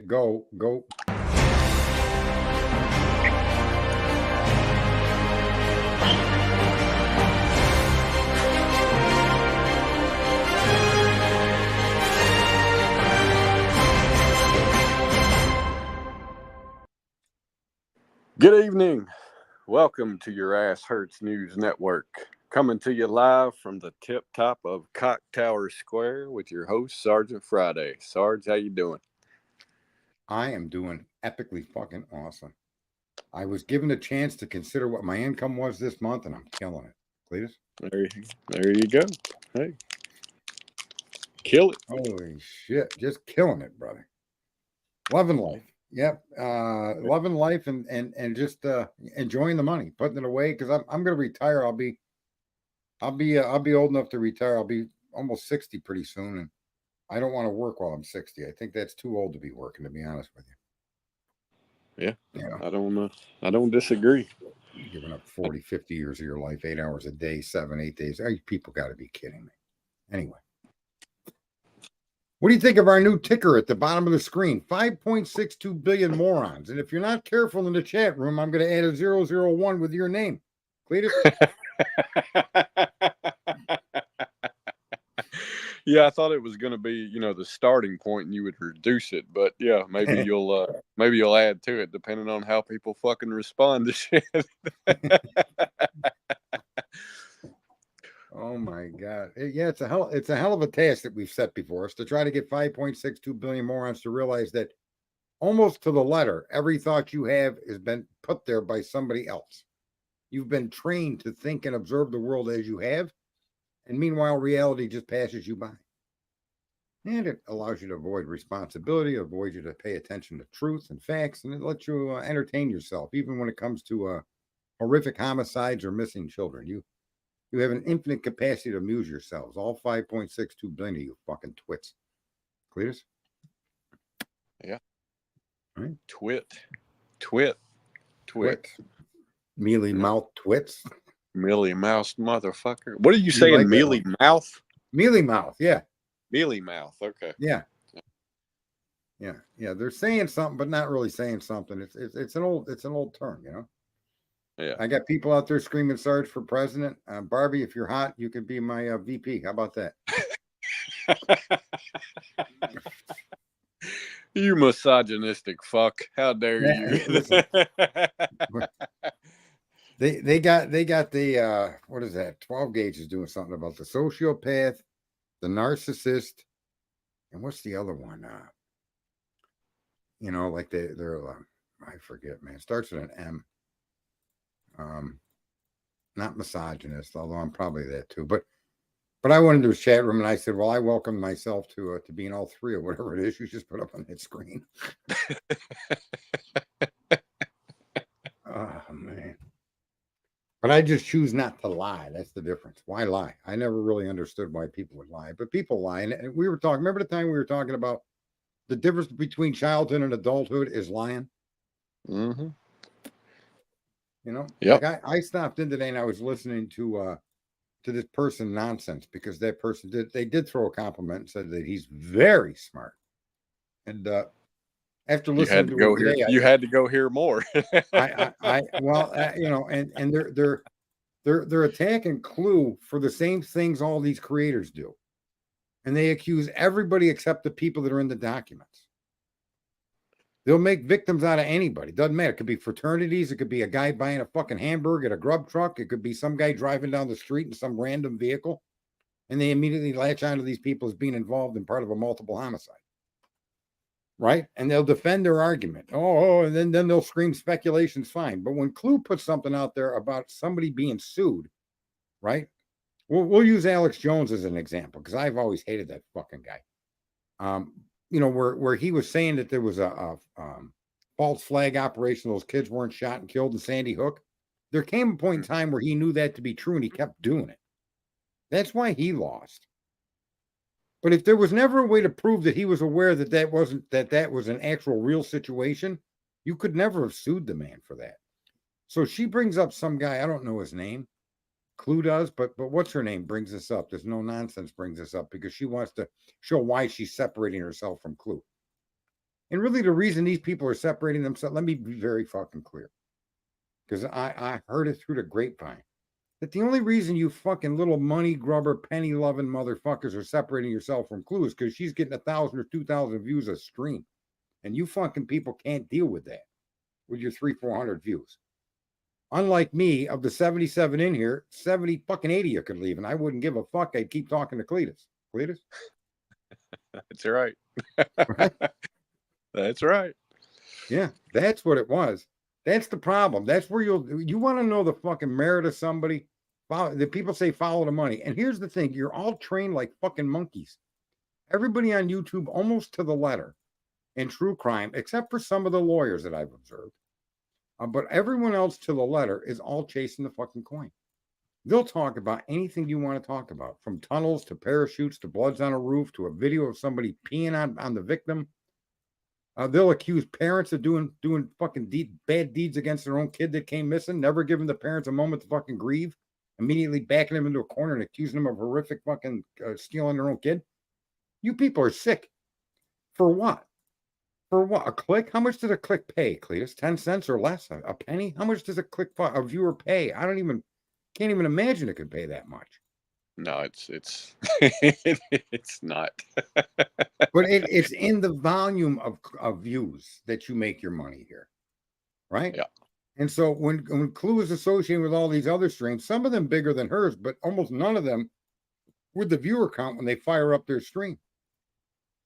Go. Good evening. Welcome to your Ass Hurts News Network. Coming to you live from the tip top of Cock Tower Square with your host, Sergeant Friday. Sarge, how you doing? I am doing epically fucking awesome. I was given a chance to consider what my income was this month, and I'm killing it. Cletus? There you go. Hey, kill it. Holy shit. Just killing it, brother. Loving life. Yep. Loving life and just enjoying the money, putting it away because I'm gonna retire. I'll be old enough to retire. I'll be almost 60 pretty soon, and I don't want to work while I'm 60. I think that's too old to be working, to be honest with you. Yeah, You know, I don't disagree. giving up 40, 50 years of your life, 8 hours a day, 7, 8 days. People got to be kidding me. Anyway, what do you think of our new ticker at the bottom of the screen? 5.62 billion morons. And if you're not careful in the chat room, I'm going to add a 001 with your name. Cletus? Yeah, I thought it was going to be, the starting point, and you would reduce it. But yeah, maybe you'll add to it depending on how people fucking respond to shit. Oh my God. Yeah, it's a hell of a task that we've set before us to try to get 5.62 billion morons to realize that almost to the letter, every thought you have has been put there by somebody else. You've been trained to think and observe the world as you have, and meanwhile, reality just passes you by. And it allows you to avoid responsibility, avoid you to pay attention to truth and facts, and it lets you entertain yourself, even when it comes to horrific homicides or missing children. You have an infinite capacity to amuse yourselves. All 5.62 billion of you fucking twits. Cletus? Yeah. Right? Twit. Mealy mouth twits. Mealy mouse motherfucker. What are you saying? Like mealy mouth? Mealy mouth, yeah. Mealy mouth. Okay. Yeah. They're saying something, but not really saying something. It's an old term, you know. Yeah. I got people out there screaming Sarge for president. Barbie, if you're hot, you could be my VP. How about that? You misogynistic fuck. How dare you? Listen, they got the what is that? 12 gauge is doing something about the sociopath, the narcissist, and what's the other one? Like they're I forget, man. Starts with an M. Not misogynist, although I'm probably that too. But I went into his chat room and I said, well, I welcome myself to being all three or whatever it is you just put up on that screen. Oh, man. But I just choose not to lie. That's the difference. Why lie? I never really understood why people would lie, but people lie. And we were talking, remember the time we were talking about the difference between childhood and adulthood is lying? Mm-hmm. Like I stopped in today and I was listening to this person nonsense because that person did throw a compliment and said that he's very smart. And after listening to him today, you had to go hear more. And they're attacking Clue for the same things all these creators do, and they accuse everybody except the people that are in the documents. They'll make victims out of anybody. Doesn't matter. It could be fraternities. It could be a guy buying a fucking hamburger at a grub truck. It could be some guy driving down the street in some random vehicle, and they immediately latch onto these people as being involved in part of a multiple homicide. Right? And they'll defend their argument. And then they'll scream speculation's fine. But when Clue puts something out there about somebody being sued, right? We'll use Alex Jones as an example because I've always hated that fucking guy. Where he was saying that there was a false flag operation, those kids weren't shot and killed in Sandy Hook. There came a point in time where he knew that to be true and he kept doing it. That's why he lost. But if there was never a way to prove that he was aware that was an actual real situation, you could never have sued the man for that. So she brings up some guy, I don't know his name. Clue does, but what's her name brings this up. There's no nonsense brings this up because she wants to show why she's separating herself from Clue. And really, the reason these people are separating themselves, let me be very fucking clear, because I heard it through the grapevine, that the only reason you fucking little money grubber, penny loving motherfuckers are separating yourself from Clue is because she's getting 1,000 or 2,000 views a stream. And you fucking people can't deal with that with your 300-400 views. Unlike me, of the 77 in here, 70 fucking 80 you could leave, and I wouldn't give a fuck. I'd keep talking to Cletus. Cletus? That's right. Right? That's right. Yeah, that's what it was. That's the problem. That's where you want to know the fucking merit of somebody. The people say follow the money. And here's the thing, you're all trained like fucking monkeys. Everybody on YouTube, almost to the letter, in true crime, except for some of the lawyers that I've observed. But everyone else to the letter is all chasing the fucking coin. They'll talk about anything you want to talk about, from tunnels to parachutes to bloods on a roof to a video of somebody peeing on the victim. They'll accuse parents of doing fucking bad deeds against their own kid that came missing, never giving the parents a moment to fucking grieve, immediately backing them into a corner and accusing them of horrific fucking stealing their own kid. You people are sick. For what? For what? A click? How much does a click pay, Cletus? 10 cents or less? A penny? How much does a viewer pay? Can't even imagine it could pay that much. No, it's it's not. But it's in the volume of views that you make your money here, right? Yeah. And so when Clue is associated with all these other streams, some of them bigger than hers, but almost none of them with the viewer count when they fire up their stream.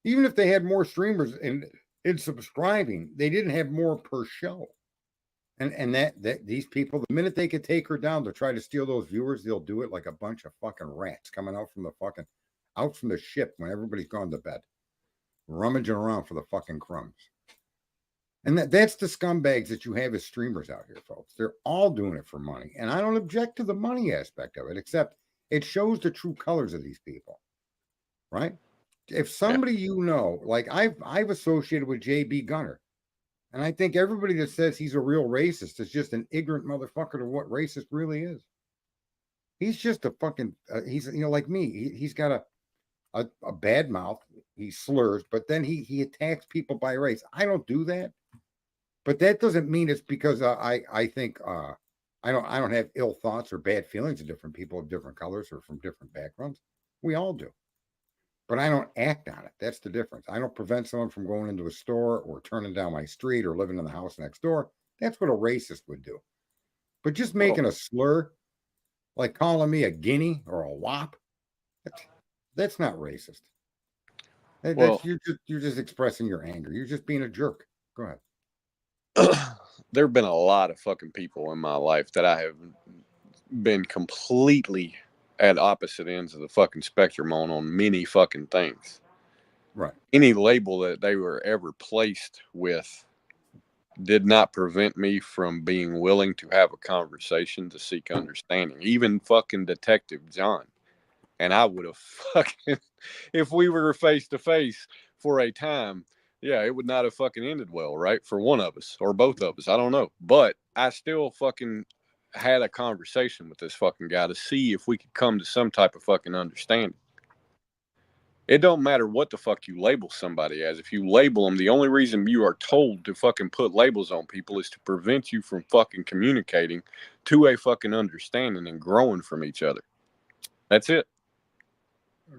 Even if they had more streamers in subscribing, they didn't have more per show. And that these people, the minute they could take her down to try to steal those viewers, they'll do it like a bunch of fucking rats coming out from the ship when everybody's gone to bed, rummaging around for the fucking crumbs. And that's the scumbags that you have as streamers out here, folks. They're all doing it for money. And I don't object to the money aspect of it, except it shows the true colors of these people, right? If somebody like I've associated with JB Gunner, and I think everybody that says he's a real racist is just an ignorant motherfucker to what racist really is. He's just a fucking he's like me. He's got a bad mouth. He slurs, but then he attacks people by race. I don't do that, but that doesn't mean it's because I think I don't have ill thoughts or bad feelings of different people of different colors or from different backgrounds. We all do. But I don't act on it. That's the difference. I don't prevent someone from going into a store or turning down my street or living in the house next door. That's what a racist would do. But just making a slur, like calling me a guinea or a wop, that's not racist. You're just expressing your anger. You're just being a jerk. Go ahead. There have been a lot of fucking people in my life that I have been completely at opposite ends of the fucking spectrum on many fucking things. Right. Any label that they were ever placed with did not prevent me from being willing to have a conversation to seek understanding. Even fucking Detective John. And I would have fucking, if we were face to face for a time, yeah, it would not have fucking ended well, right? For one of us or both of us. I don't know. But I still fucking had a conversation with this fucking guy to see if we could come to some type of fucking understanding. It don't matter what the fuck you label somebody as. If you label them, the only reason you are told to fucking put labels on people is to prevent you from fucking communicating to a fucking understanding and growing from each other. That's it.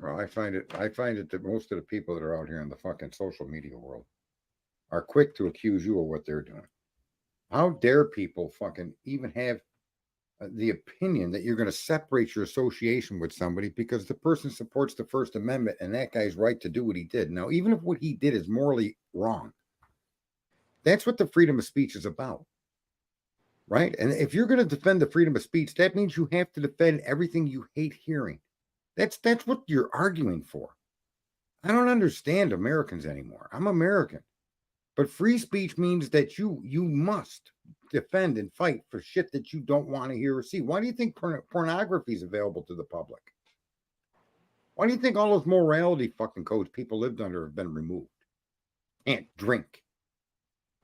Well, I find it that most of the people that are out here in the fucking social media world are quick to accuse you of what they're doing. How dare people fucking even have the opinion that you're going to separate your association with somebody because the person supports the First Amendment and that guy's right to do what he did. Now, even if what he did is morally wrong, that's what the freedom of speech is about, right? And if you're going to defend the freedom of speech, that means you have to defend everything you hate hearing. That's what you're arguing for. I don't understand Americans anymore. I'm American. But free speech means that you must defend and fight for shit that you don't want to hear or see. Why do you think pornography is available to the public? Why do you think all those morality fucking codes people lived under have been removed? Can't drink.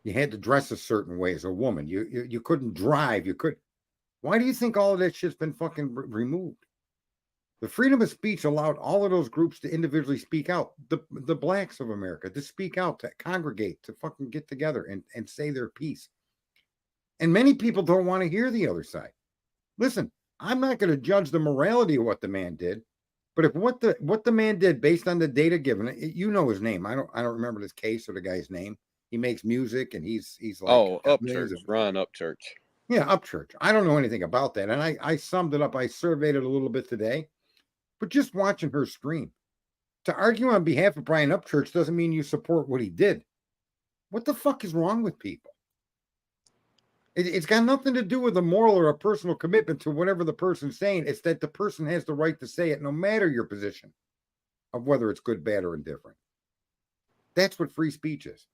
You had to dress a certain way as a woman. You couldn't drive. Why do you think all of that shit's been fucking removed? The freedom of speech allowed all of those groups to individually speak out. The blacks of America to speak out, to congregate, to fucking get together and say their piece. And many people don't want to hear the other side. Listen, I'm not going to judge the morality of what the man did, but if what the man did based on the data given, you know his name. I don't remember this case or the guy's name. He makes music and he's like Upchurch, Ryan Upchurch. Yeah, Upchurch. I don't know anything about that, and I summed it up. I surveyed it a little bit today, but just watching her scream to argue on behalf of Brian Upchurch doesn't mean you support what he did. What the fuck is wrong with people? It's got nothing to do with a moral or a personal commitment to whatever the person's saying. It's that the person has the right to say it no matter your position of whether it's good, bad, or indifferent. That's what free speech is.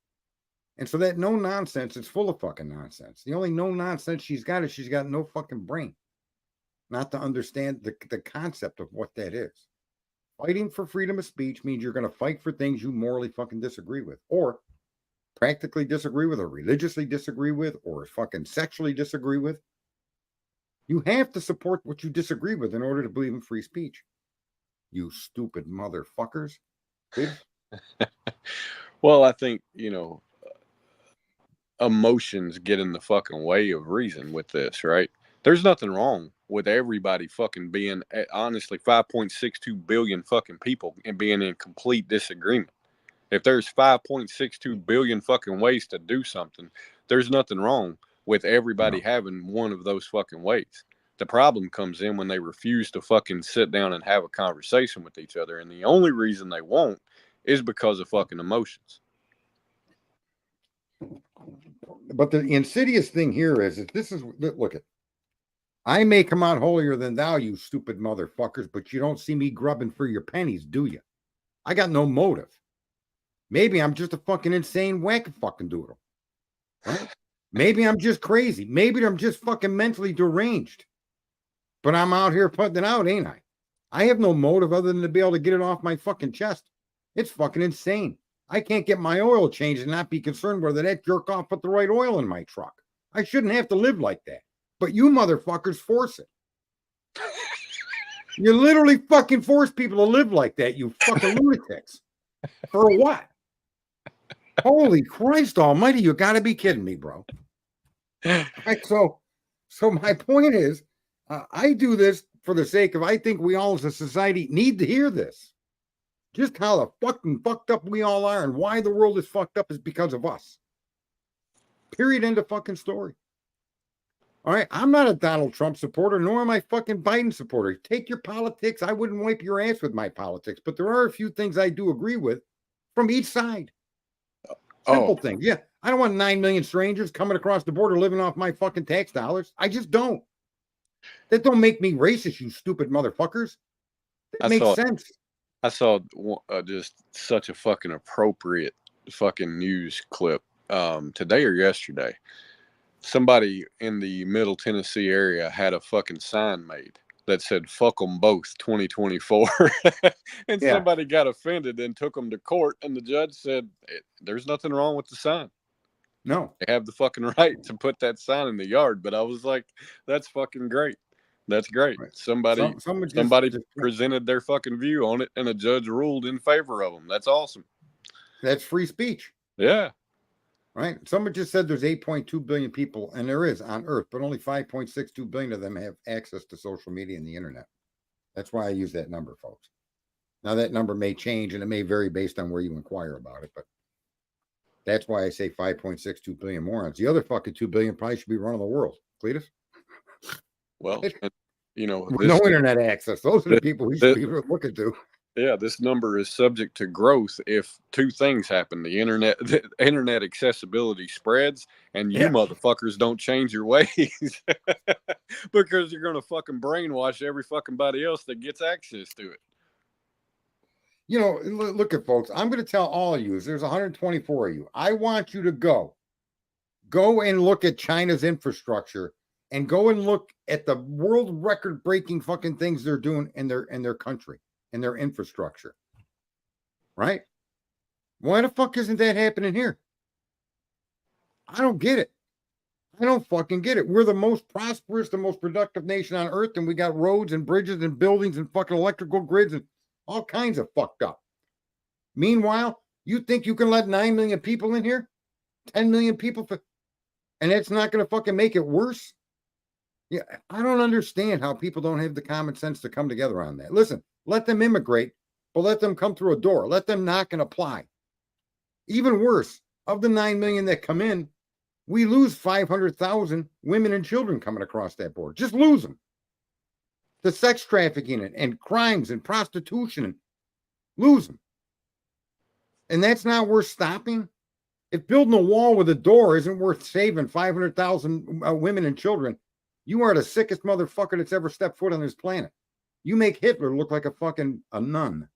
And so that no nonsense is full of fucking nonsense. The only no nonsense she's got is she's got no fucking brain. Not to understand the concept of what that is. Fighting for freedom of speech means you're going to fight for things you morally fucking disagree with, or practically disagree with, or religiously disagree with, or fucking sexually disagree with. You have to support what you disagree with in order to believe in free speech. You stupid motherfuckers. Well, I think, emotions get in the fucking way of reason with this, right? There's nothing wrong with everybody fucking being, honestly, 5.62 billion fucking people and being in complete disagreement. If there's 5.62 billion fucking ways to do something, there's nothing wrong with everybody having one of those fucking ways. The problem comes in when they refuse to fucking sit down and have a conversation with each other. And the only reason they won't is because of fucking emotions. But the insidious thing here is this is, look at, I may come out holier than thou, you stupid motherfuckers, but you don't see me grubbing for your pennies, do you? I got no motive. Maybe I'm just a fucking insane whack fucking doodle. Right? Maybe I'm just crazy. Maybe I'm just fucking mentally deranged. But I'm out here putting it out, ain't I? I have no motive other than to be able to get it off my fucking chest. It's fucking insane. I can't get my oil changed and not be concerned whether that jerk off put the right oil in my truck. I shouldn't have to live like that. But you motherfuckers force it. You literally fucking force people to live like that, you fucking lunatics. For what? Holy Christ almighty, you gotta be kidding me, bro. Right, so my point is, I do this for the sake of, I think we all as a society need to hear this. Just how the fucking fucked up we all are and why the world is fucked up is because of us. Period. End of fucking story. All right. I'm not a Donald Trump supporter, nor am I fucking Biden supporter. Take your politics. I wouldn't wipe your ass with my politics, but there are a few things I do agree with from each side. Simple thing. Yeah. I don't want 9 million strangers coming across the border living off my fucking tax dollars. I just don't. That don't make me racist, you stupid motherfuckers. That makes sense. I saw just such a fucking appropriate fucking news clip today or yesterday. Somebody in the Middle Tennessee area had a fucking sign made that said "fuck them both 2024," and somebody got offended and took them to court, and the judge said, "There's nothing wrong with the sign. No, they have the fucking right to put that sign in the yard." But I was like, "That's fucking great. That's great." Right. Somebody presented their fucking view on it, and a judge ruled in favor of them. That's awesome. That's free speech. Yeah. Right. Someone just said there's 8.2 billion people, and there is on Earth, but only 5.62 billion of them have access to social media and the internet. That's why I use that number, folks. Now that number may change and it may vary based on where you inquire about it, but that's why I say 5.62 billion morons. The other fucking 2 billion probably should be running the world. Cletus? Well, with no internet access. Those are the people we should be looking to. Yeah, this number is subject to growth if two things happen. The internet accessibility spreads, and you motherfuckers don't change your ways because you're going to fucking brainwash every fucking body else that gets access to it. Look at folks. I'm going to tell all of you, there's 124 of you. I want you to go and look at China's infrastructure and go and look at the world record breaking fucking things they're doing in their country. And their infrastructure, right? Why the fuck isn't that happening here? I don't get it. I don't fucking get it. We're the most prosperous, the most productive nation on earth, and we got roads and bridges and buildings and fucking electrical grids and all kinds of fucked up. Meanwhile, you think you can let 9 million people in here? 10 million people? And it's not going to fucking make it worse? Yeah, I don't understand how people don't have the common sense to come together on that. Listen, let them immigrate, but let them come through a door. Let them knock and apply. Even worse, of the 9 million that come in, we lose 500,000 women and children coming across that border. Just lose them. The sex trafficking and crimes and prostitution, and lose them. And that's not worth stopping. If building a wall with a door isn't worth saving 500,000 women and children, you are the sickest motherfucker that's ever stepped foot on this planet. You make Hitler look like a nun,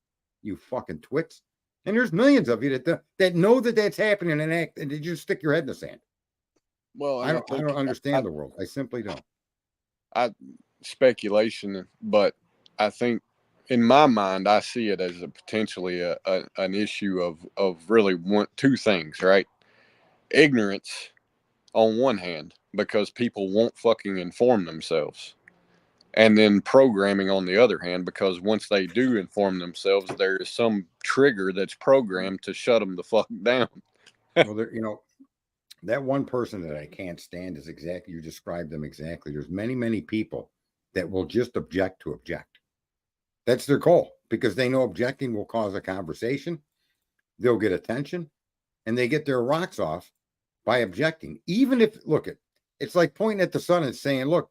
you fucking twits. And there's millions of you that know that that's happening and act, and you just stick your head in the sand. Well, I don't understand the world. I simply don't. Speculation, but I think in my mind, I see it as potentially an issue of really two things, right? Ignorance on one hand, because people won't fucking inform themselves. And then programming on the other hand, because once they do inform themselves, there is some trigger that's programmed to shut them the fuck down. Well, that one person that I can't stand is exactly, you described them exactly. There's many, many people that will just object to object. That's their goal, because they know objecting will cause a conversation. They'll get attention, and they get their rocks off by objecting. Even if, it's like pointing at the sun and saying, look,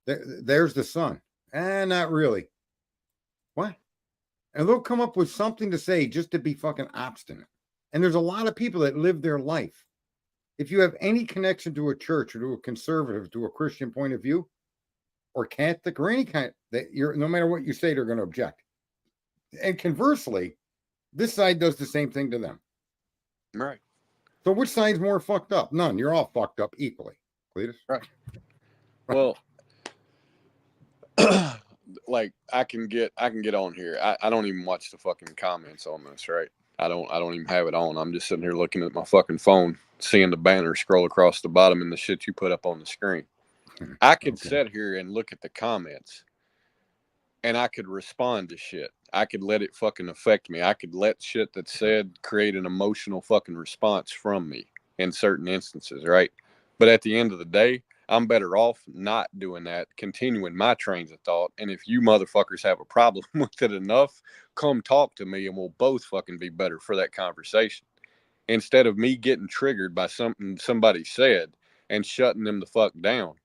there's the sun. Not really. What? And they'll come up with something to say just to be fucking obstinate. And there's a lot of people that live their life. If you have any connection to a church or to a conservative, to a Christian point of view, or Catholic or any kind, no matter what you say, they're going to object. And conversely, this side does the same thing to them. Right. So which side's more fucked up? None. You're all fucked up equally. Cletus? Right. Well, like I can get on here. I don't even watch the fucking comments on this, right? I don't even have it on. I'm just sitting here looking at my fucking phone, seeing the banner scroll across the bottom and the shit you put up on the screen. I could sit here and look at the comments, and I could respond to shit. I could let it fucking affect me. I could let shit that said create an emotional fucking response from me in certain instances, right? But at the end of the day, I'm better off not doing that, continuing my trains of thought. And if you motherfuckers have a problem with it enough, come talk to me and we'll both fucking be better for that conversation. Instead of me getting triggered by something somebody said and shutting them the fuck down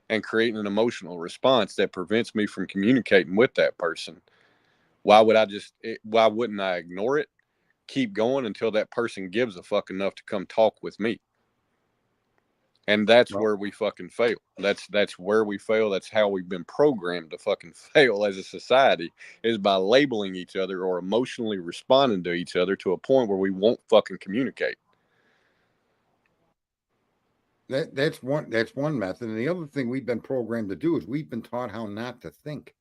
and creating an emotional response that prevents me from communicating with that person. Why wouldn't I ignore it? Keep going until that person gives a fuck enough to come talk with me. And that's where we fucking fail. That's where we fail. That's how we've been programmed to fucking fail as a society, is by labeling each other or emotionally responding to each other to a point where we won't fucking communicate. That's one method. And the other thing we've been programmed to do is we've been taught how not to think.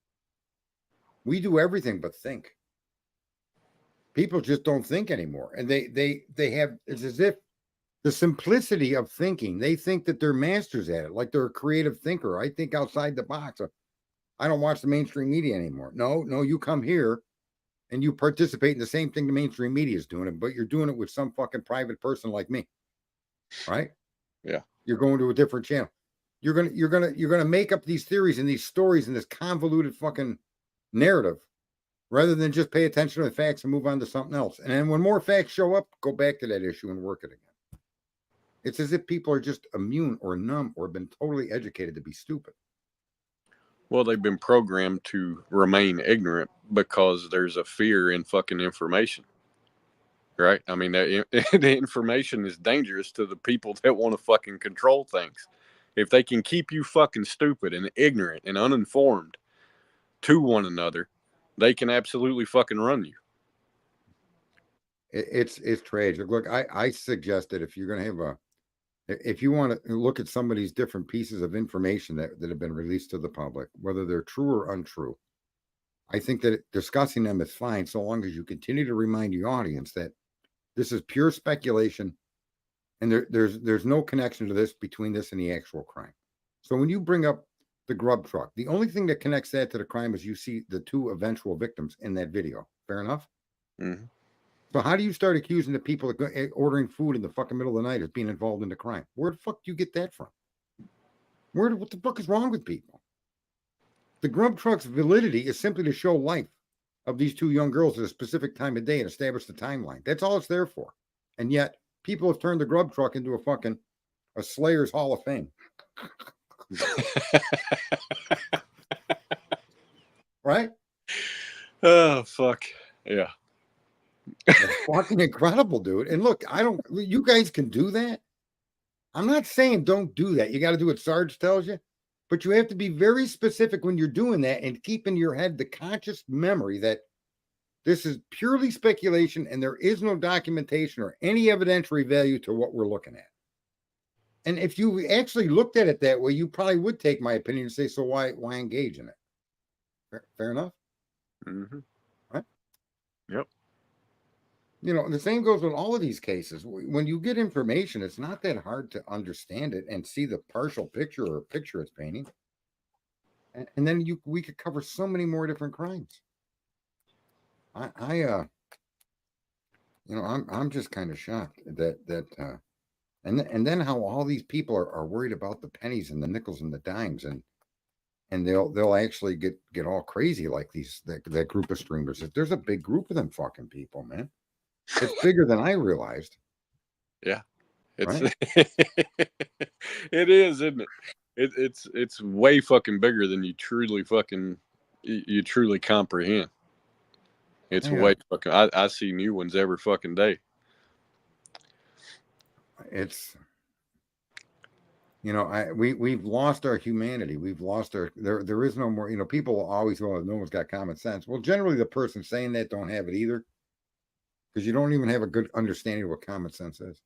We do everything but think. People just don't think anymore. And they have, it's as if the simplicity of thinking, they think that they're masters at it, like they're a creative thinker. I think outside the box. I don't watch the mainstream media anymore. No, you come here and you participate in the same thing the mainstream media is doing, but you're doing it with some fucking private person like me. Right? Yeah. You're going to a different channel. You're gonna make up these theories and these stories and this convoluted fucking narrative rather than just pay attention to the facts and move on to something else. And then when more facts show up, go back to that issue and work it again. It's as if people are just immune or numb or been totally educated to be stupid. Well, they've been programmed to remain ignorant because there's a fear in fucking information. Right? I mean, the information is dangerous to the people that want to fucking control things. If they can keep you fucking stupid and ignorant and uninformed to one another, they can absolutely fucking run you. It's tragic. Look, I suggest that if you're going to have if you want to look at some of these different pieces of information that have been released to the public, whether they're true or untrue, I think that discussing them is fine so long as you continue to remind the audience that this is pure speculation And there's no connection to this between this and the actual crime. So when you bring up the grub truck, the only thing that connects that to the crime is you see the two eventual victims in that video. Fair enough? Mm-hmm. So how do you start accusing the people ordering food in the fucking middle of the night as being involved in the crime? Where the fuck do you get that from? What the fuck is wrong with people? The grub truck's validity is simply to show life of these two young girls at a specific time of day and establish the timeline. That's all it's there for. And yet people have turned the grub truck into a Slayer's Hall of Fame. Right? Oh, fuck. Yeah. It's fucking incredible, dude. And look, you guys can do that. I'm not saying don't do that. You got to do what Sarge tells you, but you have to be very specific when you're doing that and keep in your head the conscious memory that this is purely speculation and there is no documentation or any evidentiary value to what we're looking at. And if you actually looked at it that way, you probably would take my opinion and say, so why engage in it? Fair enough? Mm-hmm. Right? Yep. You know, the same goes with all of these cases. When you get information, it's not that hard to understand it and see the partial picture or picture it's painting. And then we could cover so many more different crimes. I'm just kind of shocked that and then how all these people are worried about the pennies and the nickels and the dimes and they'll actually get all crazy like that group of streamers. There's a big group of them fucking people, man. It's bigger than I realized. Yeah, it's right? It is, isn't it? It's way fucking bigger than you truly comprehend. It's way fucking. I see new ones every fucking day. It's, we've lost our humanity. We've lost there is no more, people always go, no one's got common sense. Well, generally the person saying that don't have it either. Because you don't even have a good understanding of what common sense is.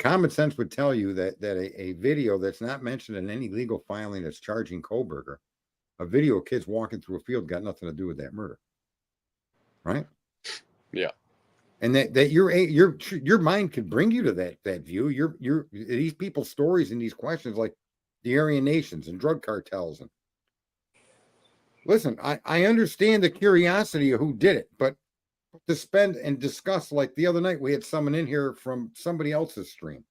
Common sense would tell you that a video that's not mentioned in any legal filing that's charging Kohberger, a video of kids walking through a field, got nothing to do with that murder. Right? Yeah. And that your mind could bring you to that view. These people's stories and these questions like the Aryan nations and drug cartels. And listen, I understand the curiosity of who did it, but to spend and discuss, like the other night, we had someone in here from somebody else's stream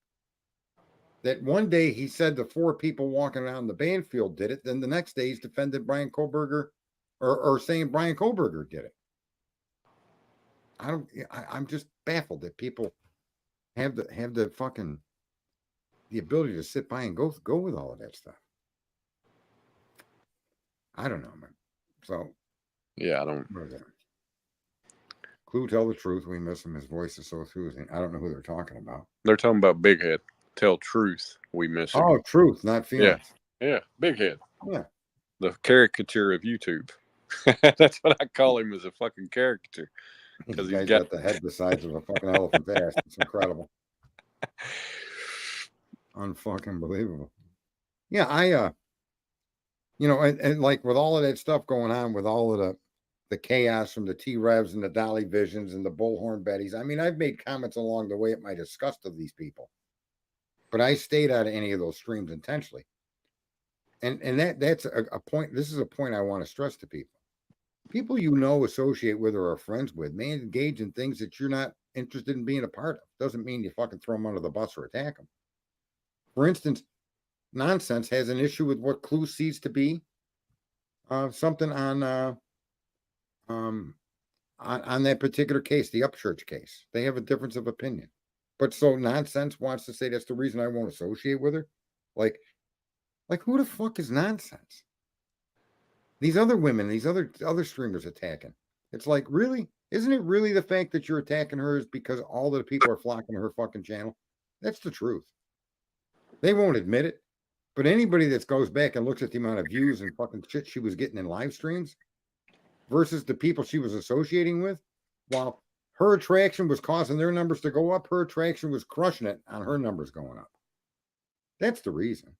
that one day he said the 4 people walking around the Banfield did it. Then the next day he's defended Brian Kohberger or saying Brian Kohberger did it. I'm just baffled that people have the fucking the ability to sit by and go with all of that stuff. I don't know, man. So yeah, I don't. Clue, tell the truth. We miss him. His voice is so soothing. I don't know who they're talking about. They're talking about Big Head. Tell truth. We miss him. Oh, truth, not feelings. Yeah, Big Head. Yeah. The caricature of YouTube. That's what I call him, as a fucking caricature. Because he's got the head the size of a fucking elephant's ass. It's incredible. Unfucking believable. Yeah, and like with all of that stuff going on, with all of the chaos from the T-Revs and the Dolly Visions and the Bullhorn Bettys. I mean, I've made comments along the way at my disgust of these people, but I stayed out of any of those streams intentionally. And that's a point. This is a point I want to stress to people. People associate with or are friends with may engage in things that you're not interested in being a part of. Doesn't mean you fucking throw them under the bus or attack them. For instance, Nonsense has an issue with what Clue sees to be something on that particular case, the Upchurch case. They have a difference of opinion. But so Nonsense wants to say that's the reason I won't associate with her. Like who the fuck is Nonsense? These other women, these other streamers attacking. It's like, really? Isn't it really the fact that you're attacking her is because all the people are flocking to her fucking channel? That's the truth. They won't admit it. But anybody that goes back and looks at the amount of views and fucking shit she was getting in live streams versus the people she was associating with, while her attraction was causing their numbers to go up, her attraction was crushing it on her numbers going up. That's the reason.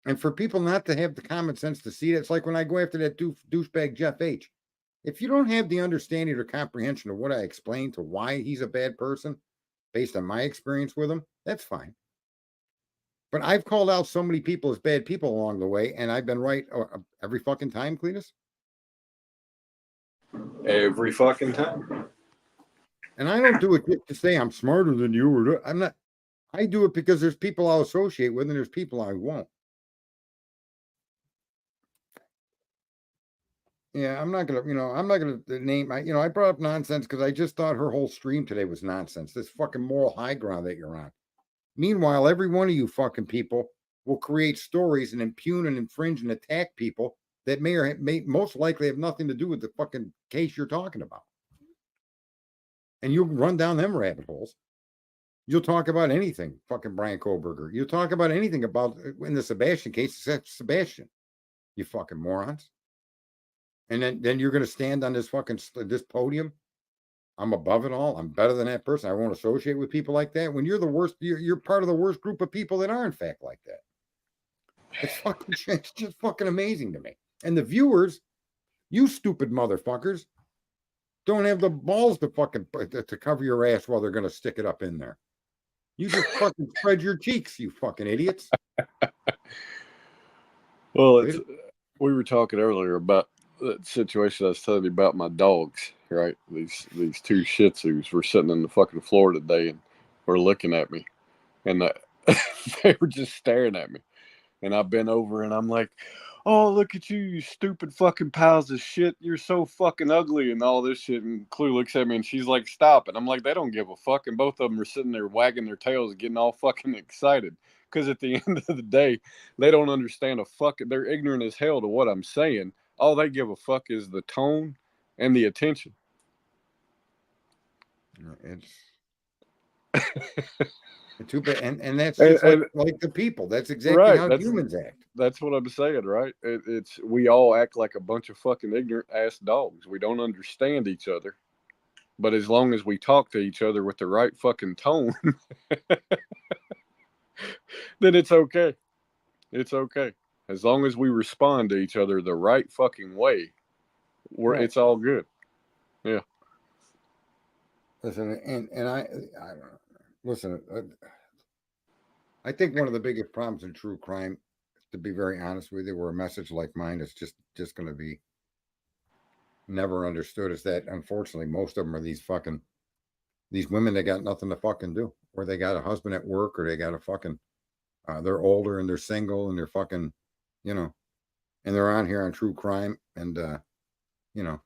And for people not to have the common sense to see it, it's like when I go after that douchebag Jeff H. If you don't have the understanding or comprehension of what I explained to why he's a bad person, based on my experience with them, that's fine. But I've called out so many people as bad people along the way, and I've been right every fucking time, Cletus. Every fucking time. And I don't do it to say I'm smarter than you, or I'm not. I do it because there's people I'll associate with, and there's people I won't. Yeah, I'm not gonna name. I brought up nonsense because I just thought her whole stream today was nonsense. This fucking moral high ground that you're on. Meanwhile, every one of you fucking people will create stories and impugn and infringe and attack people that may most likely have nothing to do with the fucking case you're talking about. And you'll run down them rabbit holes. You'll talk about anything, fucking Brian Kohlberger. You'll talk about anything about in the Sebastian case, except Sebastian. You fucking morons. And then you're going to stand on this podium. I'm above it all. I'm better than that person. I won't associate with people like that. When you're the worst, you're part of the worst group of people that are in fact like that. It's just fucking amazing to me. And the viewers, you stupid motherfuckers, don't have the balls to fucking to cover your ass while they're going to stick it up in there. You just fucking spread your cheeks, you fucking idiots. Well, we were talking earlier about that situation I was telling you about my dogs, right? These two Shih Tzus were sitting in the fucking floor today and were looking at me, and they were just staring at me. And I bent over and I'm like, "Oh, look at you, you stupid fucking piles of shit! You're so fucking ugly and all this shit." And Clue looks at me and she's like, "Stop it!" I'm like, "They don't give a fuck." And both of them are sitting there wagging their tails, and getting all fucking excited. Because at the end of the day, they don't understand a fuck. They're ignorant as hell to what I'm saying. All they give a fuck is the tone and the attention. It's too bad, and that's just like the people. That's exactly how humans act. That's what I'm saying, right? It's we all act like a bunch of fucking ignorant ass dogs. We don't understand each other, but as long as we talk to each other with the right fucking tone, then it's okay. It's okay. As long as we respond to each other the right fucking way, it's all good. Yeah. Listen, and I don't know. Listen, I think one of the biggest problems in true crime, to be very honest with you, where a message like mine is just going to be never understood, is that unfortunately most of them are these women that got nothing to fucking do, or they got a husband at work, or they got a fucking they're older and they're single and they're fucking, and they're on here on true crime, and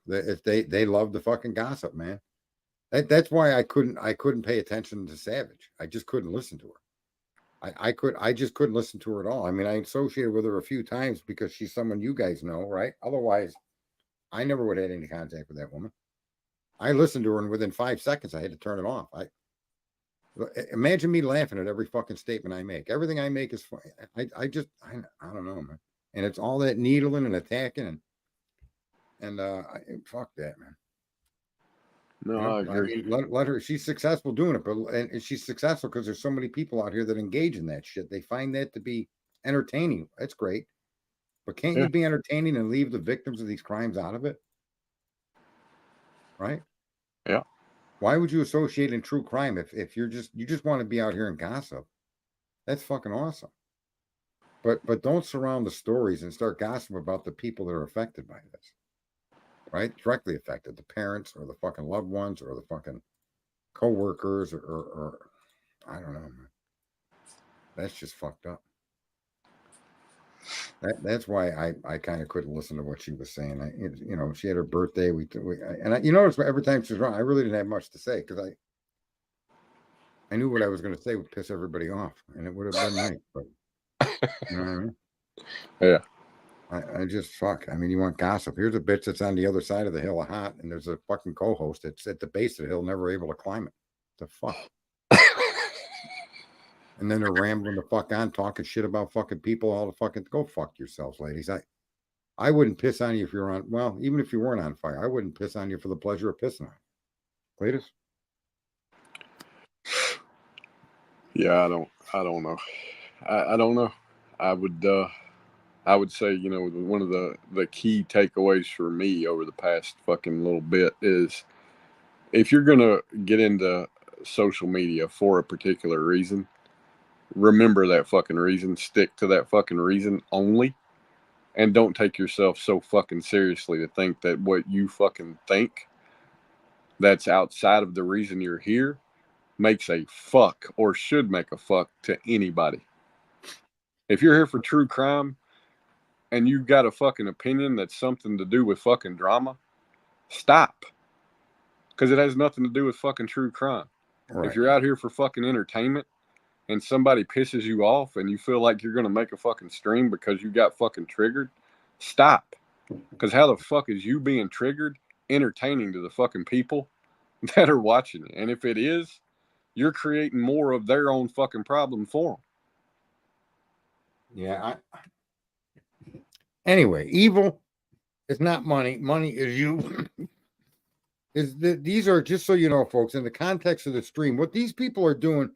if they love the fucking gossip, man. That's why I couldn't pay attention to Savage. I just couldn't listen to her. I just couldn't listen to her at all. I mean, I associated with her a few times because she's someone you guys know, right? Otherwise, I never would have had any contact with that woman. I listened to her, and within 5 seconds, I had to turn it off. Imagine me laughing at every fucking statement I make. Everything I make is funny. I don't know, man. And it's all that needling and attacking, and fuck that, man. No, I agree. I mean, let her. She's successful doing it, and she's successful because there's so many people out here that engage in that shit. They find that to be entertaining. That's great, but can't you be entertaining and leave the victims of these crimes out of it? Right? Yeah. Why would you associate in true crime if you just want to be out here and gossip? That's fucking awesome. But don't surround the stories and start gossiping about the people that are affected by this. Right? Directly affected, the parents or the fucking loved ones or the fucking co-workers or I don't know, man. That's just fucked up. That's why I kind of couldn't listen to what she was saying. She had her birthday. You notice every time she's wrong, I really didn't have much to say because I knew what I was going to say would piss everybody off, and it would have been nice. But you know what I mean? Yeah. I just fuck. I mean, you want gossip? Here's a bitch that's on the other side of the hill of hot, and there's a fucking co-host that's at the base of the hill, never able to climb it. The fuck. And then they're rambling the fuck on, talking shit about fucking people. All the fucking go fuck yourselves, ladies. I wouldn't piss on you if you're on. Well, even if you weren't on fire, I wouldn't piss on you for the pleasure of pissing on you. Cletus? Yeah, I don't know. I don't know. I would say, one of the key takeaways for me over the past fucking little bit is if you're going to get into social media for a particular reason, remember that fucking reason, stick to that fucking reason only, and don't take yourself so fucking seriously to think that what you fucking think that's outside of the reason you're here makes a fuck or should make a fuck to anybody. If you're here for true crime and you've got a fucking opinion that's something to do with fucking drama, stop. Because it has nothing to do with fucking true crime. Right. If you're out here for fucking entertainment and somebody pisses you off and you feel like you're going to make a fucking stream because you got fucking triggered, stop. Because how the fuck is you being triggered entertaining to the fucking people that are watching it? And if it is, you're creating more of their own fucking problem for them. Yeah. Anyway, evil is not money. Money is you. These are, just so you know, folks, in the context of the stream, what these people are doing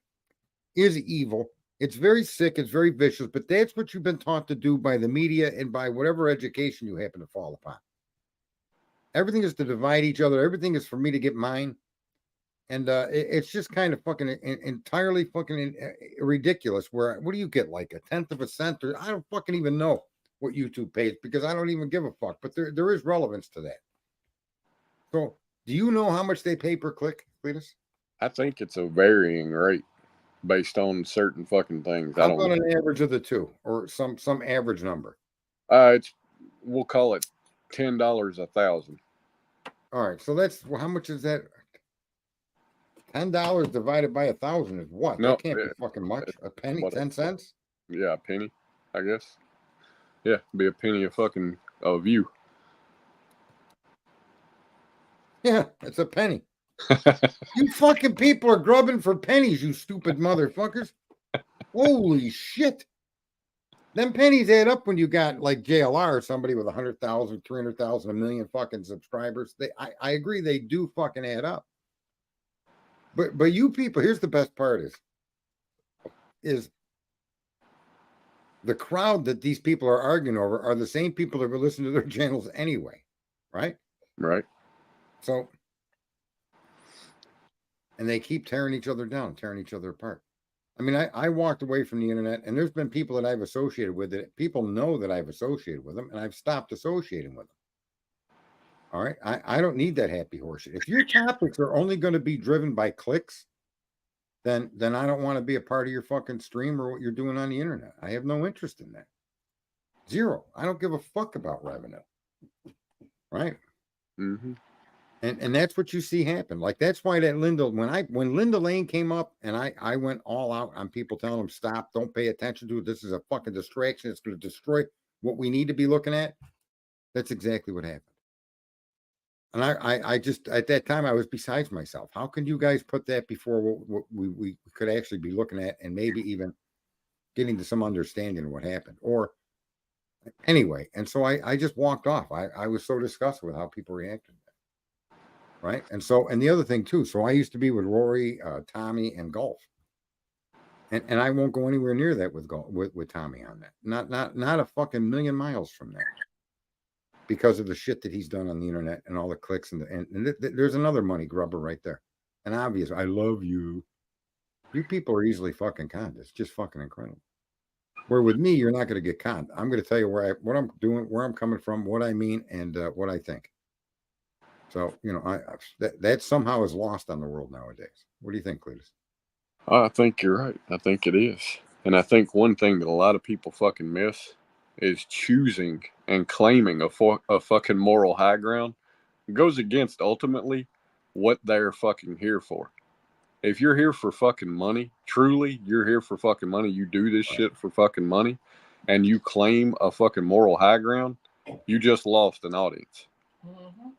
is evil. It's very sick. It's very vicious, but that's what you've been taught to do by the media and by whatever education you happen to fall upon. Everything is to divide each other. Everything is for me to get mine. And it's just kind of fucking entirely fucking ridiculous. What do you get, like 1/10 of a cent? Or I don't fucking even know what YouTube pays, because I don't even give a fuck. But there is relevance to that. So, do you know how much they pay per click, Cletus? I think it's a varying rate based on certain fucking things. How about an average of the two, or some average number? We'll call it $10 1,000. All right, so that's, well, how much is that? $10 divided by 1,000 is what? No, that can't be fucking much. A penny, what, 10 cents? Yeah, a penny, I guess. Yeah, be a penny a view. Yeah, it's a penny. You fucking people are grubbing for pennies, you stupid motherfuckers. Holy shit. Them pennies add up when you got like JLR, somebody with 100,000, 300,000, a million fucking subscribers. I agree, they do fucking add up. But you people, here's the best part is the crowd that these people are arguing over are the same people that will listen to their channels anyway, right? Right. So, and they keep tearing each other down, tearing each other apart. I mean, I walked away from the internet, and there's been people that I've associated with it. People know that I've associated with them, and I've stopped associating with them. All right. I don't need that happy horse shit. If your topics are only going to be driven by clicks, then I don't want to be a part of your fucking stream or what you're doing on the internet. I have no interest in that. Zero. I don't give a fuck about revenue. Right. Mm-hmm. And that's what you see happen. Like, that's why that when Linda Lane came up, and I went all out on people telling them, stop, don't pay attention to it. This is a fucking distraction. It's going to destroy what we need to be looking at. That's exactly what happened. And I just, at that time, I was besides myself. How can you guys put that before what we could actually be looking at, and maybe even getting to some understanding of what happened? Or anyway, and so I just walked off. I was so disgusted with how people reacted. Right. And so, and the other thing too, so I used to be with Rory, Tommy, and Golf. And I won't go anywhere near that with Tommy on that. Not a fucking million miles from that. Because of the shit that he's done on the internet and all the clicks and there's another money grubber right there. And obvious, I love you. You people are easily fucking conned. It's just fucking incredible. Where with me, you're not going to get conned. I'm going to tell you what I'm doing, where I'm coming from, what I mean, and what I think. So, you know, that somehow is lost on the world nowadays. What do you think, Cletus? I think you're right. I think it is. And I think one thing that a lot of people fucking miss is choosing and claiming a fucking moral high ground goes against ultimately what they're fucking here for. If you're here for fucking money, truly, you're here for fucking money, you do this shit for fucking money, and you claim a fucking moral high ground, you just lost an audience. Mm-hmm.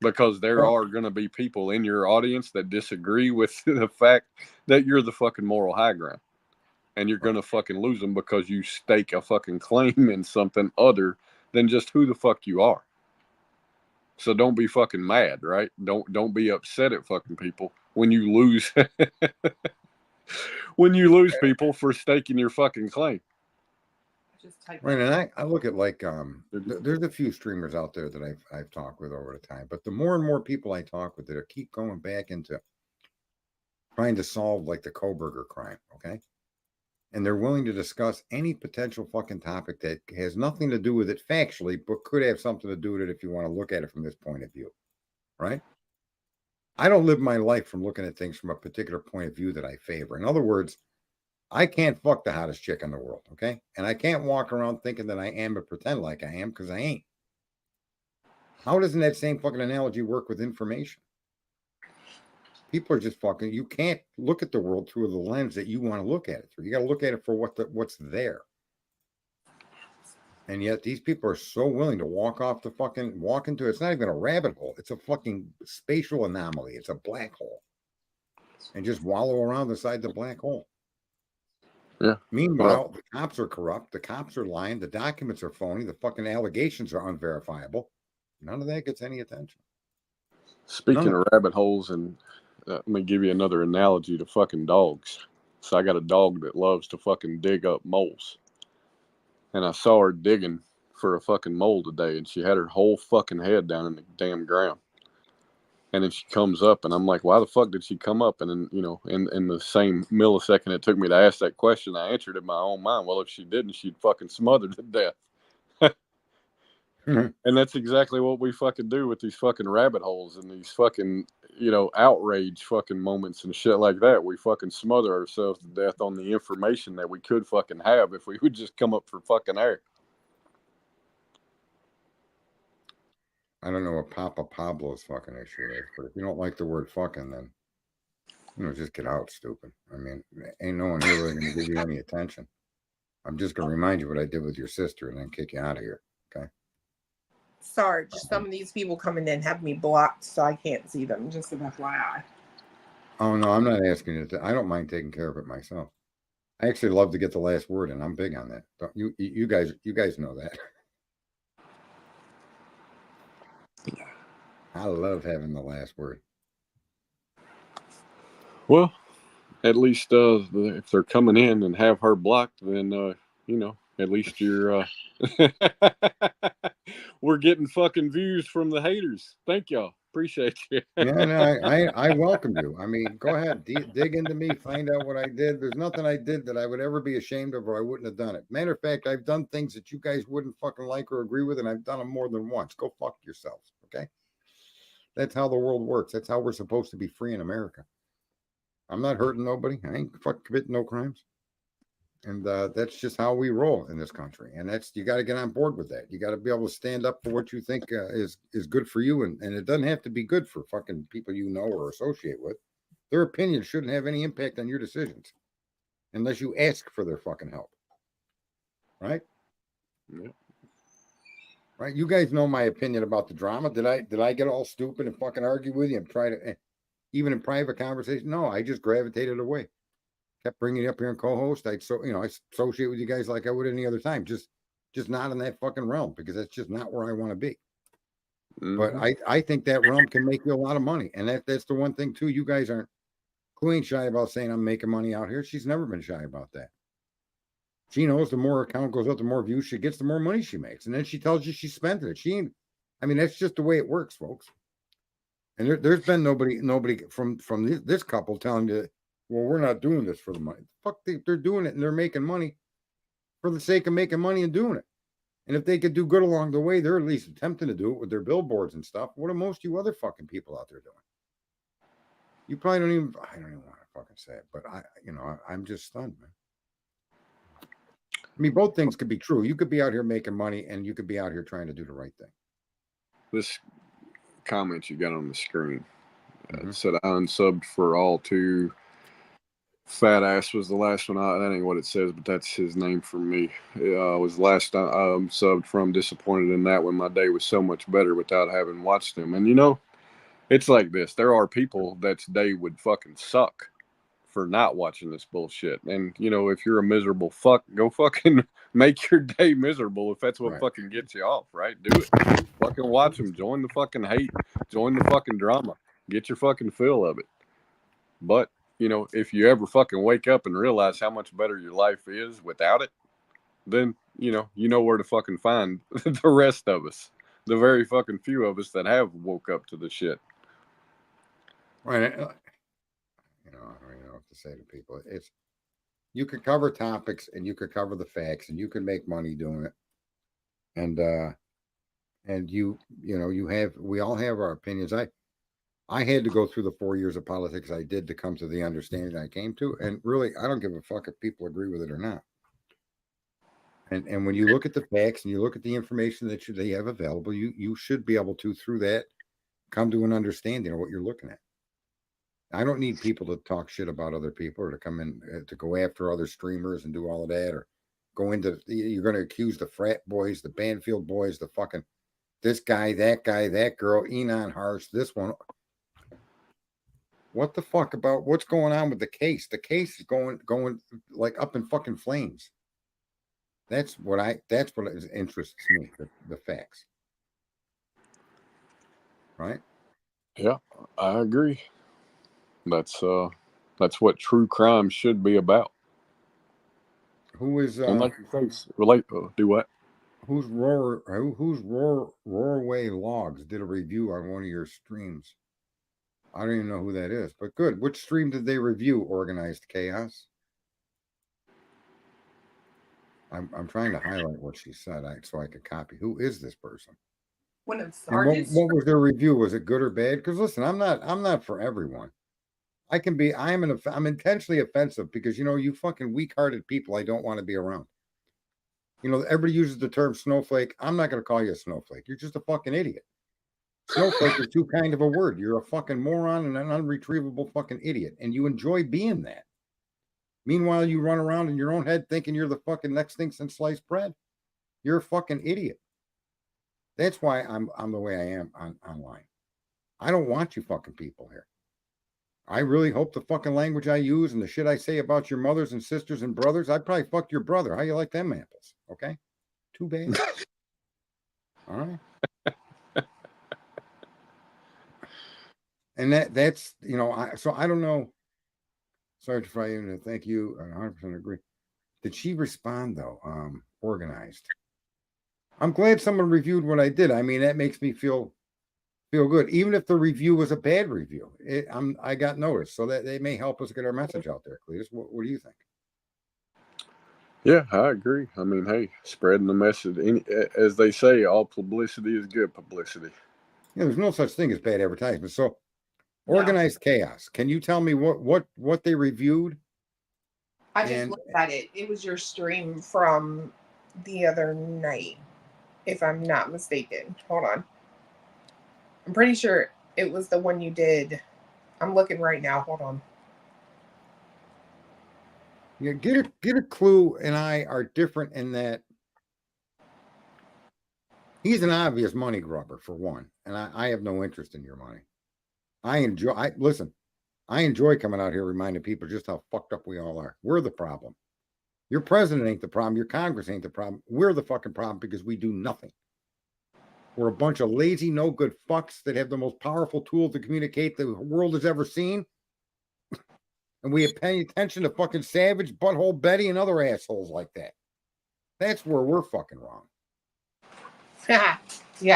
Because there are going to be people in your audience that disagree with the fact that you're the fucking moral high ground. And you're going to fucking lose them because you stake a fucking claim in something other than just who the fuck you are. So don't be fucking mad, right? Don't be upset at fucking people when you lose people for staking your fucking claim. Right, and I look at, like, there's a few streamers out there that I've talked with over the time, but the more and more people I talk with that keep going back into trying to solve like the Koberger crime, okay? And they're willing to discuss any potential fucking topic that has nothing to do with it factually, but could have something to do with it if you want to look at it from this point of view, right? I don't live my life from looking at things from a particular point of view that I favor. In other words, I can't fuck the hottest chick in the world, okay? And I can't walk around thinking that I am and pretend like I am because I ain't. How doesn't that same fucking analogy work with information? People are just fucking. You can't look at the world through the lens that you want to look at it through. You got to look at it for what's there. And yet these people are so willing to walk into. It's not even a rabbit hole. It's a fucking spatial anomaly. It's a black hole, and just wallow around inside the black hole. Yeah. Meanwhile, the cops are corrupt. The cops are lying. The documents are phony. The fucking allegations are unverifiable. None of that gets any attention. Speaking of rabbit holes, and let me give you another analogy to fucking dogs. So I got a dog that loves to fucking dig up moles. And I saw her digging for a fucking mole today, and she had her whole fucking head down in the damn ground. And then she comes up, and I'm like, why the fuck did she come up? And then, you know, in the same millisecond it took me to ask that question, I answered in my own mind, well, if she didn't, she'd fucking smothered to death. And that's exactly what we fucking do with these fucking rabbit holes and these fucking, you know, outrage fucking moments and shit like that. We fucking smother ourselves to death on the information that we could fucking have if we would just come up for fucking air. I don't know what Papa Pablo's fucking issue is, but if you don't like the word fucking, then, you know, just get out, stupid. I mean, ain't no one here really going to give you any attention. I'm just going to remind you what I did with your sister and then kick you out of here, okay? Sorry, just some of these people coming in have me blocked, so I can't see them. Just an FYI. Oh no, I'm not asking you to. I don't mind taking care of it myself. I actually love to get the last word, and I'm big on that. Don't you? You guys know that. I love having the last word. Well, at least if they're coming in and have her blocked, then you know, at least you're we're getting fucking views from the haters. Thank y'all. Appreciate you. Yeah, no, I welcome you. I mean, go ahead, dig into me, find out what I did. There's nothing I did that I would ever be ashamed of, or I wouldn't have done it. Matter of fact, I've done things that you guys wouldn't fucking like or agree with, and I've done them more than once. Go fuck yourselves, okay? That's how the world works. That's how we're supposed to be free in America. I'm not hurting nobody. I ain't fucking committing no crimes. And that's just how we roll in this country. And that's, you got to get on board with that. You got to be able to stand up for what you think is good for you. And it doesn't have to be good for fucking people you know or associate with. Their opinion shouldn't have any impact on your decisions unless you ask for their fucking help. Right? Yeah. Right? You guys know my opinion about the drama. Did I get all stupid and fucking argue with you and try to, even in private conversation? No, I just gravitated away. Kept bringing you up here and co-host. I associate with you guys like I would any other time. Just not in that fucking realm, because that's just not where I want to be. Mm-hmm. But I think that realm can make you a lot of money, and that's the one thing too. You guys aren't. Who ain't shy about saying I'm making money out here? She's never been shy about that. She knows the more her account goes up, the more views she gets, the more money she makes, and then she tells you she spent it. She ain't. I mean, that's just the way it works, folks. And there's been nobody from this couple telling you, well, we're not doing this for the money. Fuck, they're doing it, and they're making money for the sake of making money and doing it. And if they could do good along the way, they're at least attempting to do it with their billboards and stuff. What are most of you other fucking people out there doing? You probably don't even. I don't even want to fucking say it, but I'm just stunned, man. I mean, both things could be true. You could be out here making money, and you could be out here trying to do the right thing. This comment you got on the screen said I unsubbed for all two. Fat ass was the last one. That ain't what it says, but that's his name for me. Was the last time subbed from. Disappointed in that when my day was so much better without having watched them. And you know, it's like this. There are people that's day would fucking suck for not watching this bullshit. And you know, if you're a miserable fuck, go fucking make your day miserable if that's what fucking gets you off, right? Do it. Fucking watch them. Join the fucking hate. Join the fucking drama. Get your fucking fill of it. But you know, if you ever fucking wake up and realize how much better your life is without it, then, you know where to fucking find the rest of us. The very fucking few of us that have woke up to the shit. Right. You know, I don't even know what to say to people. It's you could cover topics and you could cover the facts and you can make money doing it. And you know, we all have our opinions. I had to go through the 4 years of politics I did to come to the understanding I came to. And really, I don't give a fuck if people agree with it or not. And when you look at the facts and you look at the information that they have available, you should be able to, through that, come to an understanding of what you're looking at. I don't need people to talk shit about other people or to come in to go after other streamers and do all of that, or go into, you're going to accuse the frat boys, the Banfield boys, the fucking this guy, that girl, Enon Harsh, this one. What the fuck about what's going on with the case? The case is going like up in fucking flames. That's what interests me, the facts. Right? Yeah, I agree. That's what true crime should be about. Who is and like you say, relate do what? Who's Roarway Logs did a review on one of your streams. I don't even know who that is, but good. Which stream did they review? Organized Chaos. I'm trying to highlight what she said, so I could copy. Who is this person? One of And Sarge's. what was their review? Was it good or bad? Because listen, I'm not for everyone. I'm intentionally offensive because you fucking weak-hearted people I don't want to be around. Everybody uses the term snowflake. I'm not going to call you a snowflake. You're just a fucking idiot. Snowflake is too kind of a word. You're a fucking moron and an unretrievable fucking idiot, and you enjoy being that. Meanwhile, you run around in your own head thinking you're the fucking next thing since sliced bread. You're a fucking idiot. That's why I'm the way I am online. I don't want you fucking people here. I really hope the fucking language I use and the shit I say about your mothers and sisters and brothers, I probably fucked your brother. How you like them apples? Okay? Too bad. All right. And that's so I don't know. Sorry to fry you. Thank you. I 100% agree. Did she respond though? Organized. I'm glad someone reviewed what I did. I mean, that makes me feel good. Even if the review was a bad review, I got noticed, so that they may help us get our message out there. Cletus, what do you think? Yeah, I agree. I mean, hey, spreading the message. As they say, all publicity is good publicity. Yeah, there's no such thing as bad advertisement. So, Organized Chaos. Can you tell me what they reviewed? I just looked at it. It was your stream from the other night, if I'm not mistaken. Hold on. I'm pretty sure it was the one you did. I'm looking right now. Hold on. Yeah, get a clue and I are different in that he's an obvious money grubber for one, and I have no interest in your money. I enjoy coming out here reminding people just how fucked up we all are. We're the problem. Your president ain't the problem. Your Congress ain't the problem. We're the fucking problem because we do nothing. We're a bunch of lazy, no good fucks that have the most powerful tool to communicate the world has ever seen. And we pay attention to fucking Savage, Butthole Betty, and other assholes like that. That's where we're fucking wrong. Yeah,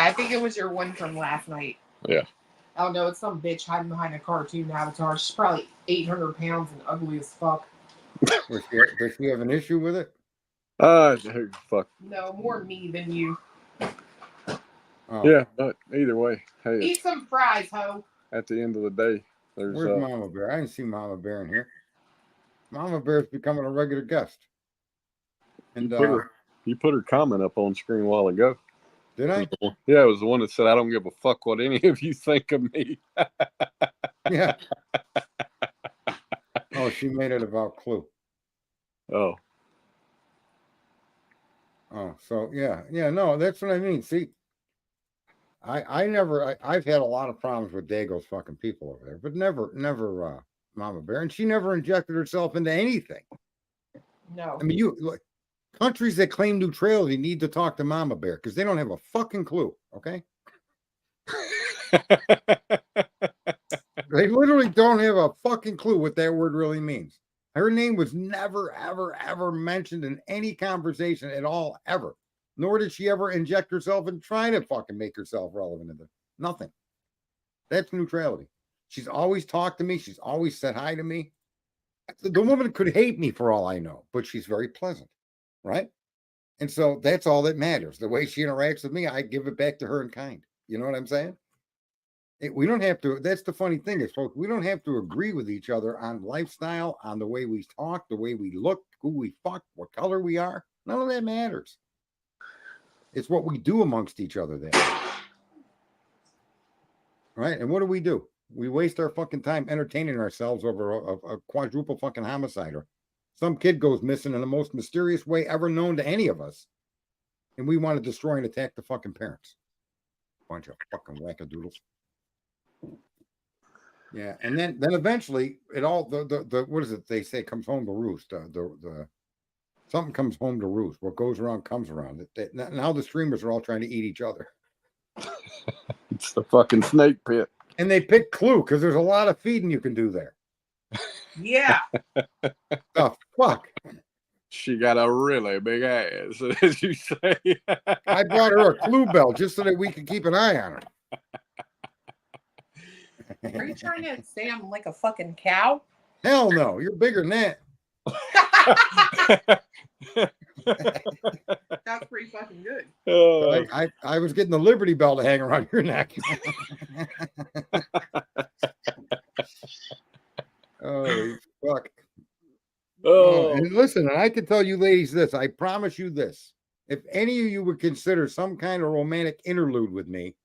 I think it was your one from last night. Yeah. Oh no, it's some bitch hiding behind a cartoon avatar. She's probably 800 pounds and ugly as fuck. Does she have an issue with it? Fuck. No, more me than you. Oh. Yeah, but either way, hey. Eat some fries, ho. At the end of the day, where's Mama Bear? I didn't see Mama Bear in here. Mama Bear's becoming a regular guest. And you put her comment up on screen a while ago. Did I? Yeah, it was the one that said, "I don't give a fuck what any of you think of me." Yeah. Oh, she made it about Clue. Oh. Oh, so yeah, no, that's what I mean. See, I've had a lot of problems with Dago's fucking people over there, but never Mama Bear, and she never injected herself into anything. No. I mean, countries that claim neutrality need to talk to Mama Bear because they don't have a fucking clue. Okay. They literally don't have a fucking clue what that word really means. Her name was never, ever, ever mentioned in any conversation at all, ever. Nor did she ever inject herself and try to fucking make herself relevant in it. Nothing. That's neutrality. She's always talked to me. She's always said hi to me. The woman could hate me for all I know, but she's very pleasant, right? And so that's all that matters. The way she interacts with me, I give it back to her in kind. You know what I'm saying? We don't have to. That's the funny thing is, folks, we don't have to agree with each other on lifestyle, on the way we talk, the way we look, who we fuck, what color we are. None of that matters. It's what we do amongst each other that matters. Right? And what do? We waste our fucking time entertaining ourselves over a quadruple fucking homicide, or some kid goes missing in the most mysterious way ever known to any of us, and we want to destroy and attack the fucking parents. Bunch of fucking wackadoodles. Yeah, and then eventually it all the what is it they say comes home to roost. The something comes home to roost. What goes around comes around. Now the streamers are all trying to eat each other. It's the fucking snake pit. And they pick Clue because there's a lot of feeding you can do there. Yeah. The fuck. She got a really big ass, as you say. I brought her a Clue bell just so that we could keep an eye on her. Are you trying to say I'm like a fucking cow? Hell no, you're bigger than that. That's pretty fucking good. I was getting the Liberty Bell to hang around your neck. Oh fuck. Oh, and listen, I can tell you ladies this. I promise you this. If any of you would consider some kind of romantic interlude with me,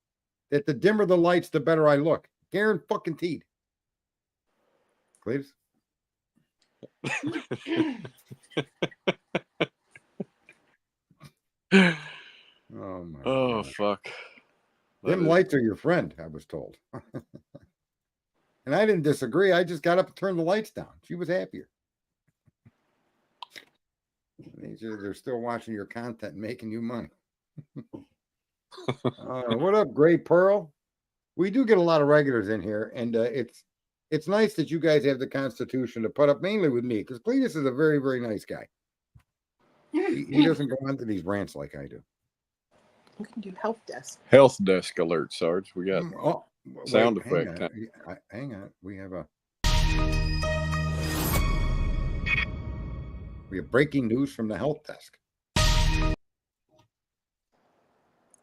that the dimmer the lights, the better I look. Guaranteed. Please. Oh my God. Fuck. Dim lights are your friend, I was told. And I didn't disagree. I just got up and turned the lights down. She was happier. They're still watching your content and making you money. What up, Gray Pearl? We do get a lot of regulars in here, and it's nice that you guys have the constitution to put up mainly with me, because Cletus is a very, very nice guy. He doesn't go onto these rants like I do. You can do help desk. Health desk alert, Sarge. We got sound effect. Hang on. We have breaking news from the help desk.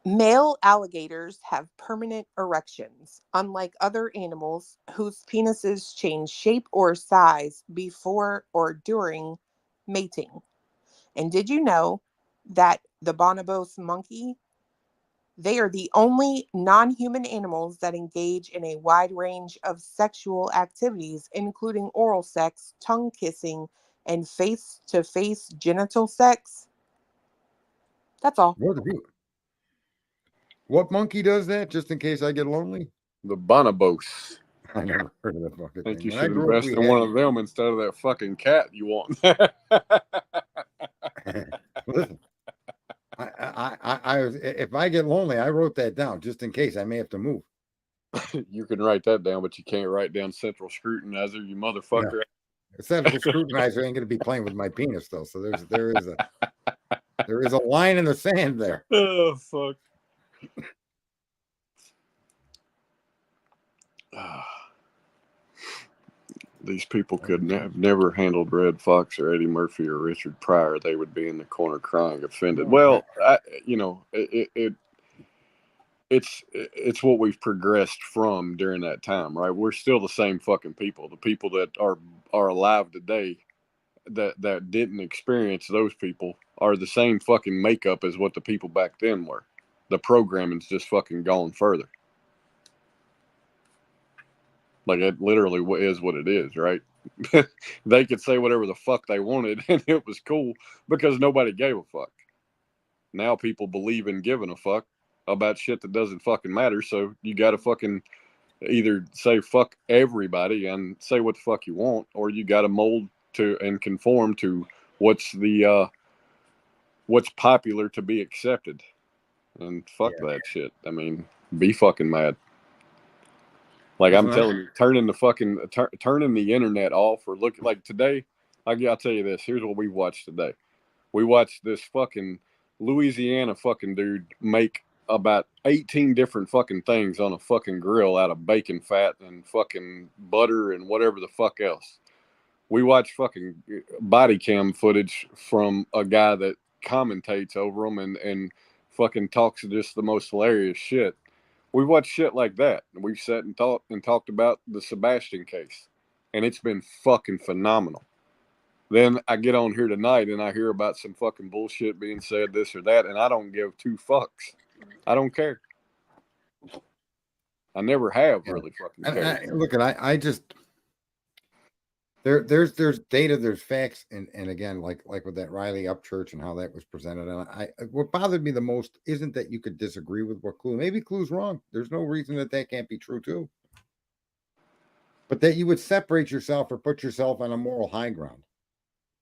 Male alligators have permanent erections, unlike other animals whose penises change shape or size before or during mating. And did you know that the bonobos monkey, they are the only non-human animals that engage in a wide range of sexual activities, including oral sex, tongue kissing, and face-to-face genital sex? That's all. What monkey does that, just in case I get lonely? The bonobos. I never heard of that fucking thing. I think you should invest in one of them instead of that fucking cat you want. Listen, if I get lonely, I wrote that down just in case I may have to move. You can write that down, but you can't write down Central Scrutinizer, you motherfucker. Yeah. The Central Scrutinizer ain't going to be playing with my penis, though. So there is a line in the sand there. Oh fuck. These people could have never handled Red Fox or Eddie Murphy or Richard Pryor. They would be in the corner crying, offended. Well, it's what we've progressed from during that time, right? We're still the same fucking people. The people that are alive today that didn't experience those people are the same fucking makeup as what the people back then were. The programming's just fucking gone further. Like, it literally is what it is, right? They could say whatever the fuck they wanted, and it was cool because nobody gave a fuck. Now people believe in giving a fuck about shit that doesn't fucking matter, so you gotta fucking either say fuck everybody and say what the fuck you want, or you gotta mold to and conform to what's popular to be accepted. And fuck that shit. I mean, be fucking mad. Like, I'm telling you, turning the internet off, or look like today. I'll tell you this. Here's what we watched today. We watched this fucking Louisiana fucking dude make about 18 different fucking things on a fucking grill out of bacon fat and fucking butter and whatever the fuck else. We watch fucking body cam footage from a guy that commentates over them and fucking talks just the most hilarious shit. We've watched shit like that. We've sat and talked about the Sebastian case, and it's been fucking phenomenal. Then I get on here tonight and I hear about some fucking bullshit being said, this or that, and I don't give two fucks. I don't care. I never have really fucking cared. Look, I just there's data, there's facts, and again, like with that Riley Upchurch and how that was presented. And what bothered me the most isn't that you could disagree with what Clue. Maybe Clue's wrong. There's no reason that can't be true too. But that you would separate yourself or put yourself on a moral high ground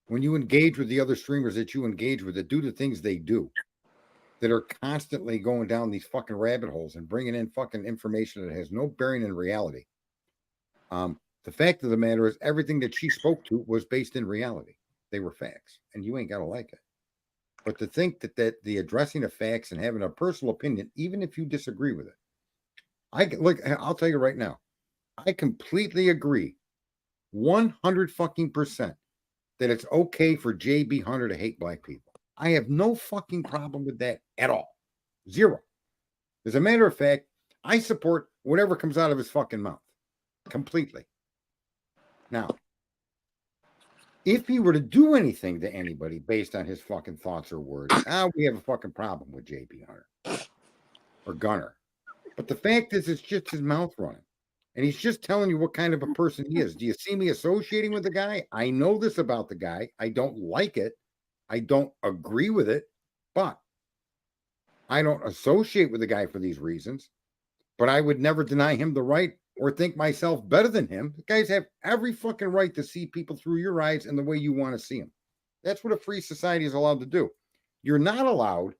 when you engage with the other streamers that you engage with, that do the things they do, that are constantly going down these fucking rabbit holes and bringing in fucking information that has no bearing in reality. The fact of the matter is, everything that she spoke to was based in reality. They were facts, and you ain't got to like it. But to think that the addressing of facts and having a personal opinion, even if you disagree with it, I'll tell you right now, I completely agree, 100% that it's okay for JB Hunter to hate black people. I have no fucking problem with that at all. Zero. As a matter of fact, I support whatever comes out of his fucking mouth. Completely. Now, if he were to do anything to anybody based on his fucking thoughts or words, we have a fucking problem with JB Hunter or Gunner. But the fact is, it's just his mouth running. And he's just telling you what kind of a person he is. Do you see me associating with the guy? I know this about the guy. I don't like it. I don't agree with it. But I don't associate with the guy for these reasons. But I would never deny him the right or think myself better than him. The guys have every fucking right to see people through your eyes and the way you want to see them. That's what a free society is allowed to do. You're not allowed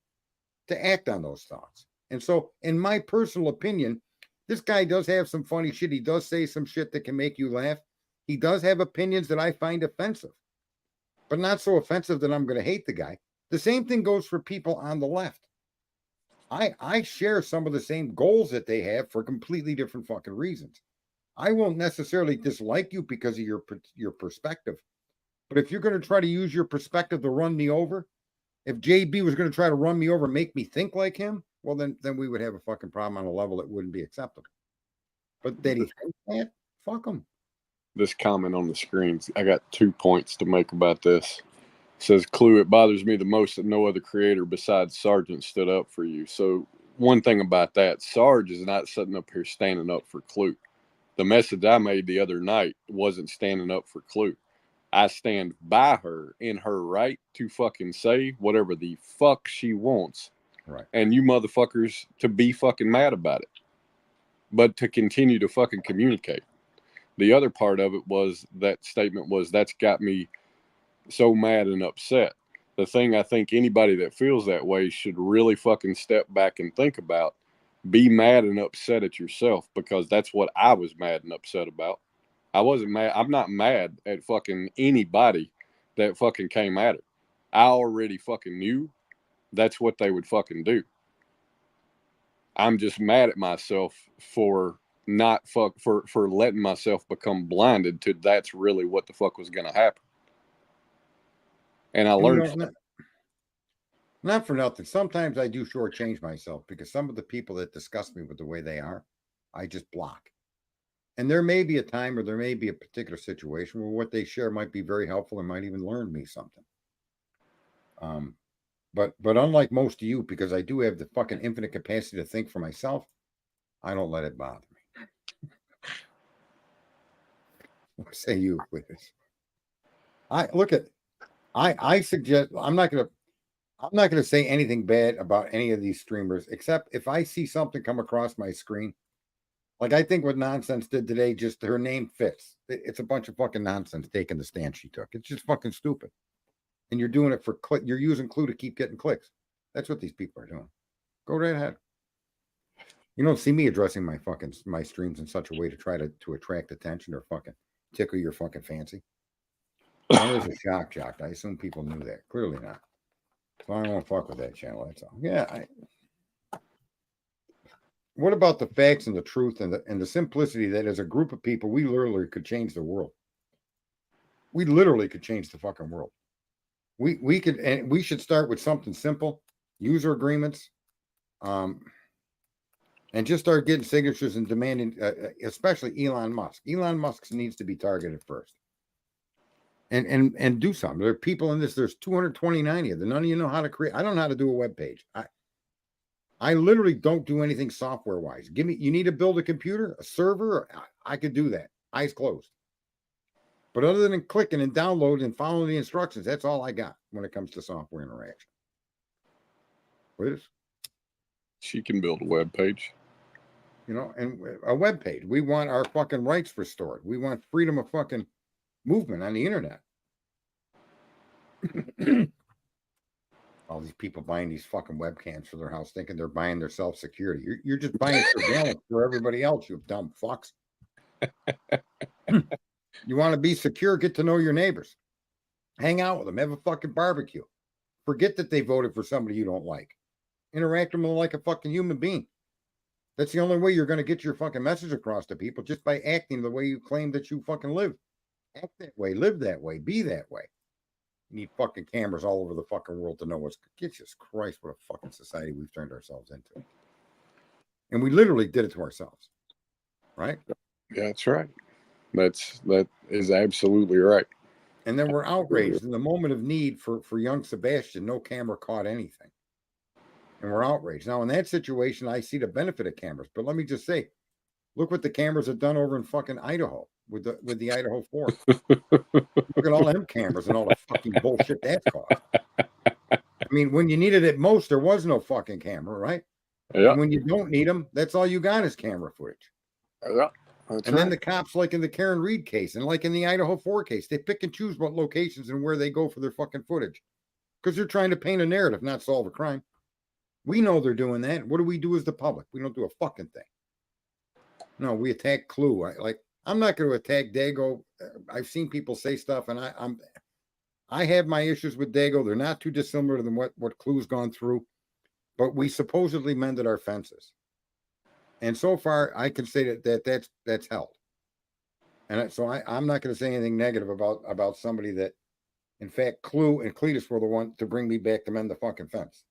to act on those thoughts. And so, in my personal opinion, this guy does have some funny shit. He does say some shit that can make you laugh. He does have opinions that I find offensive, but not so offensive that I'm going to hate the guy. The same thing goes for people on the left. I share some of the same goals that they have for completely different fucking reasons. I won't necessarily dislike you because of your perspective. But if you're going to try to use your perspective to run me over, if JB was going to try to run me over and make me think like him, well, then we would have a fucking problem on a level that wouldn't be acceptable. But that he thinks that, fuck him. This comment on the screens, I got 2 points to make about this. It says, Clue, it bothers me the most that no other creator besides Sargent stood up for you. So one thing about that, Sarge is not sitting up here standing up for Clue. The message I made the other night wasn't standing up for Clue. I stand by her in her right to fucking say whatever the fuck she wants. Right. And you motherfuckers to be fucking mad about it. But to continue to fucking communicate. The other part of it was that statement was, that's got me so mad and upset. The thing I think anybody that feels that way should really fucking step back and think about, be mad and upset at yourself, because that's what I was mad and upset about. I wasn't mad. I'm not mad at fucking anybody that fucking came at her. I already fucking knew that's what they would fucking do. I'm just mad at myself for for letting myself become blinded to that's really what the fuck was going to happen. And I learned not for nothing. Sometimes I do shortchange myself because some of the people that disgust me with the way they are, I just block. And there may be a time or there may be a particular situation where what they share might be very helpful and might even learn me something. But unlike most of you, because I do have the fucking infinite capacity to think for myself, I don't let it bother me. What say you, please? I suggest I'm not gonna say anything bad about any of these streamers, except if I see something come across my screen. Like I think what Nonsense did today, just her name fits. It's a bunch of fucking nonsense taking the stand she took. It's just fucking stupid. And you're doing it for click. You're using Clue to keep getting clicks. That's what these people are doing. Go right ahead. You don't see me addressing my streams in such a way to try to attract attention or fucking tickle your fucking fancy. I was a shocked. I assume people knew that. Clearly not. So I won't fuck with that channel. That's all. Yeah. what about the facts and the truth and the simplicity that as a group of people, we literally could change the world. We literally could change the fucking world. We could, and we should start with something simple, user agreements, and just start getting signatures and demanding, especially Elon Musk. Elon Musk needs to be targeted first. And do something. There are people in this. There's 229 of them. None of you know how to create. I don't know how to do a web page. I literally don't do anything software wise. You need to build a computer, a server. I could do that. Eyes closed. But other than clicking and downloading and following the instructions, that's all I got when it comes to software interaction. Please. She can build a web page. You know, and a web page. We want our fucking rights restored. We want freedom of fucking movement on the internet. All these people buying these fucking webcams for their house, thinking they're buying their self-security. You're just buying surveillance for everybody else, you dumb fucks. You want to be secure, get to know your neighbors. Hang out with them, have a fucking barbecue. Forget that they voted for somebody you don't like. Interact with them like a fucking human being. That's the only way you're going to get your fucking message across to people, just by acting the way you claim that you fucking live. Act that way, live that way, be that way. You need fucking cameras all over the fucking world to know what's. Jesus Christ, what a fucking society we've turned ourselves into. And we literally did it to ourselves. Right? Yeah, that's right. That is absolutely right. And then we're outraged in the moment of need for young Sebastian. No camera caught anything. And we're outraged. Now, in that situation, I see the benefit of cameras. But let me just say, look what the cameras have done over in fucking Idaho with the Idaho 4. Look at all them cameras and all the fucking bullshit that's caused. I mean, when you needed it most, there was no fucking camera, right? Yeah. And when you don't need them, that's all you got is camera footage. Yeah. Then the cops, like in the Karen Reed case and like in the Idaho 4 case, they pick and choose what locations and where they go for their fucking footage because they're trying to paint a narrative, not solve a crime. We know they're doing that. What do we do as the public? We don't do a fucking thing. No, we attack Clue. I'm not going to attack Dago. I've seen people say stuff, and I have my issues with Dago. They're not too dissimilar than what Clue's gone through, but we supposedly mended our fences. And so far, I can say that's held. And so I'm not going to say anything negative about somebody that, in fact, Clue and Cletus were the one to bring me back to mend the fucking fence.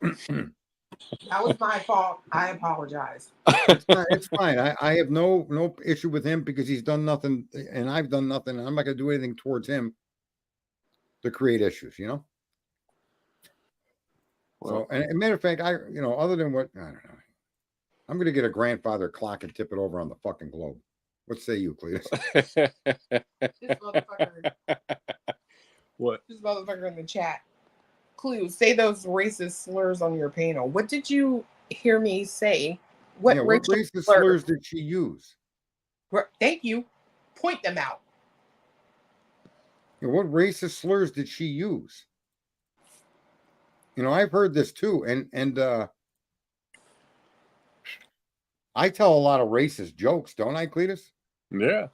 That was my fault. I apologize. It's fine. I have no issue with him because he's done nothing and I've done nothing. And I'm not going to do anything towards him to create issues, you know? Well, so, and a matter of fact, other than what, I don't know. I'm going to get a grandfather clock and tip it over on the fucking globe. What say you, Cletus? This motherfucker. What? This motherfucker in the chat. Clue, say those racist slurs on your panel. What did you hear me say? What racist slurs did she use? Thank you. Point them out. What racist slurs did she use? I've heard this too, and I tell a lot of racist jokes, don't I, Cletus? Yeah.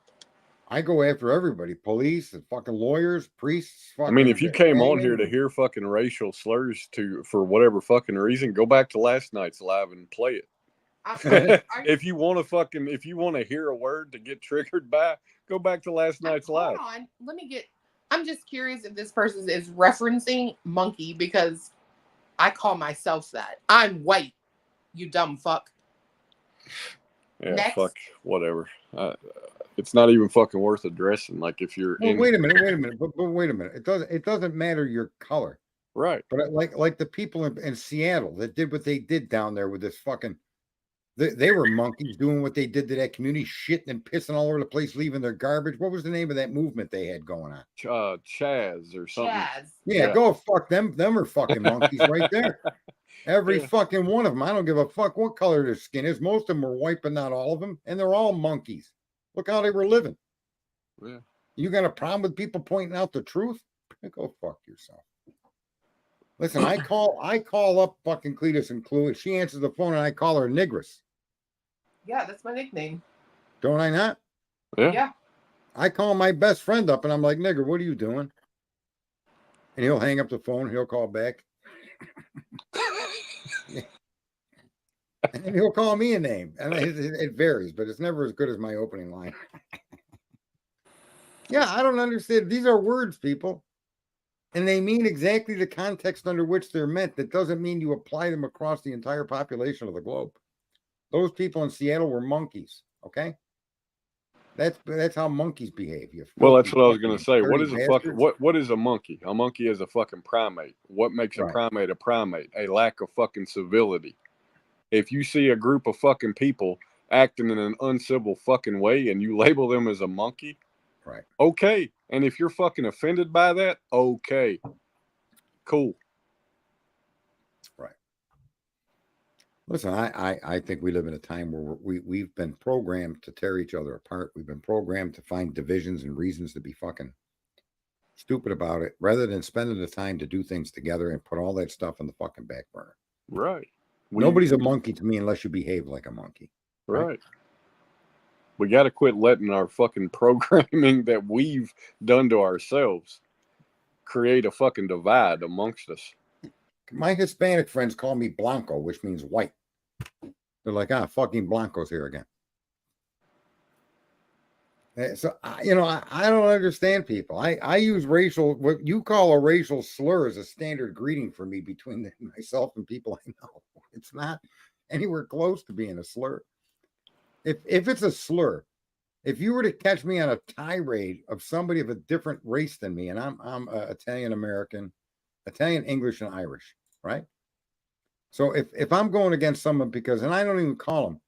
I go after everybody, police, and fucking lawyers, priests. I mean, if you came on here to hear fucking racial slurs for whatever fucking reason, go back to last night's live and play it. If you want to hear a word to get triggered by, go back to last night's live. Hold on, I'm just curious if this person is referencing monkey because I call myself that. I'm white, you dumb fuck. Yeah, Next. Fuck, whatever. It's not even fucking worth addressing. Like if you're wait a minute, but wait a minute. It doesn't matter your color. Right. But like the people in Seattle that did what they did down there with this fucking they were monkeys doing what they did to that community, shitting and pissing all over the place, leaving their garbage. What was the name of that movement they had going on? Chaz or something. Chaz. Yeah, go fuck them. Them are fucking monkeys right there. Every fucking one of them. I don't give a fuck what color their skin is. Most of them were white, but not all of them. And they're all monkeys. Look how they were living. Yeah. You got a problem with people pointing out the truth? Go fuck yourself. Listen, I call up fucking Cletus and Clue, and she answers the phone, and I call her Negress. Yeah, that's my nickname. Don't I not? Yeah. I call my best friend up, and I'm like, nigger, what are you doing? And he'll hang up the phone. He'll call back. And he'll call me a name, and it varies, but it's never as good as my opening line. Yeah, I don't understand. These are words, people, and they mean exactly the context under which they're meant. That doesn't mean you apply them across the entire population of the globe. Those people in Seattle were monkeys. Okay, that's how monkeys behave. You Well, that's filthy what I was going to fucking say. What dirty is a fucking bastards. what is a monkey? A monkey is a fucking primate. What makes a Right. primate a primate? A lack of fucking civility. If you see a group of fucking people acting in an uncivil fucking way and you label them as a monkey, Right. okay. And if you're fucking offended by that, okay. Cool. Right. Listen, I think we live in a time where we've been programmed to tear each other apart. We've been programmed to find divisions and reasons to be fucking stupid about it, rather than spending the time to do things together and put all that stuff on the fucking back burner. Right. Nobody's a monkey to me unless you behave like a monkey. Right. We got to quit letting our fucking programming that we've done to ourselves create a fucking divide amongst us. My Hispanic friends call me Blanco, which means white. They're like, fucking Blanco's here again. So, I don't understand people. I use what you call a racial slur as a standard greeting for me between myself and people I know. It's not anywhere close to being a slur. If it's a slur, if you were to catch me on a tirade of somebody of a different race than me, and I'm Italian American, Italian, English, and Irish, right? So if I'm going against someone and I don't even call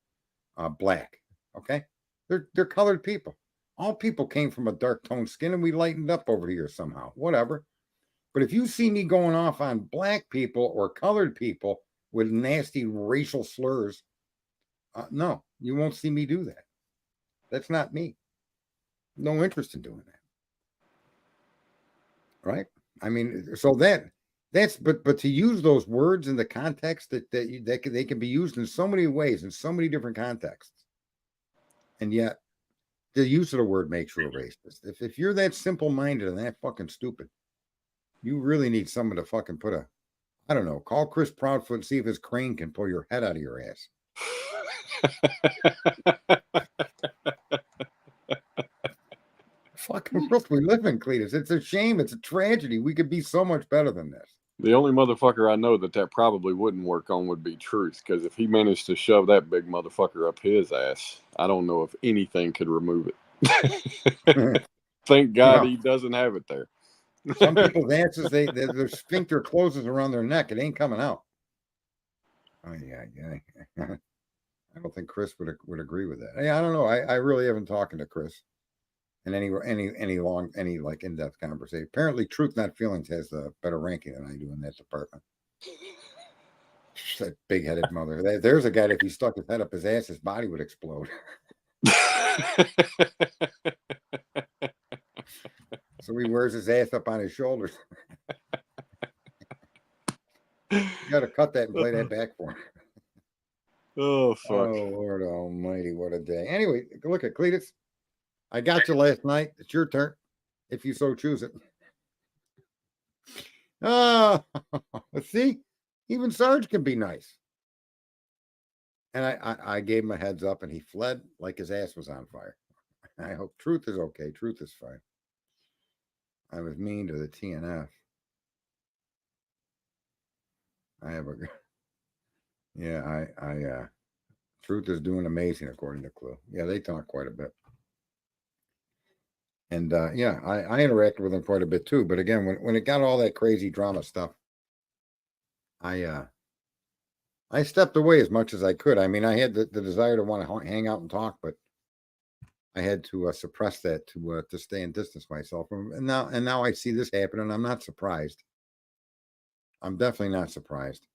them black, okay, they're colored people. All people came from a dark toned skin, and we lightened up over here somehow, whatever. But if you see me going off on black people or colored people with nasty racial slurs, no, you won't see me do that. That's not me. No interest in doing that. Right? I mean, so that's but to use those words in the context that they can be used in so many ways, in so many different contexts, and yet the use of the word makes you a racist. If you're that simple minded and that fucking stupid, you really need someone to fucking I don't know, call Chris Proudfoot and see if his crane can pull your head out of your ass. Fucking world we live in, Cletus. It's a shame. It's a tragedy. We could be so much better than this. The only motherfucker I know that probably wouldn't work on would be Truth, because if he managed to shove that big motherfucker up his ass, I don't know if anything could remove it. Thank God he doesn't have it there. Some people's asses, their sphincter closes around their neck. It ain't coming out. Oh yeah. I don't think Chris would agree with that. I don't know. I really haven't talked to Chris in any like in-depth conversation. Apparently, Truth Not Feelings has a better ranking than I do in that department. That big-headed mother. There's a guy that if he stuck his head up his ass, his body would explode. So he wears his ass up on his shoulders. You got to cut that and play that back for him. Oh, fuck. Oh, Lord almighty, what a day. Anyway, look at Cletus. I got you last night. It's your turn, if you so choose it. Let's see. Even Sarge can be nice. And I gave him a heads up, and he fled like his ass was on fire. I hope Truth is okay. Truth is fine. I was mean to the TNF. Truth is doing amazing according to Clue. Yeah, they talk quite a bit. And I interacted with him quite a bit too. But again, when it got all that crazy drama stuff, I stepped away as much as I could. I mean, I had the desire to want to hang out and talk, but I had to suppress that to stay and distance myself. And now I see this happen, and I'm not surprised. I'm definitely not surprised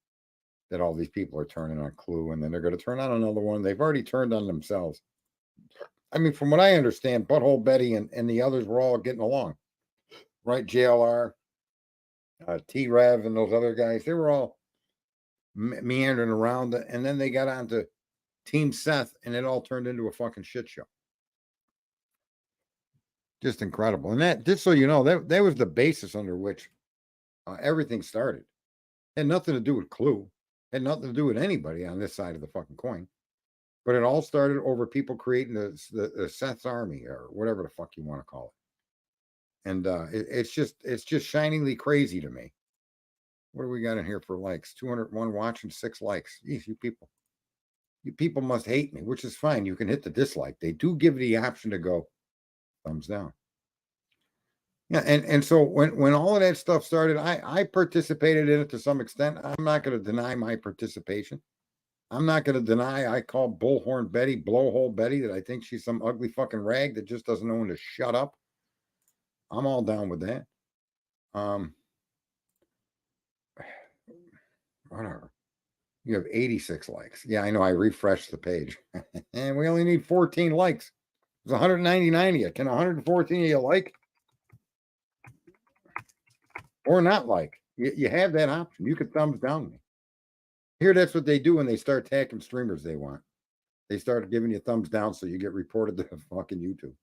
that all these people are turning on Clue, and then they're going to turn on another one. They've already turned on themselves. I mean, from what I understand, Butthole Betty and the others were all getting along, right? JLR, T-Rev, and those other guys, they were all meandering around, and then they got onto Team Seth, and it all turned into a fucking shit show. Just incredible. And that, just so you know, that was the basis under which everything started. It had nothing to do with Clue. Had nothing to do with anybody on this side of the fucking coin. But it all started over people creating the Seth's Army or whatever the fuck you want to call it. And it's just shiningly crazy to me. What do we got in here for likes? 201 watching, 6 likes. Jeez, you people must hate me, which is fine. You can hit the dislike. They do give the option to go thumbs down. Yeah, and so when all of that stuff started, I participated in it to some extent. I'm not going to deny my participation. I'm not going to deny I call Bullhorn Betty, Blowhole Betty, that I think she's some ugly fucking rag that just doesn't know when to shut up. I'm all down with that. Whatever. You have 86 likes. Yeah, I know. I refreshed the page. And we only need 14 likes. There's 199 of you. Can 114 of you like? Or not like? You have that option. You could thumbs down me. Here, that's what they do when they start attacking streamers they want. They start giving you thumbs down so you get reported to fucking YouTube.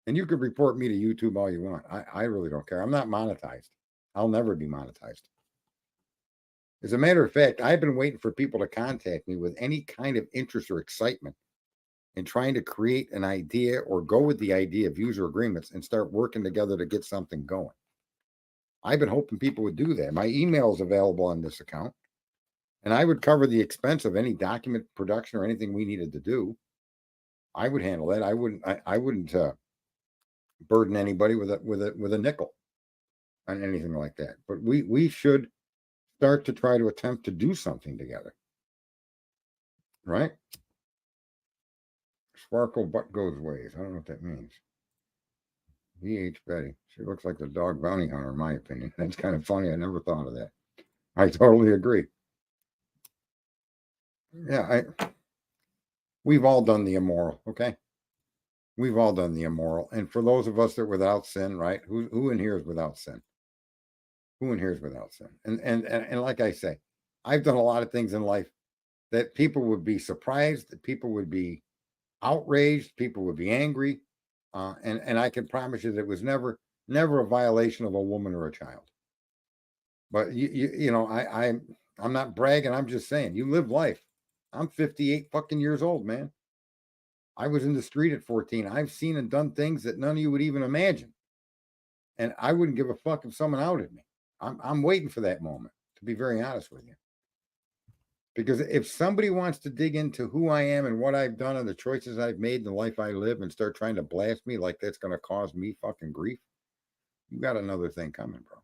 And you could report me to YouTube all you want. I really don't care. I'm not monetized. I'll never be monetized. As a matter of fact, I've been waiting for people to contact me with any kind of interest or excitement in trying to create an idea or go with the idea of user agreements and start working together to get something going. I've been hoping people would do that. My email is available on this account. And I would cover the expense of any document production or anything we needed to do. I would handle that. I wouldn't burden anybody with a nickel on anything like that. But we should start to try to attempt to do something together, right? Sparkle butt goes ways. I don't know what that means. VH Betty. She looks like the dog bounty hunter, in my opinion. That's kind of funny. I never thought of that. I totally agree. Yeah, we've all done the immoral, okay? We've all done the immoral. And for those of us that are without sin, right? Who in here is without sin? Who in here is without sin? And like I say, I've done a lot of things in life that people would be surprised, that people would be outraged, people would be angry. And I can promise you that it was never a violation of a woman or a child. But you know, I'm not bragging, I'm just saying, you live life. I'm 58 fucking years old, man. I was in the street at 14. I've seen and done things that none of you would even imagine. And I wouldn't give a fuck if someone outed me. I'm waiting for that moment, to be very honest with you. Because if somebody wants to dig into who I am and what I've done and the choices I've made in the life I live and start trying to blast me like that's going to cause me fucking grief, you got another thing coming, bro.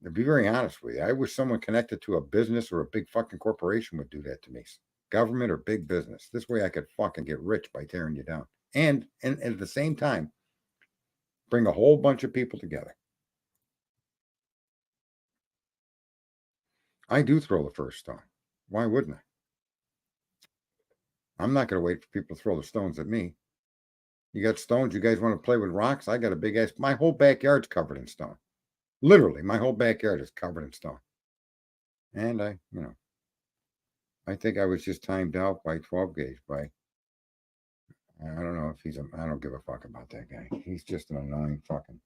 To be very honest with you, I wish someone connected to a business or a big fucking corporation would do that to me. Government or big business. This way I could fucking get rich by tearing you down. And at the same time, bring a whole bunch of people together. I do throw the first stone. Why wouldn't I? I'm not going to wait for people to throw the stones at me. You got stones? You guys want to play with rocks? I got a big ass. My whole backyard's covered in stone. Literally, my whole backyard is covered in stone. And I think I was just timed out by 12 gauge by, I don't know if I don't give a fuck about that guy. He's just an annoying fucking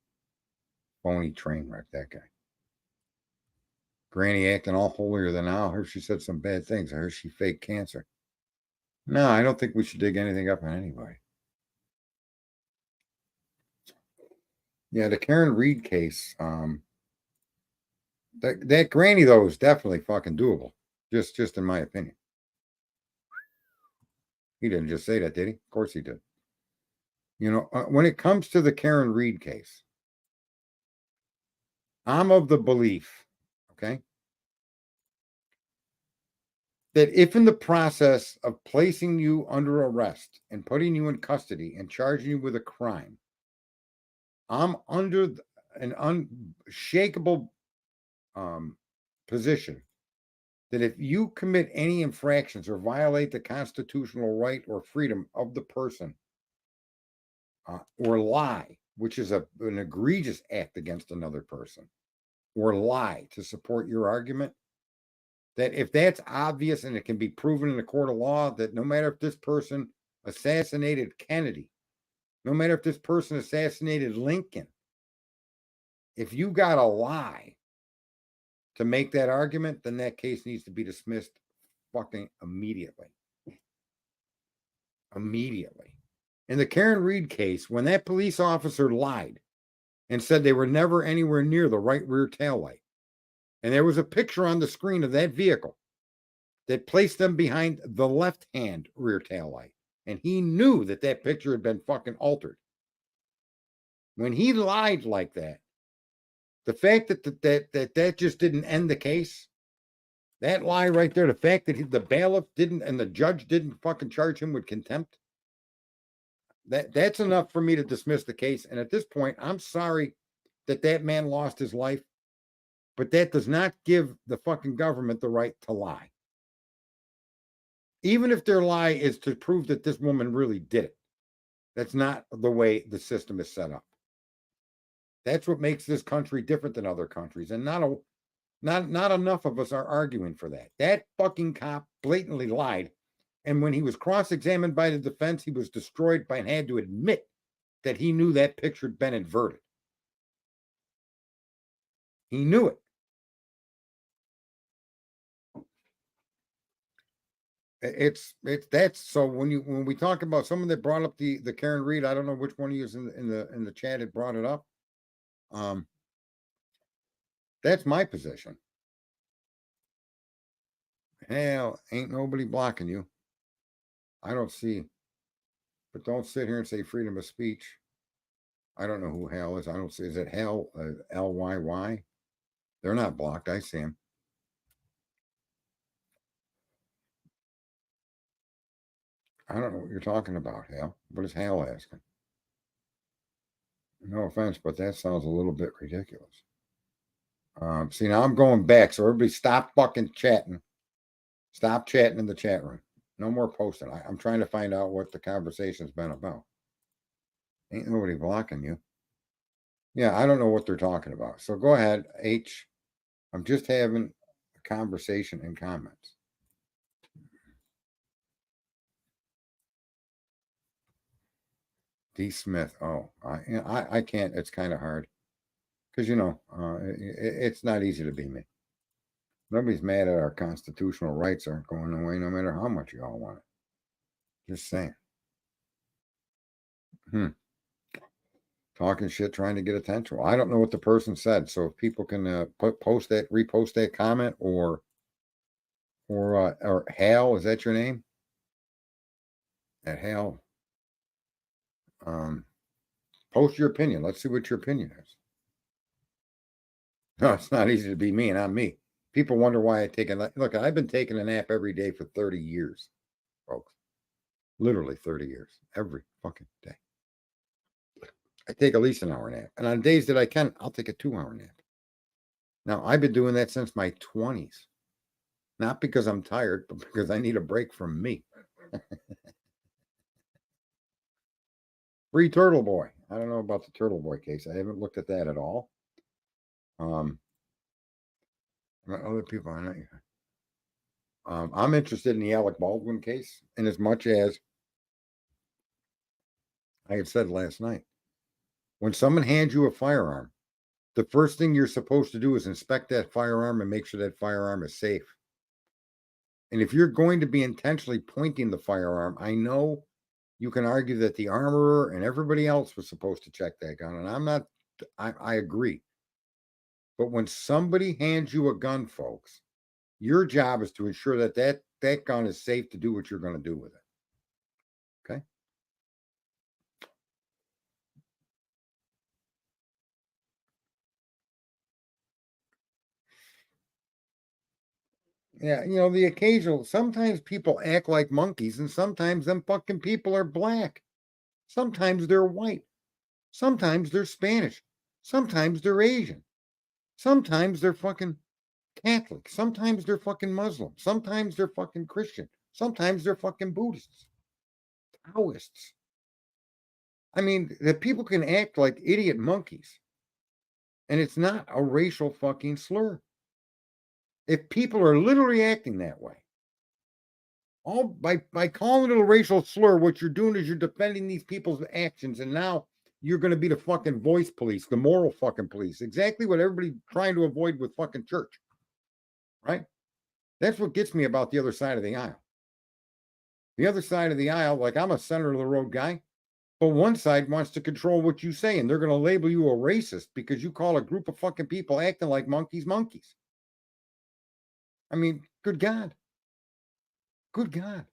phony train wreck, that guy. Granny acting all holier than thou. I heard she said some bad things. I heard she faked cancer. No, I don't think we should dig anything up on anybody. Yeah, the Karen Reed case. That granny though is definitely fucking doable. Just in my opinion. He didn't just say that, did he? Of course he did. You know, when it comes to the Karen Reed case, I'm of the belief, okay, that if in the process of placing you under arrest and putting you in custody and charging you with a crime, I'm under an unshakable position that if you commit any infractions or violate the constitutional right or freedom of the person, or lie, which is an egregious act against another person, or lie to support your argument, that if that's obvious and it can be proven in a court of law, that no matter if this person assassinated Kennedy, no matter if this person assassinated Lincoln, if you got a lie to make that argument, then that case needs to be dismissed fucking immediately. Immediately. In the Karen Reed case, when that police officer lied and said they were never anywhere near the right rear tail light, and there was a picture on the screen of that vehicle that placed them behind the left-hand rear tail light, and he knew that that picture had been fucking altered. When he lied like that, the fact that just didn't end the case, that lie right there, the fact that the bailiff didn't and the judge didn't fucking charge him with contempt, that's enough for me to dismiss the case. And at this point, I'm sorry that man lost his life, but that does not give the fucking government the right to lie. Even if their lie is to prove that this woman really did it. That's not the way the system is set up. That's what makes this country different than other countries. And not enough of us are arguing for that. That fucking cop blatantly lied. And when he was cross-examined by the defense, he was destroyed by and had to admit that he knew that picture had been inverted. He knew it. It's that's so when we talk about someone that brought up the Karen Reed, I don't know which one of you in the chat had brought it up. That's my position. Hell, ain't nobody blocking you. I don't see, but don't sit here and say freedom of speech. I don't know who Hal is. I don't see. Is it Hal? LYY? They're not blocked. I see him. I don't know what you're talking about, Hal. What is Hal asking? No offense, but that sounds a little bit ridiculous. See, now I'm going back, so everybody stop fucking chatting. Stop chatting in the chat room. No more posting. I'm trying to find out what the conversation's been about. Ain't nobody blocking you. Yeah, I don't know what they're talking about. So go ahead, H. I'm just having a conversation in comments. D. Smith. Oh, I can't. It's kind of hard because it's not easy to be me. Nobody's mad at our constitutional rights aren't going away, no matter how much you all want it. Just saying. Talking shit, trying to get attention. Well, I don't know what the person said, so if people can repost that comment, or Hal, is that your name? At Hal. Post your opinion. Let's see what your opinion is. No, it's not easy to be me, and I'm me. People wonder why I take a look. I've been taking a nap every day for 30 years, folks. Literally 30 years, every fucking day. I take at least an hour nap, and on days that I can, I'll take a 2-hour nap. Now, I've been doing that since my 20s, not because I'm tired, but because I need a break from me. Free Turtle Boy. I don't know about the Turtle Boy case. I haven't looked at that at all. Other people are not. I'm interested in the Alec Baldwin case, in as much as I had said last night. When someone hands you a firearm, the first thing you're supposed to do is inspect that firearm and make sure that firearm is safe. And if you're going to be intentionally pointing the firearm, I know you can argue that the armorer and everybody else was supposed to check that gun. And I agree. But when somebody hands you a gun, folks, your job is to ensure that gun is safe to do what you're going to do with it. Okay? Yeah, the occasional, sometimes people act like monkeys, and sometimes them fucking people are black. Sometimes they're white. Sometimes they're Spanish. Sometimes they're Asian. Sometimes they're fucking Catholic. Sometimes they're fucking Muslim. Sometimes they're fucking Christian. Sometimes they're fucking Buddhists. Taoists. I mean, the people can act like idiot monkeys. And it's not a racial fucking slur. If people are literally acting that way, all by calling it a racial slur, what you're doing is you're defending these people's actions, and now you're going to be the fucking voice police, the moral fucking police. Exactly what everybody's trying to avoid with fucking church. right? That's what gets me about the other side of the aisle. The other side of the aisle, like I'm a center of the road guy, but one side wants to control what you say, and they're going to label you a racist because you call a group of fucking people acting like monkeys monkeys. I mean, good God. Good God.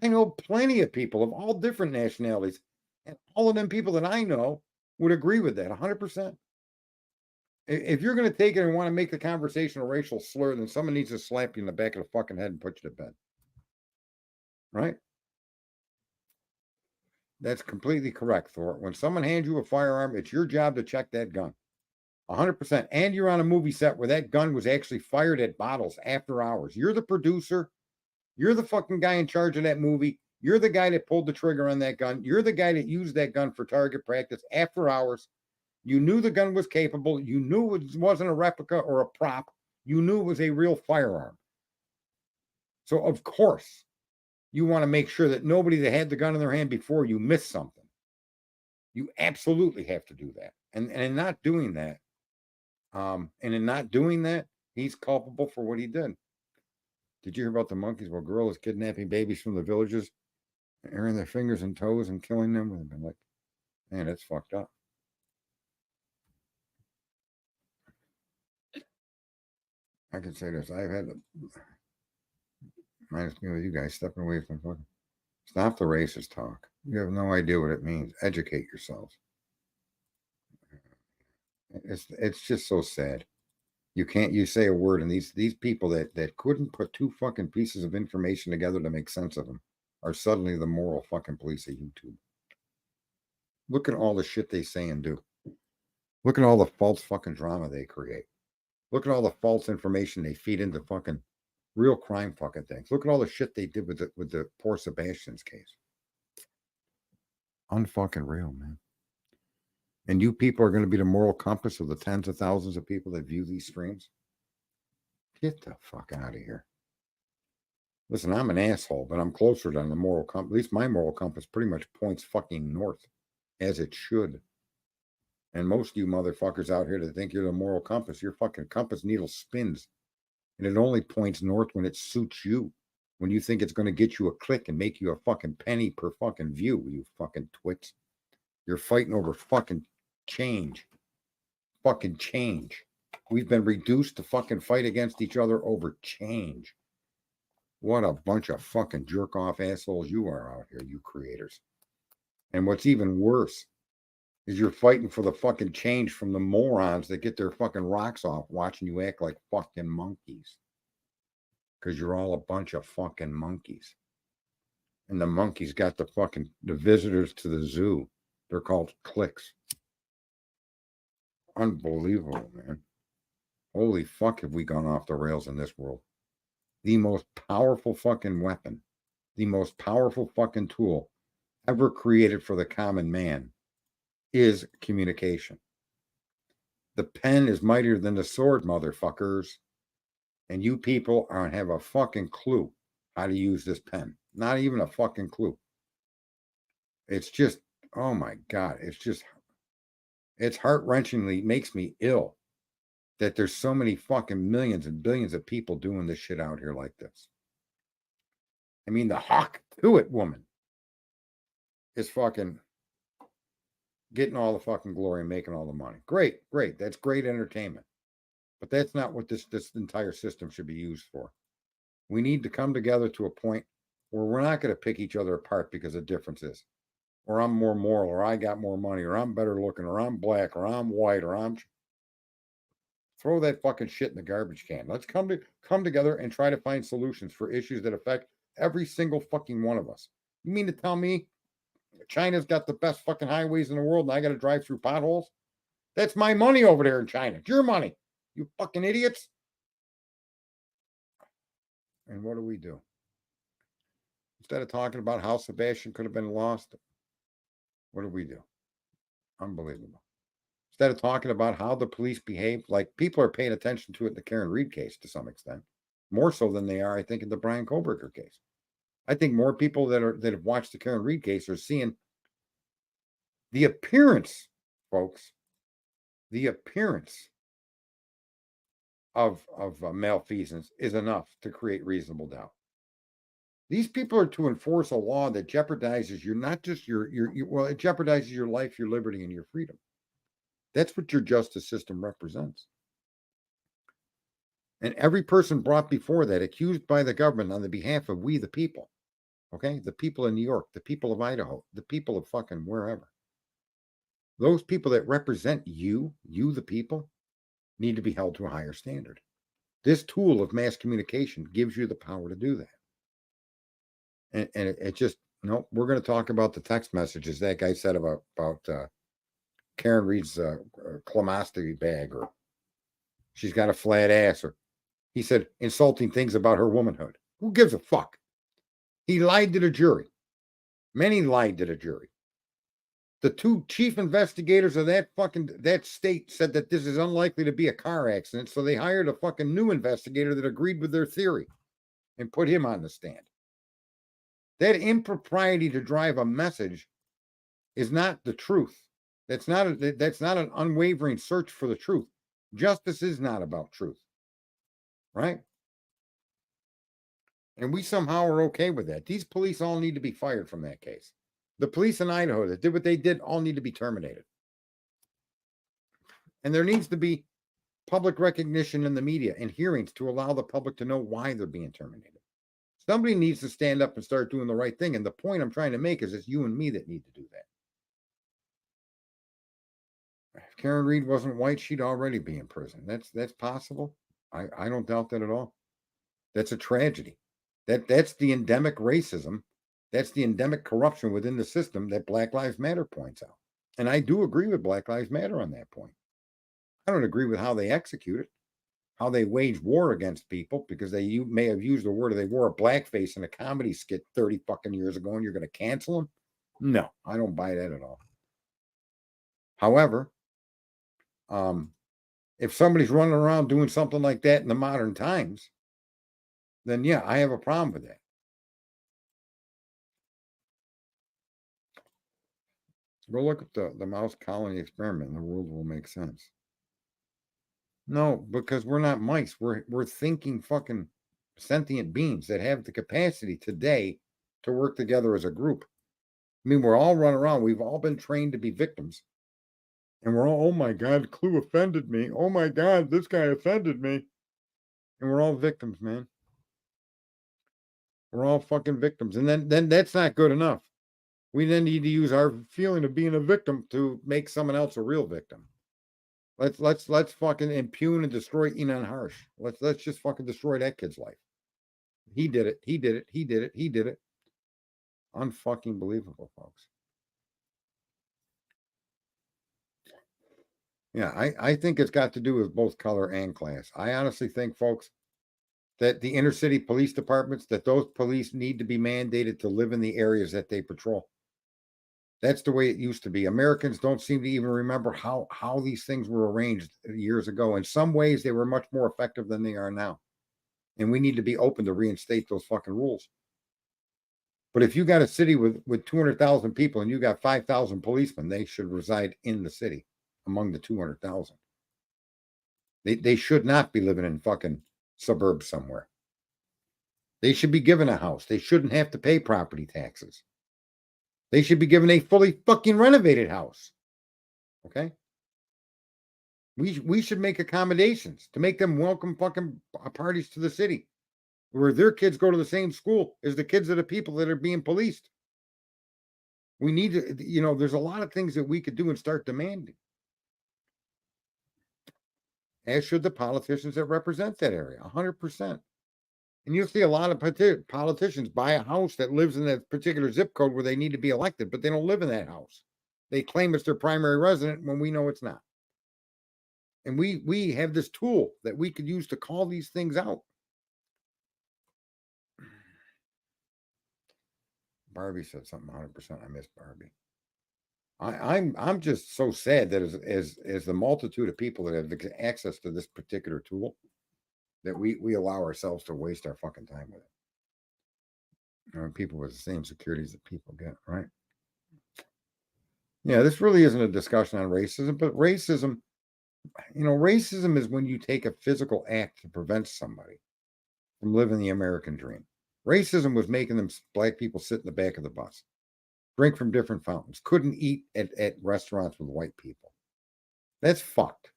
I know plenty of people of all different nationalities, and all of them people that I know would agree with that 100%. If you're going to take it and want to make the conversation a racial slur, then someone needs to slap you in the back of the fucking head and put you to bed. Right? That's completely correct, Thor. When someone hands you a firearm, it's your job to check that gun. 100%. And you're on a movie set where that gun was actually fired at bottles after hours. You're the producer. You're the fucking guy in charge of that movie. You're the guy that pulled the trigger on that gun. You're the guy that used that gun for target practice after hours. You knew the gun was capable. You knew it wasn't a replica or a prop. You knew it was a real firearm. So, of course, you want to make sure that nobody that had the gun in their hand before you missed something. You absolutely have to do that. And in not doing that, he's culpable for what he did. Did you hear about the monkeys? Well, gorillas kidnapping babies from the villages, airing their fingers and toes and killing them. I've been like, man, that's fucked up. I can say this. I've had minus me with you guys stepping away from fucking. Stop the racist talk. You have no idea what it means. Educate yourselves. It's just so sad. You say a word, and these people that couldn't put two fucking pieces of information together to make sense of them are suddenly the moral fucking police of YouTube. Look at all the shit they say and do. Look at all the false fucking drama they create. Look at all the false information they feed into fucking real crime fucking things. Look at all the shit they did with the poor Sebastian's case. Unfucking real, man. And you people are going to be the moral compass of the tens of thousands of people that view these streams? Get the fuck out of here. Listen, I'm an asshole, but I'm closer to the moral compass. At least my moral compass pretty much points fucking north, as it should. And most of you motherfuckers out here that think you're the moral compass, your fucking compass needle spins. And it only points north when it suits you. When you think it's going to get you a click and make you a fucking penny per fucking view, you fucking twits. You're fighting over fucking change. Fucking change. We've been reduced to fucking fight against each other over change. What a bunch of fucking jerk off assholes you are out here, you creators. And what's even worse is you're fighting for the fucking change from the morons that get their fucking rocks off watching you act like fucking monkeys. Because you're all a bunch of fucking monkeys. And the monkeys got the visitors to the zoo. They're called clicks. Unbelievable, man. Holy fuck, have we gone off the rails in this world. The most powerful fucking weapon, the most powerful fucking tool ever created for the common man is communication. The pen is mightier than the sword, motherfuckers. And you people aren't have a fucking clue how to use this pen. Not even a fucking clue. It's just, oh my God. It's heart-wrenchingly makes me ill that there's so many fucking millions and billions of people doing this shit out here like this. I mean, the Hawk to it woman is fucking getting all the fucking glory and making all the money. Great. That's great entertainment. But that's not what this entire system should be used for. We need to come together to a point where we're not going to pick each other apart because of differences. Or I'm more moral, or I got more money, or I'm better looking, or I'm black, or I'm white, or I'm... Throw that fucking shit in the garbage can. Let's come together and try to find solutions for issues that affect every single fucking one of us. You mean to tell me China's got the best fucking highways in the world and I got to drive through potholes? That's my money over there in China. It's your money. You fucking idiots. And what do? Instead of talking about how Sebastian could have been lost, what do? Unbelievable. Instead of talking about how the police behave, like people are paying attention to it in the Karen Reed case to some extent, more so than they are, I think, in the Brian Koberger case. I think more people that have watched the Karen Reed case are seeing the appearance, folks, the appearance of malfeasance is enough to create reasonable doubt. These people are to enforce a law that jeopardizes your, not just your well, it jeopardizes your life, your liberty, and your freedom. That's what your justice system represents. And every person brought before that, accused by the government on the behalf of we the people, okay, the people in New York, the people of Idaho, the people of fucking wherever, those people that represent you the people, need to be held to a higher standard. This tool of mass communication gives you the power to do that. And it just, no, we're going to talk about the text messages that guy said about Karen Reed's colonoscopy bag, or she's got a flat ass, or he said insulting things about her womanhood. Who gives a fuck? He lied to the jury. Many lied to the jury. The two chief investigators of that state said that this is unlikely to be a car accident, so they hired a fucking new investigator that agreed with their theory and put him on the stand. That impropriety to drive a message is not the truth. That's not an unwavering search for the truth. Justice is not about truth, right? And we somehow are okay with that. These police all need to be fired from that case. The police in Idaho that did what they did all need to be terminated. And there needs to be public recognition in the media and hearings to allow the public to know why they're being terminated. Somebody needs to stand up and start doing the right thing. And the point I'm trying to make is it's you and me that need to do that. If Karen Reed wasn't white, she'd already be in prison. That's possible. I don't doubt that at all. That's a tragedy. That's the endemic racism. That's the endemic corruption within the system that Black Lives Matter points out. And I do agree with Black Lives Matter on that point. I don't agree with how they execute it, how they wage war against people, because they may have used the word, or they wore a blackface in a comedy skit 30 fucking years ago, and you're going to cancel them? No, I don't buy that at all. However, if somebody's running around doing something like that in the modern times, then yeah, I have a problem with that. Go look at the mouse colony experiment and the world will make sense. No, because we're not mice. We're thinking fucking sentient beings that have the capacity today to work together as a group. I mean, we're all running around. We've all been trained to be victims. And we're all, oh my God, Clue offended me. Oh my God, this guy offended me. And we're all victims, man. We're all fucking victims. And then that's not good enough. We then need to use our feeling of being a victim to make someone else a real victim. Let's fucking impugn and destroy Enon Harsh. Let's just fucking destroy that kid's life. He did it. He did it. He did it. He did it. Unfucking believable, folks. Yeah, I think it's got to do with both color and class. I honestly think, folks, that the inner city police departments, that those police need to be mandated to live in the areas that they patrol. That's the way it used to be. Americans don't seem to even remember how these things were arranged years ago. In some ways, they were much more effective than they are now. And we need to be open to reinstate those fucking rules. But if you got a city with 200,000 people and you got 5,000 policemen, they should reside in the city among the 200,000. They should not be living in fucking suburbs somewhere. They should be given a house. They shouldn't have to pay property taxes. They should be given a fully fucking renovated house. Okay? We should make accommodations to make them welcome fucking parties to the city, where their kids go to the same school as the kids of the people that are being policed. We need to, there's a lot of things that we could do and start demanding. As should the politicians that represent that area, 100%. And you'll see a lot of politicians buy a house that lives in that particular zip code where they need to be elected, but they don't live in that house. They claim it's their primary resident when we know it's not. And we have this tool that we could use to call these things out. Barbie said something 100%. I missed Barbie. I'm just so sad that as the multitude of people that have access to this particular tool, that we allow ourselves to waste our fucking time with it. People with the same securities that people get, right? Yeah, this really isn't a discussion on racism, but racism Racism is when you take a physical act to prevent somebody from living the American dream. Racism was making them black people sit in the back of the bus, drink from different fountains, couldn't eat at restaurants with white people. That's fucked.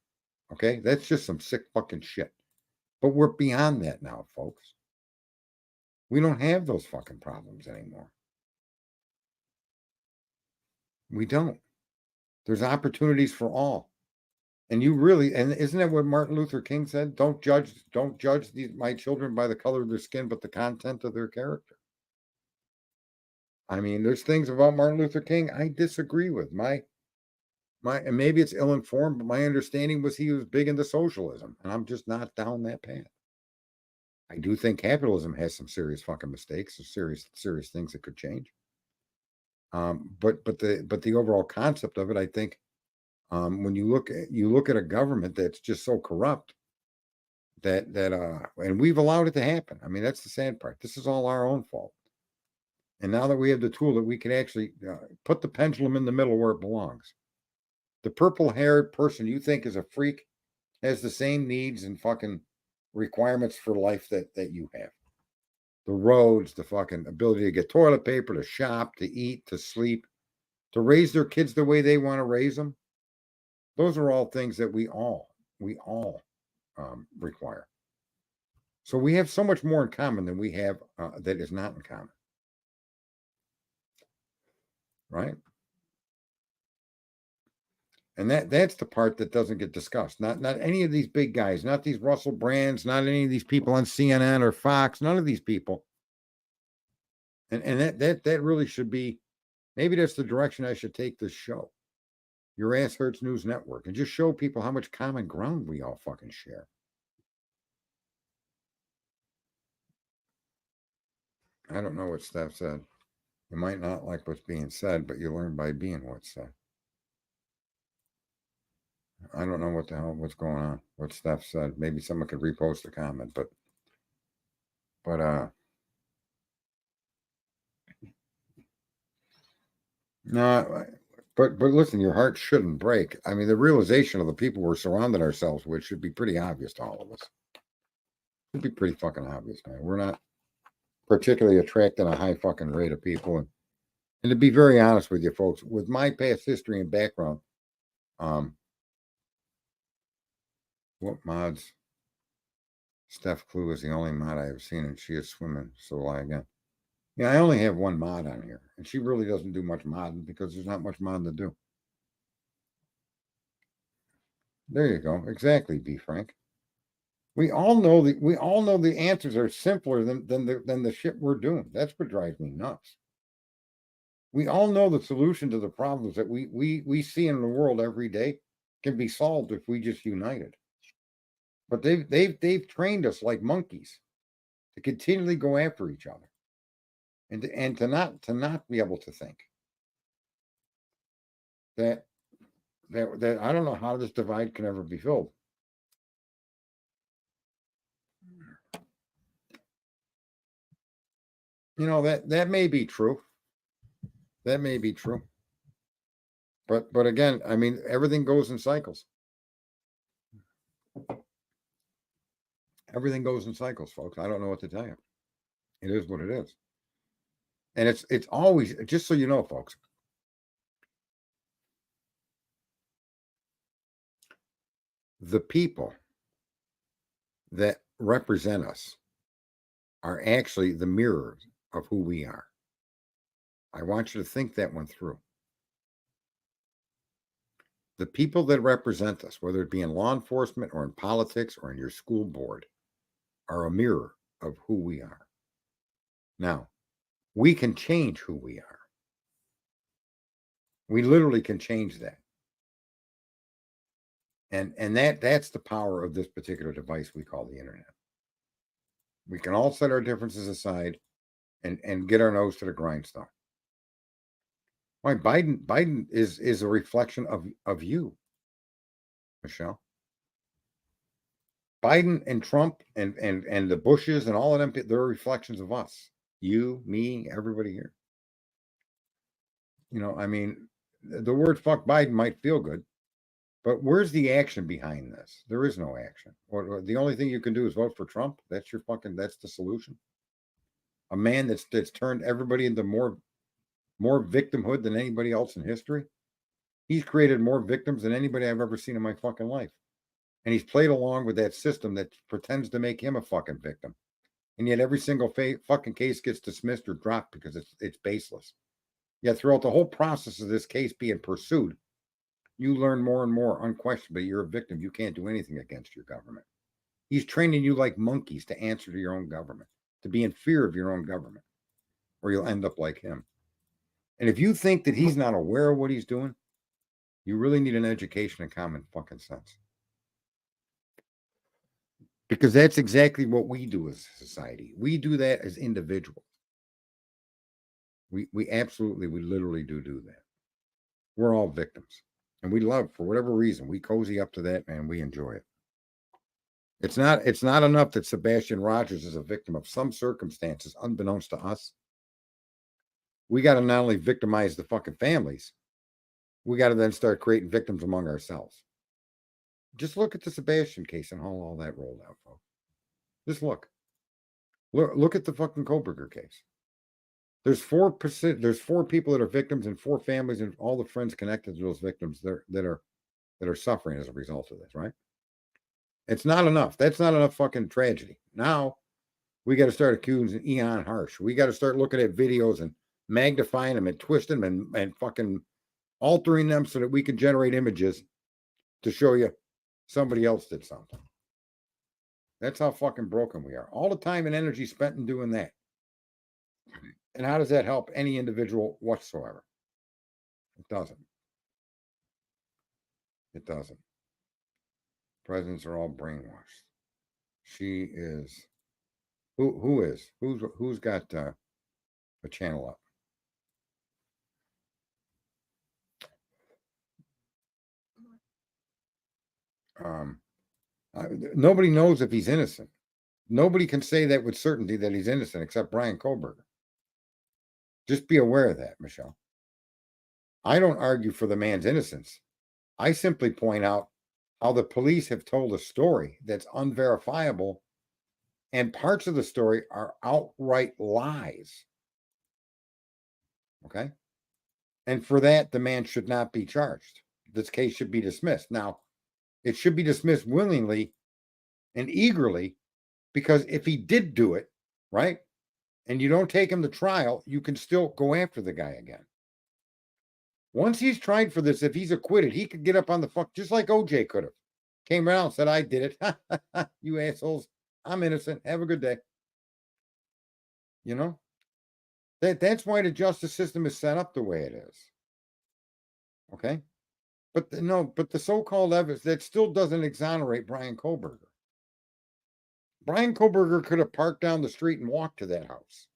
Okay, that's just some sick fucking shit. But we're beyond that now, folks. We don't have those fucking problems anymore. We don't. There's opportunities for all. And isn't that what Martin Luther King said? Don't judge my children by the color of their skin, but the content of their character. I mean, there's things about Martin Luther King I disagree with. And maybe it's ill-informed, but my understanding was he was big into socialism, and I'm just not down that path. I do think capitalism has some serious fucking mistakes, some serious things that could change. But the overall concept of it, I think, when you look at a government that's just so corrupt that and we've allowed it to happen. I mean, that's the sad part. This is all our own fault. And now that we have the tool that we can actually put the pendulum in the middle where it belongs. The purple-haired person you think is a freak has the same needs and fucking requirements for life that you have. The roads, the fucking ability to get toilet paper, to shop, to eat, to sleep, to raise their kids the way they want to raise them. Those are all things that we all require. So we have so much more in common than we have that is not in common. Right? And that's the part that doesn't get discussed. Not any of these big guys, not these Russell Brands, not any of these people on CNN or Fox, none of these people. And that really should be, maybe that's the direction I should take this show. Your Ass Hurts News Network, and just show people how much common ground we all fucking share. I don't know what Steph said. You might not like what's being said, but you learn by being what's said. I don't know what's going on, what Steph said. Maybe someone could repost the comment, but no, but listen, your heart shouldn't break. I mean, the realization of the people we're surrounding ourselves with should be pretty obvious to all of us. It should be pretty fucking obvious, man. We're not particularly attracting a high fucking rate of people. And to be very honest with you folks, with my past history and background, what mods? Steph Clue is the only mod I have seen, and she is swimming, so lie again. Yeah, I only have one mod on here, and she really doesn't do much modding because there's not much modding to do. There you go. Exactly, B. Frank. We all know the answers are simpler than the shit we're doing. That's what drives me nuts. We all know the solution to the problems that we see in the world every day can be solved if we just united. But they've trained us like monkeys to continually go after each other, and to not be able to think that I don't know how this divide can ever be filled. That may be true. That may be true. But again, I mean, everything goes in cycles. Everything goes in cycles, folks. I don't know what to tell you. It is what it is. And it's always, just so you know, folks, the people that represent us are actually the mirrors of who we are. I want you to think that one through. The people that represent us, whether it be in law enforcement or in politics or in your school board, are a mirror of who we are. Now, we can change who we are. We literally can change that. And that's the power of this particular device we call the internet. We can all set our differences aside and get our nose to the grindstone. Why Biden is a reflection of you, Michelle. Biden and Trump and the Bushes and all of them, they're reflections of us. You, me, everybody here. I mean, the word fuck Biden might feel good, But where's the action behind this? There is no action. Or the only thing you can do is vote for Trump. That's the solution. A man that's turned everybody into more victimhood than anybody else in history. He's created more victims than anybody I've ever seen in my fucking life. And he's played along with that system that pretends to make him a fucking victim. And yet every single fucking case gets dismissed or dropped because it's baseless. Yet throughout the whole process of this case being pursued, you learn more and more unquestionably you're a victim. You can't do anything against your government. He's training you like monkeys to answer to your own government, to be in fear of your own government, or you'll end up like him. And if you think that he's not aware of what he's doing, you really need an education and common fucking sense. Because that's exactly what we do as a society. We do that as individuals. We literally do that. We're all victims. And we love, for whatever reason, we cozy up to that and we enjoy it. It's not enough that Sebastian Rogers is a victim of some circumstances unbeknownst to us. We got to not only victimize the fucking families, we got to then start creating victims among ourselves. Just look at the Sebastian case and how all that rolled out, folks. Just look at the fucking Kohberger case. There's 4%. There's 4 people that are victims and 4 families and all the friends connected to those victims that are suffering as a result of this, right? It's not enough. That's not enough fucking tragedy. Now we got to start accusing Eon Harsh. We got to start looking at videos and magnifying them and twisting them and fucking altering them so that we can generate images to show you somebody else did something. That's how fucking broken we are. All the time and energy spent in doing that. And how does that help any individual whatsoever? It doesn't. It doesn't. Presidents are all brainwashed. She is. Who is? Who's got a channel up? Nobody knows if he's innocent. Nobody can say that with certainty that he's innocent except Bryan Kohberger. Just be aware of that, Michelle. I don't argue for the man's innocence. I simply point out how the police have told a story that's unverifiable, and parts of the story are outright lies. Okay? And for that, the man should not be charged. This case should be dismissed. Now, it should be dismissed willingly and eagerly, because if he did do it, right, and you don't take him to trial, you can still go after the guy again. Once he's tried for this, if he's acquitted, he could get up on the fuck, just like OJ could have. Came around and said, I did it. You assholes. I'm innocent. Have a good day. You know? That's why the justice system is set up the way it is. Okay? But the so-called evidence, that still doesn't exonerate Bryan Kohberger. Bryan Kohberger could have parked down the street and walked to that house.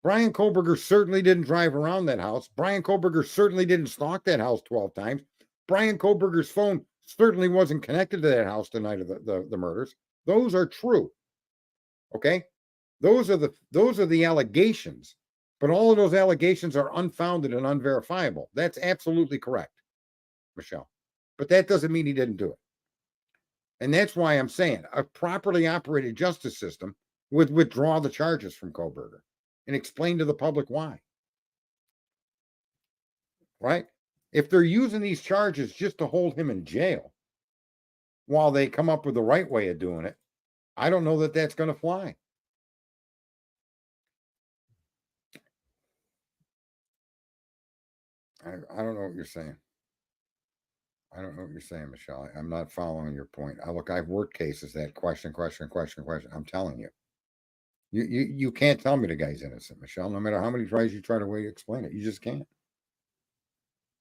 Bryan Kohberger certainly didn't drive around that house. Bryan Kohberger certainly didn't stalk that house 12 times. Bryan Kohberger's phone certainly wasn't connected to that house the night of the murders. Those are true. Okay? Those are the allegations. But all of those allegations are unfounded and unverifiable. That's absolutely correct, Michelle. But that doesn't mean he didn't do it. And that's why I'm saying a properly operated justice system would withdraw the charges from Kohberger and explain to the public why. Right? If they're using these charges just to hold him in jail while they come up with the right way of doing it, I don't know that that's going to fly. I don't know what you're saying. I don't know what you're saying, Michelle. I'm not following your point. I've worked cases that question. I'm telling you. You can't tell me the guy's innocent, Michelle, no matter how many tries you try to explain it. You just can't.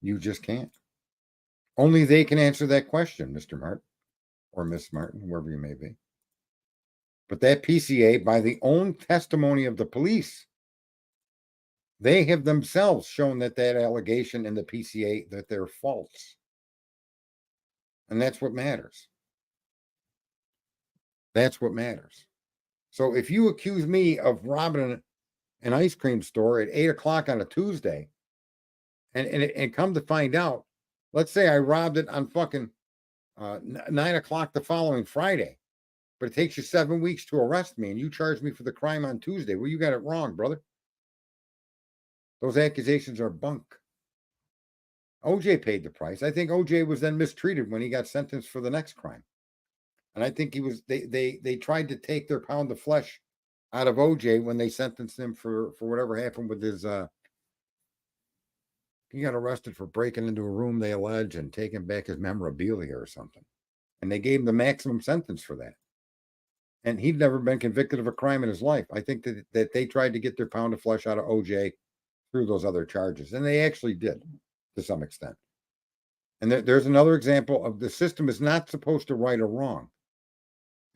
You just can't. Only they can answer that question, Mr. Martin or Miss Martin, whoever you may be. But that PCA, by the own testimony of the police, they have themselves shown that allegation in the PCA, that they're false. And that's what matters. That's what matters. So if you accuse me of robbing an ice cream store at 8 o'clock on a Tuesday, and come to find out Let's say I robbed it on fucking 9 o'clock the following Friday, but it takes you 7 weeks to arrest me and you charge me for the crime on Tuesday. Well, you got it wrong, brother. Those accusations are bunk. OJ paid the price. I think OJ was then mistreated when he got sentenced for the next crime. And I think they tried to take their pound of flesh out of OJ when they sentenced him for whatever happened with his he got arrested for breaking into a room, they allege, and taking back his memorabilia or something. And they gave him the maximum sentence for that. And he'd never been convicted of a crime in his life. I think that they tried to get their pound of flesh out of OJ through those other charges. And they actually did to some extent. And there's another example of the system is not supposed to right or wrong.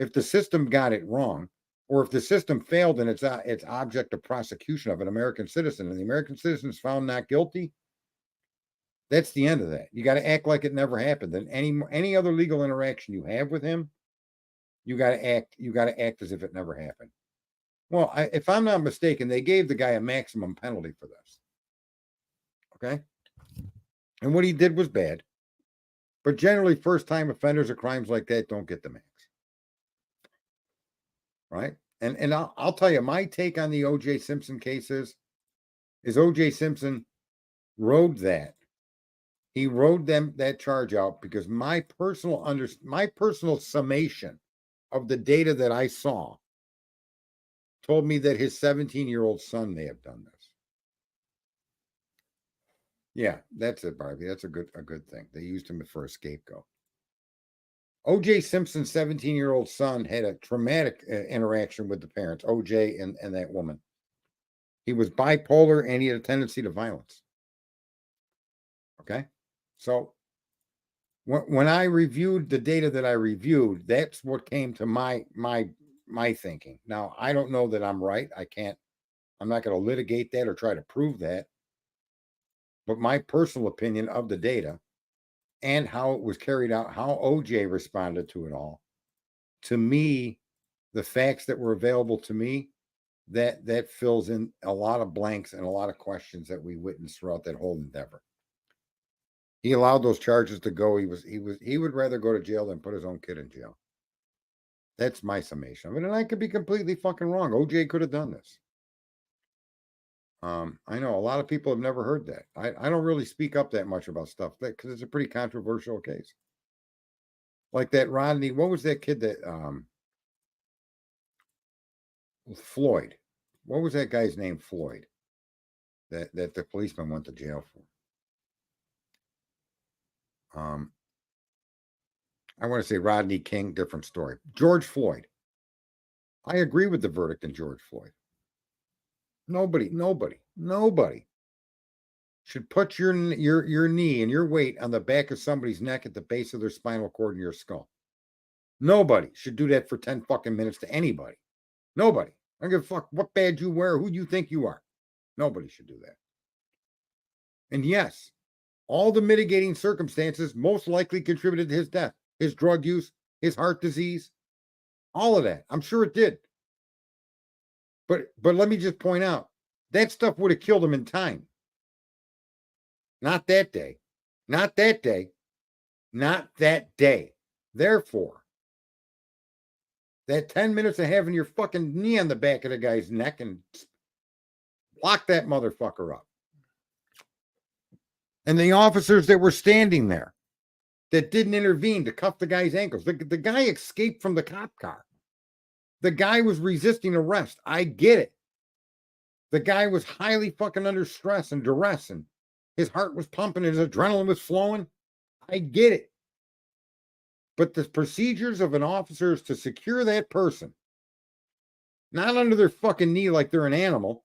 If the system got it wrong, or if the system failed in its object of prosecution of an American citizen, and the American citizen is found not guilty, that's the end of that. You got to act like it never happened. And any other legal interaction you have with him, you got to act as if it never happened. Well, if I'm not mistaken, they gave the guy a maximum penalty for this. Okay? And what he did was bad. But generally, first-time offenders of crimes like that don't get the max. Right? And I'll tell you, my take on the O.J. Simpson case is O.J. Simpson rode that. He rode that charge out because my personal summation of the data that I saw told me that his 17-year-old son may have done this. Yeah, that's it, Barbie. That's a good thing. They used him for a scapegoat. O.J. Simpson's 17-year-old son had a traumatic interaction with the parents, O.J. and that woman. He was bipolar and he had a tendency to violence. Okay? So when I reviewed the data that I reviewed, that's what came to my thinking. Now, I don't know that I'm right. I'm not going to litigate that or try to prove that. But my personal opinion of the data and how it was carried out, how OJ responded to it all, to me, the facts that were available to me, that fills in a lot of blanks and a lot of questions that we witnessed throughout that whole endeavor. He allowed those charges to go. He would rather go to jail than put his own kid in jail. That's my summation of it. And I could be completely fucking wrong. OJ could have done this. I know a lot of people have never heard that. I don't really speak up that much about stuff because it's a pretty controversial case. Like that Rodney, what was that kid that Floyd? What was that guy's name? Floyd. That the policeman went to jail for. I want to say Rodney King, different story. George Floyd. I agree with the verdict in George Floyd. Nobody should put your knee and your weight on the back of somebody's neck at the base of their spinal cord in your skull. Nobody should do that for 10 fucking minutes to anybody. Nobody. I don't give a fuck what badge you wear, who you think you are. Nobody should do that. And yes, all the mitigating circumstances most likely contributed to his death. His drug use, his heart disease, all of that. I'm sure it did. But let me just point out, that stuff would have killed him in time. Not that day. Not that day. Not that day. Therefore, that 10 minutes of having your fucking knee on the back of the guy's neck and lock that motherfucker up. And the officers that were standing there that didn't intervene to cuff the guy's ankles. The guy escaped from the cop car. The guy was resisting arrest. I get it. The guy was highly fucking under stress and duress, and his heart was pumping, his adrenaline was flowing. I get it. But the procedures of an officer is to secure that person, not under their fucking knee like they're an animal.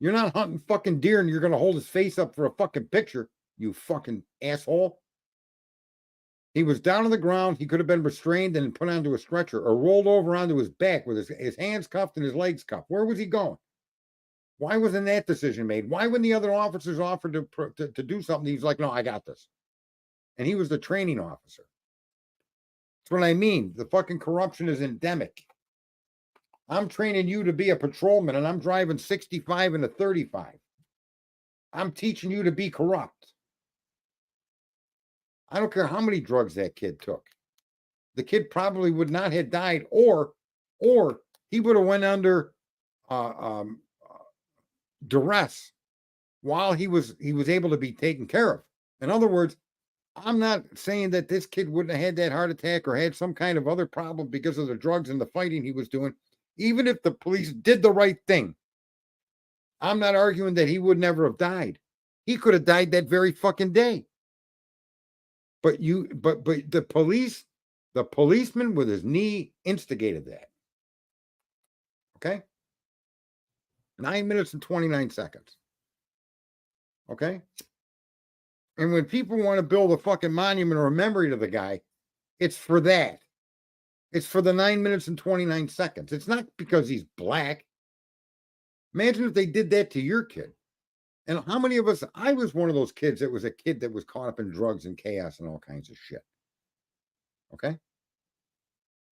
You're not hunting fucking deer and you're going to hold his face up for a fucking picture, you fucking asshole. He was down on the ground. He could have been restrained and put onto a stretcher or rolled over onto his back with his hands cuffed and his legs cuffed. Where was he going? Why wasn't that decision made? Why, when the other officers offered to do something, he's like, no, I got this. And he was the training officer. That's what I mean. The fucking corruption is endemic. I'm training you to be a patrolman and I'm driving 65 and a 35. I'm teaching you to be corrupt. I don't care how many drugs that kid took. The kid probably would not have died, or he would have went under duress while he was able to be taken care of. In other words, I'm not saying that this kid wouldn't have had that heart attack or had some kind of other problem because of the drugs and the fighting he was doing. Even if the police did the right thing, I'm not arguing that he would never have died. He could have died that very fucking day. But the policeman with his knee instigated that. Okay? 9 minutes and 29 seconds. Okay? And when people want to build a fucking monument or a memory to the guy, it's for that. It's for the 9 minutes and 29 seconds. It's not because he's black. Imagine if they did that to your kid. And how many of us, I was one of those kids that was a kid that was caught up in drugs and chaos and all kinds of shit. Okay?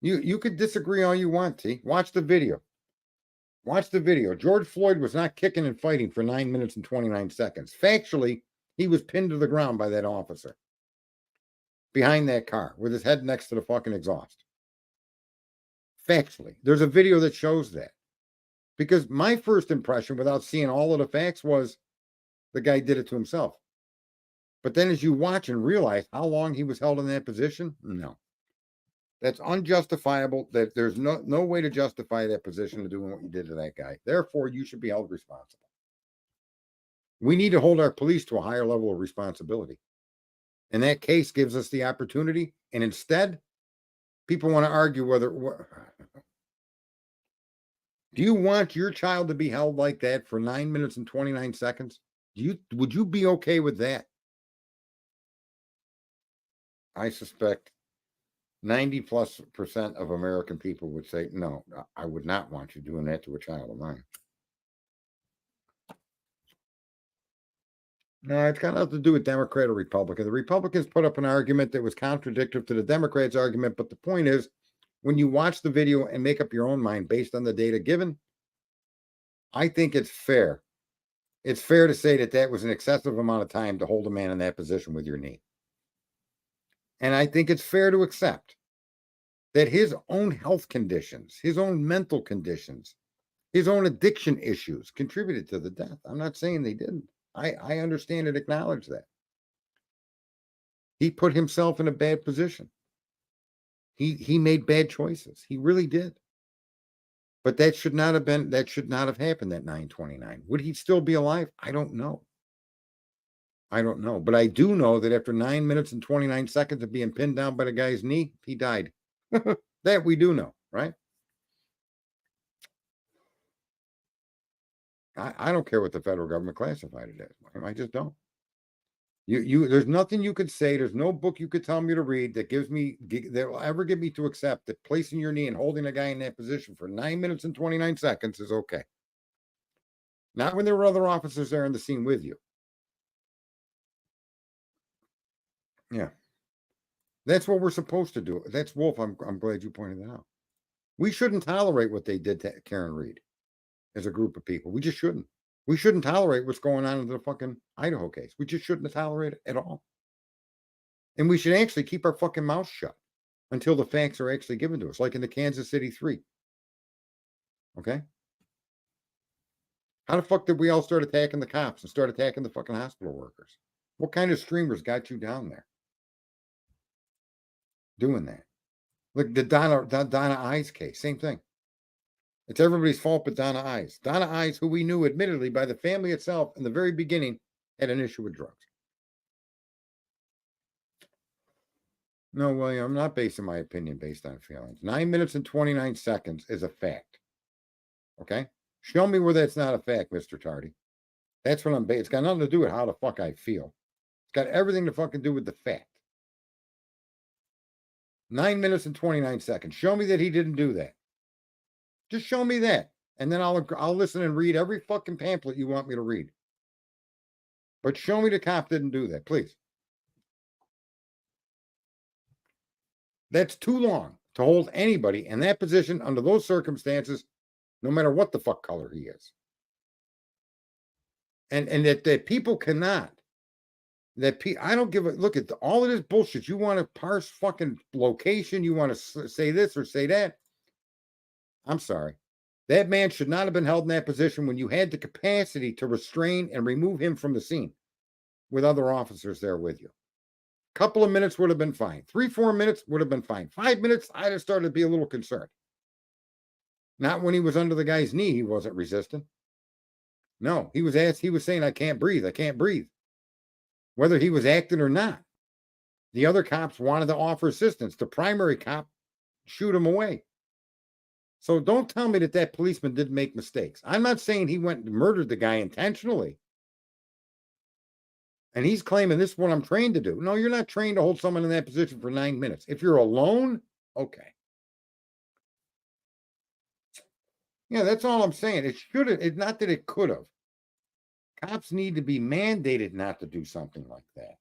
You could disagree all you want, T. Watch the video. Watch the video. George Floyd was not kicking and fighting for 9 minutes and 29 seconds. Factually, he was pinned to the ground by that officer behind that car with his head next to the fucking exhaust. Factually, there's a video that shows that. Because my first impression, without seeing all of the facts, was the guy did it to himself. But then as you watch and realize how long he was held in that position, no. That's unjustifiable. That there's no way to justify that position of doing what you did to that guy. Therefore, you should be held responsible. We need to hold our police to a higher level of responsibility. And that case gives us the opportunity. And instead, people want to argue whether... Do you want your child to be held like that for 9 minutes and 29 seconds? Would you be okay with that? I suspect 90+% of American people would say, no, I would not want you doing that to a child of mine. No, it's got nothing to do with Democrat or Republican. The Republicans put up an argument that was contradictory to the Democrats' argument, but the point is, when you watch the video and make up your own mind based on the data given, I think it's fair. It's fair to say that that was an excessive amount of time to hold a man in that position with your knee. And I think it's fair to accept that his own health conditions, his own mental conditions, his own addiction issues contributed to the death. I'm not saying they didn't. I understand and acknowledge that. He put himself in a bad position. He made bad choices. He really did. But that should not have happened at 9:29. Would he still be alive? I don't know. But I do know that after 9 minutes and 29 seconds of being pinned down by the guy's knee, he died. That we do know, right? I don't care what the federal government classified it as. I just don't. There's nothing you could say. There's no book you could tell me to read that will ever get me to accept that placing your knee and holding a guy in that position for 9 minutes and 29 seconds is okay. Not when there were other officers there in the scene with you. Yeah. That's what we're supposed to do. That's Wolf. I'm glad you pointed that out. We shouldn't tolerate what they did to Karen Reed as a group of people. We just shouldn't. We shouldn't tolerate what's going on in the fucking Idaho case. We just shouldn't tolerate it at all. And we should actually keep our fucking mouth shut until the facts are actually given to us, like in the Kansas City 3. Okay? How the fuck did we all start attacking the cops and start attacking the fucking hospital workers? What kind of streamers got you down there doing that? Look, the Donna Eyes case, same thing. It's everybody's fault but Donna Eyes. Donna Eyes, who we knew admittedly by the family itself in the very beginning, had an issue with drugs. No, William, I'm not basing my opinion based on feelings. 9 minutes and 29 seconds is a fact. Okay? Show me where that's not a fact, Mr. Tardy. That's what I'm basing. It's got nothing to do with how the fuck I feel. It's got everything to fucking do with the fact. 9 minutes and 29 seconds. Show me that he didn't do that. Just show me that. And then I'll listen and read every fucking pamphlet you want me to read. But show me the cop didn't do that, please. That's too long to hold anybody in that position under those circumstances, no matter what the fuck color he is. And that people cannot I don't give a look at all of this bullshit. You want to parse fucking location, you want to say this or say that. I'm sorry. That man should not have been held in that position when you had the capacity to restrain and remove him from the scene with other officers there with you. Couple of minutes would have been fine. 3-4 minutes would have been fine. 5 minutes, I'd have started to be a little concerned. Not when he was under the guy's knee, he wasn't resisting. No, he was saying, I can't breathe. I can't breathe. Whether he was acting or not. The other cops wanted to offer assistance. The primary cop shoot him away. So don't tell me that policeman didn't make mistakes. I'm not saying he went and murdered the guy intentionally. And he's claiming this is what I'm trained to do. No, you're not trained to hold someone in that position for 9 minutes. If you're alone, okay. Yeah, that's all I'm saying. It should have, it's not that it could have. Cops need to be mandated not to do something like that.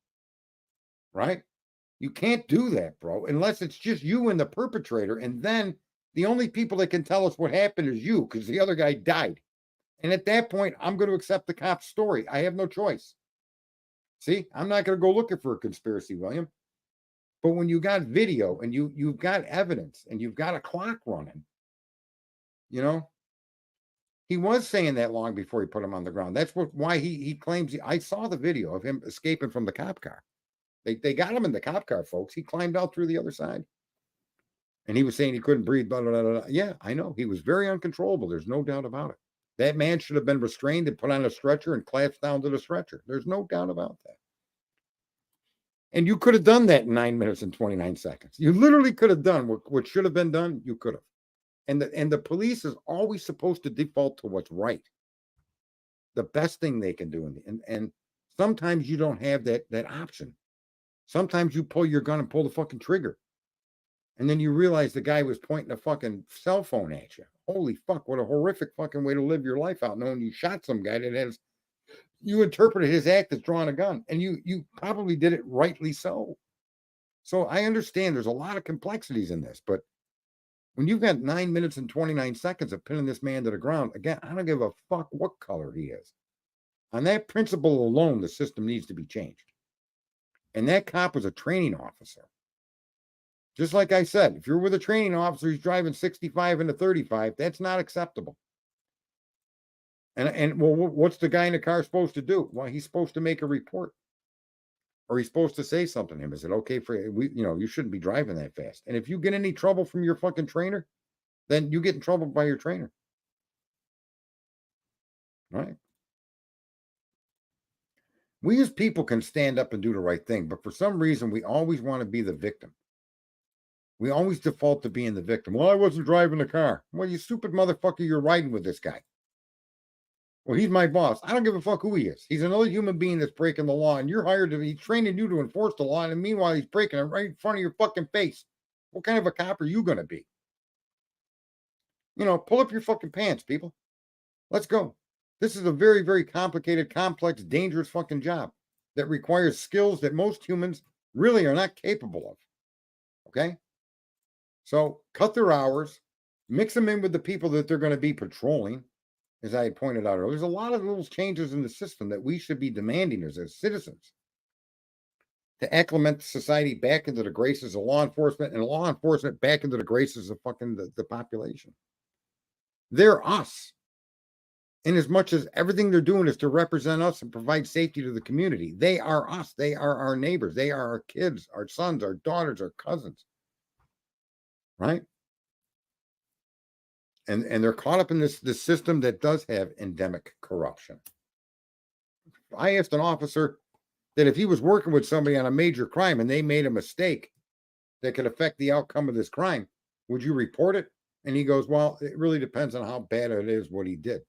Right? You can't do that, bro, unless it's just you and the perpetrator. And then the only people that can tell us what happened is you, because the other guy died. And at that point, I'm going to accept the cop's story. I have no choice. See, I'm not going to go looking for a conspiracy, William. But when you got video and you've got evidence and you've got a clock running, you know, he was saying that long before he put him on the ground. That's why he claims. I saw the video of him escaping from the cop car. They got him in the cop car, folks. He climbed out through the other side. And he was saying he couldn't breathe. Blah, blah, blah, blah. Yeah, I know. He was very uncontrollable. There's no doubt about it. That man should have been restrained and put on a stretcher and collapsed down to the stretcher. There's no doubt about that. And you could have done that in 9 minutes and 29 seconds. You literally could have done what should have been done. You could have. And the police is always supposed to default to what's right. The best thing they can do. And sometimes you don't have that option. Sometimes you pull your gun and pull the fucking trigger. And then you realize the guy was pointing a fucking cell phone at you. Holy fuck, what a horrific fucking way to live your life out, knowing you shot some guy that has, you interpreted his act as drawing a gun. And you probably did it rightly so. So I understand there's a lot of complexities in this, but when you've got 9 minutes and 29 seconds of pinning this man to the ground, again, I don't give a fuck what color he is. On that principle alone, the system needs to be changed. And that cop was a training officer. Just like I said, if you're with a training officer who's driving 65 into 35, that's not acceptable. And well, what's the guy in the car supposed to do? Well, he's supposed to make a report. Or he's supposed to say something to him. Is it okay for you shouldn't be driving that fast. And if you get any trouble from your fucking trainer, then you get in trouble by your trainer. Right? We as people can stand up and do the right thing, but for some reason, we always want to be the victim. We always default to being the victim. Well, I wasn't driving the car. Well, you stupid motherfucker, you're riding with this guy. Well, he's my boss. I don't give a fuck who he is. He's another human being that's breaking the law, and you're hired to, he's training you to enforce the law, and meanwhile, he's breaking it right in front of your fucking face. What kind of a cop are you going to be? Pull up your fucking pants, people. Let's go. This is a very, very complicated, complex, dangerous fucking job that requires skills that most humans really are not capable of. Okay? So cut their hours, mix them in with the people that they're going to be patrolling. As I had pointed out earlier, there's a lot of little changes in the system that we should be demanding as citizens to acclimate society back into the graces of law enforcement, and law enforcement back into the graces of fucking the population. They're us. In as much as everything they're doing is to represent us and provide safety to the community, they are us. They are our neighbors. They are our kids, our sons, our daughters, our cousins. Right? And they're caught up in this system that does have endemic corruption. I asked an officer that if he was working with somebody on a major crime and they made a mistake that could affect the outcome of this crime, would you report it? And he goes, well, it really depends on how bad it is what he did.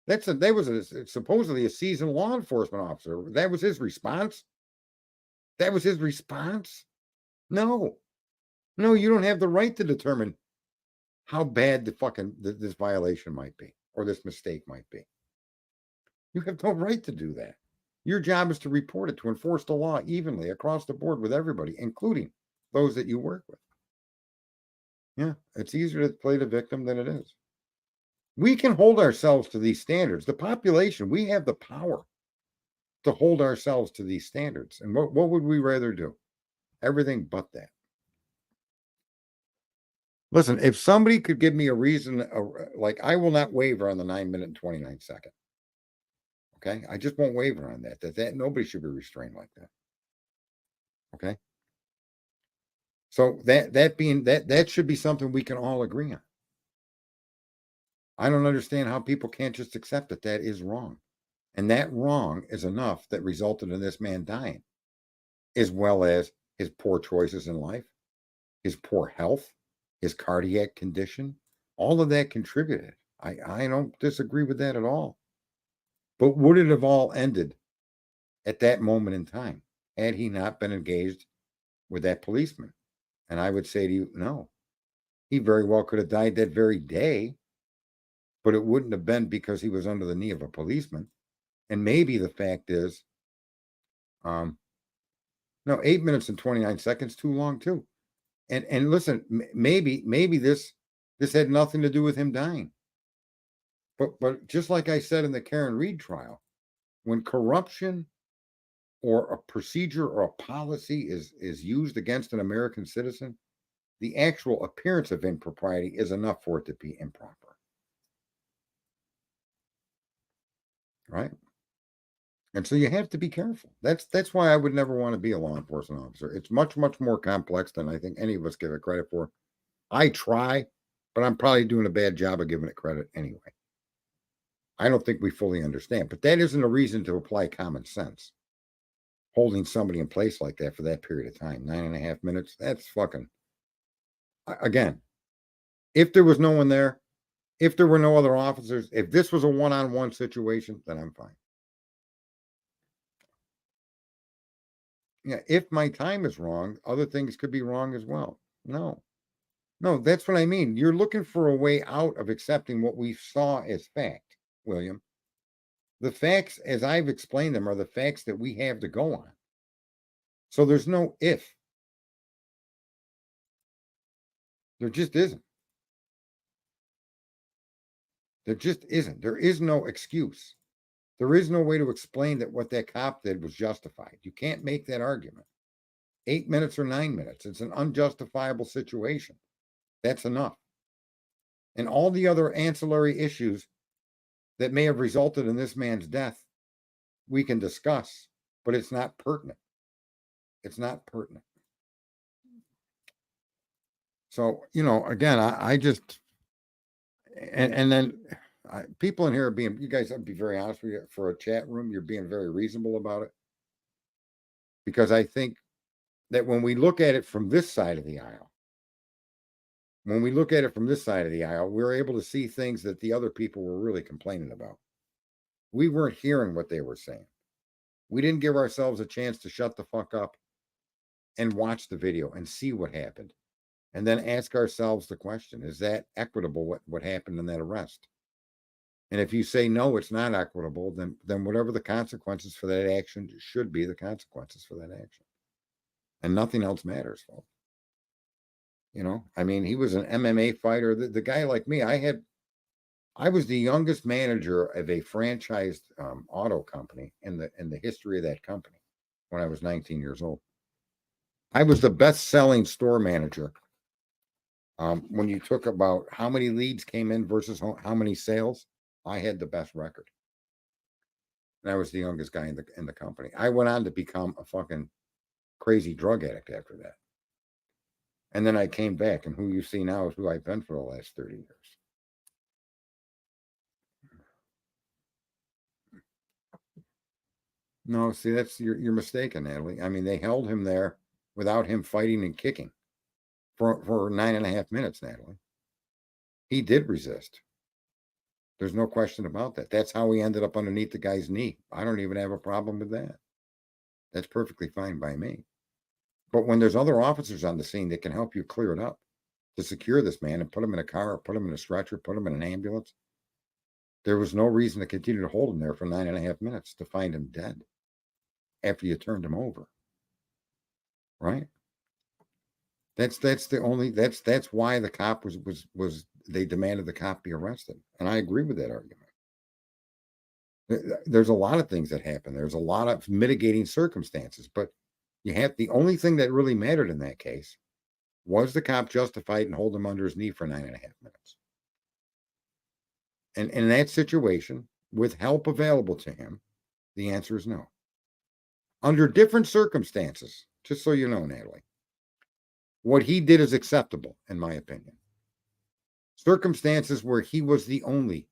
That was supposedly a seasoned law enforcement officer. That was his response. That was his response. No, you don't have the right to determine how bad this violation might be, or this mistake might be. You have no right to do that. Your job is to report it, to enforce the law evenly across the board with everybody, including those that you work with. Yeah, it's easier to play the victim than it is. We can hold ourselves to these standards. The population, we have the power to hold ourselves to these standards. And what would we rather do? Everything but that. Listen, if somebody could give me a reason, like I will not waver on the 9 minute and 29 second. Okay, I just won't waver on that. That nobody should be restrained like that. Okay. So that should be something we can all agree on. I don't understand how people can't just accept that that is wrong. And that wrong is enough that resulted in this man dying, as well as his poor choices in life, his poor health, his cardiac condition. All of that contributed. I don't disagree with that at all. But would it have all ended at that moment in time had he not been engaged with that policeman? And I would say to you, no. He very well could have died that very day, but it wouldn't have been because he was under the knee of a policeman. And maybe the fact is, no, 8 minutes and 29 seconds too long too. And listen, maybe this had nothing to do with him dying. But just like I said in the Karen Read trial, when corruption or a procedure or a policy is used against an American citizen, the actual appearance of impropriety is enough for it to be improper. Right? And so you have to be careful. That's why I would never want to be a law enforcement officer. It's much, much more complex than I think any of us give it credit for. I try, but I'm probably doing a bad job of giving it credit anyway. I don't think we fully understand, but that isn't a reason to apply common sense. Holding somebody in place like that for that period of time, 9.5 minutes, that's fucking, again, if there was no one there, if there were no other officers, if this was a one-on-one situation, then I'm fine. Yeah, if my time is wrong, other things could be wrong as well. No, that's what I mean. You're looking for a way out of accepting what we saw as fact, William. The facts, as I've explained them, are the facts that we have to go on. So there's no if. There just isn't. There just isn't. There is no excuse. There is no way to explain that what that cop did was justified. You can't make that argument. 8 minutes or 9 minutes. It's an unjustifiable situation. That's enough. And all the other ancillary issues that may have resulted in this man's death, we can discuss, but it's not pertinent. It's not pertinent. So, again, I just, and then people in here are being, you guys, I'll be very honest with you, for a chat room, you're being very reasonable about it. Because I think that when we look at it from this side of the aisle, we're able to see things that the other people were really complaining about. We weren't hearing what they were saying. We didn't give ourselves a chance to shut the fuck up and watch the video and see what happened. And then ask ourselves the question, is that equitable what happened in that arrest? And if you say no, it's not equitable, then whatever the consequences for that action should be the consequences for that action. And nothing else matters, folks. I mean, he was an MMA fighter. The guy like me, I was the youngest manager of a franchised auto company in the history of that company when I was 19 years old. I was the best-selling store manager. When you took about how many leads came in versus how many sales, I had the best record. And I was the youngest guy in the company. I went on to become a fucking crazy drug addict after that. And then I came back, and who you see now is who I've been for the last 30 years. No, see, that's you're mistaken, Natalie. I mean, they held him there without him fighting and kicking for 9.5 minutes, Natalie. He did resist. There's no question about that. That's how he ended up underneath the guy's knee. I don't even have a problem with that. That's perfectly fine by me. But when there's other officers on the scene that can help you clear it up, to secure this man and put him in a car or put him in a stretcher, put him in an ambulance, there was no reason to continue to hold him there for 9.5 minutes to find him dead after you turned him over. Right? That's why the cop was they demanded the cop be arrested. And I agree with that argument. There's a lot of things that happen. There's a lot of mitigating circumstances, but the only thing that really mattered in that case was the cop justified and hold him under his knee for 9.5 minutes. And in that situation, with help available to him, the answer is no. Under different circumstances, just so you know, Natalie, what he did is acceptable, in my opinion. Circumstances where he was the only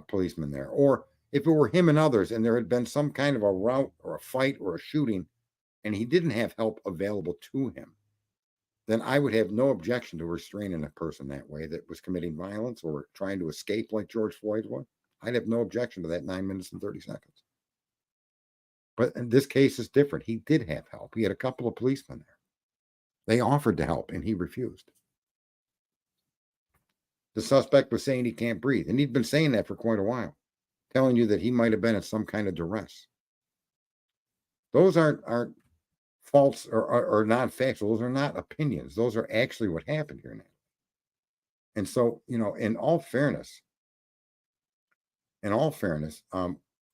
policeman there, or if it were him and others, and there had been some kind of a rout or a fight or a shooting, and he didn't have help available to him, then I would have no objection to restraining a person that way that was committing violence or trying to escape like George Floyd was. I'd have no objection to that 9 minutes and 30 seconds. But in this case is different. He did have help. He had a couple of policemen there. They offered to help, and he refused. The suspect was saying he can't breathe, and he'd been saying that for quite a while, telling you that he might have been at some kind of duress. Those aren't false or non-factual. Those are not opinions. Those are actually what happened here now. And so, in all fairness,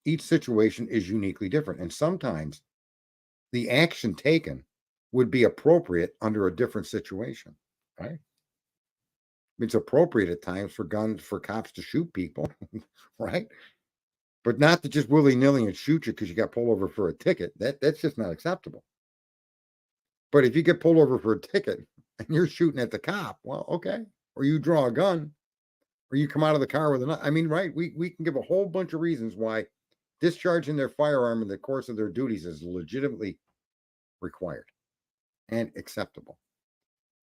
each situation is uniquely different. And sometimes the action taken would be appropriate under a different situation, right? It's appropriate at times for cops to shoot people, right? But not to just willy-nilly and shoot you because you got pulled over for a ticket. That's just not acceptable. But if you get pulled over for a ticket and you're shooting at the cop, well, okay. Or you draw a gun, or you come out of the car with a knife. I mean, right? We can give a whole bunch of reasons why discharging their firearm in the course of their duties is legitimately required and acceptable.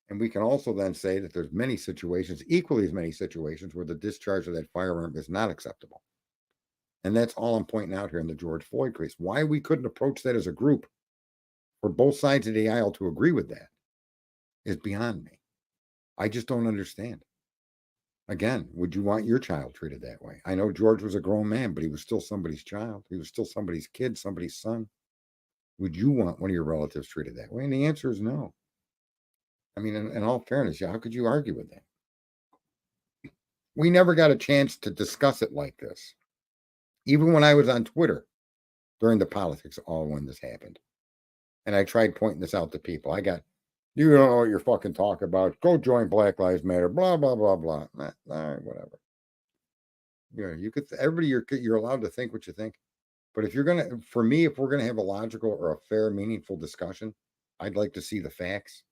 And we can also then say that there's many situations, equally as many situations, where the discharge of that firearm is not acceptable. And that's all I'm pointing out here in the George Floyd case. Why we couldn't approach that as a group for both sides of the aisle to agree with that is beyond me. I just don't understand. Again, would you want your child treated that way? I know George was a grown man, but he was still somebody's child. He was still somebody's kid, somebody's son. Would you want one of your relatives treated that way? And the answer is no. I mean, in all fairness, how could you argue with that? We never got a chance to discuss it like this. Even when I was on Twitter during the politics, when this happened. And I tried pointing this out to people. I got, you don't know what you're fucking talking about. Go join Black Lives Matter. Blah, blah, blah, blah. All right, whatever. You could, everybody, you're allowed to think what you think. But if we're going to have a logical or a fair, meaningful discussion, I'd like to see the facts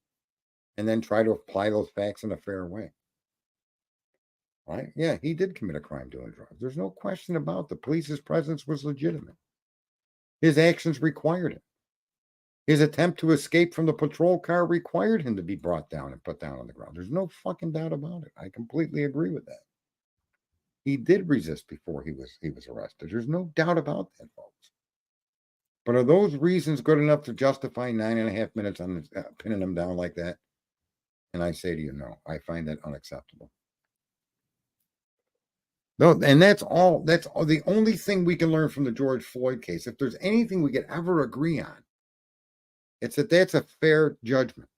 and then try to apply those facts in a fair way. Right? Yeah, he did commit a crime doing drugs. There's no question about the police's presence was legitimate. His actions required it. His attempt to escape from the patrol car required him to be brought down and put down on the ground. There's no fucking doubt about it. I completely agree with that. He did resist before he was arrested. There's no doubt about that, folks. But are those reasons good enough to justify 9.5 minutes on pinning him down like that? And I say to you, no. I find that unacceptable. No, and that's all. That's all, the only thing we can learn from the George Floyd case. If there's anything we could ever agree on, it's that that's a fair judgment.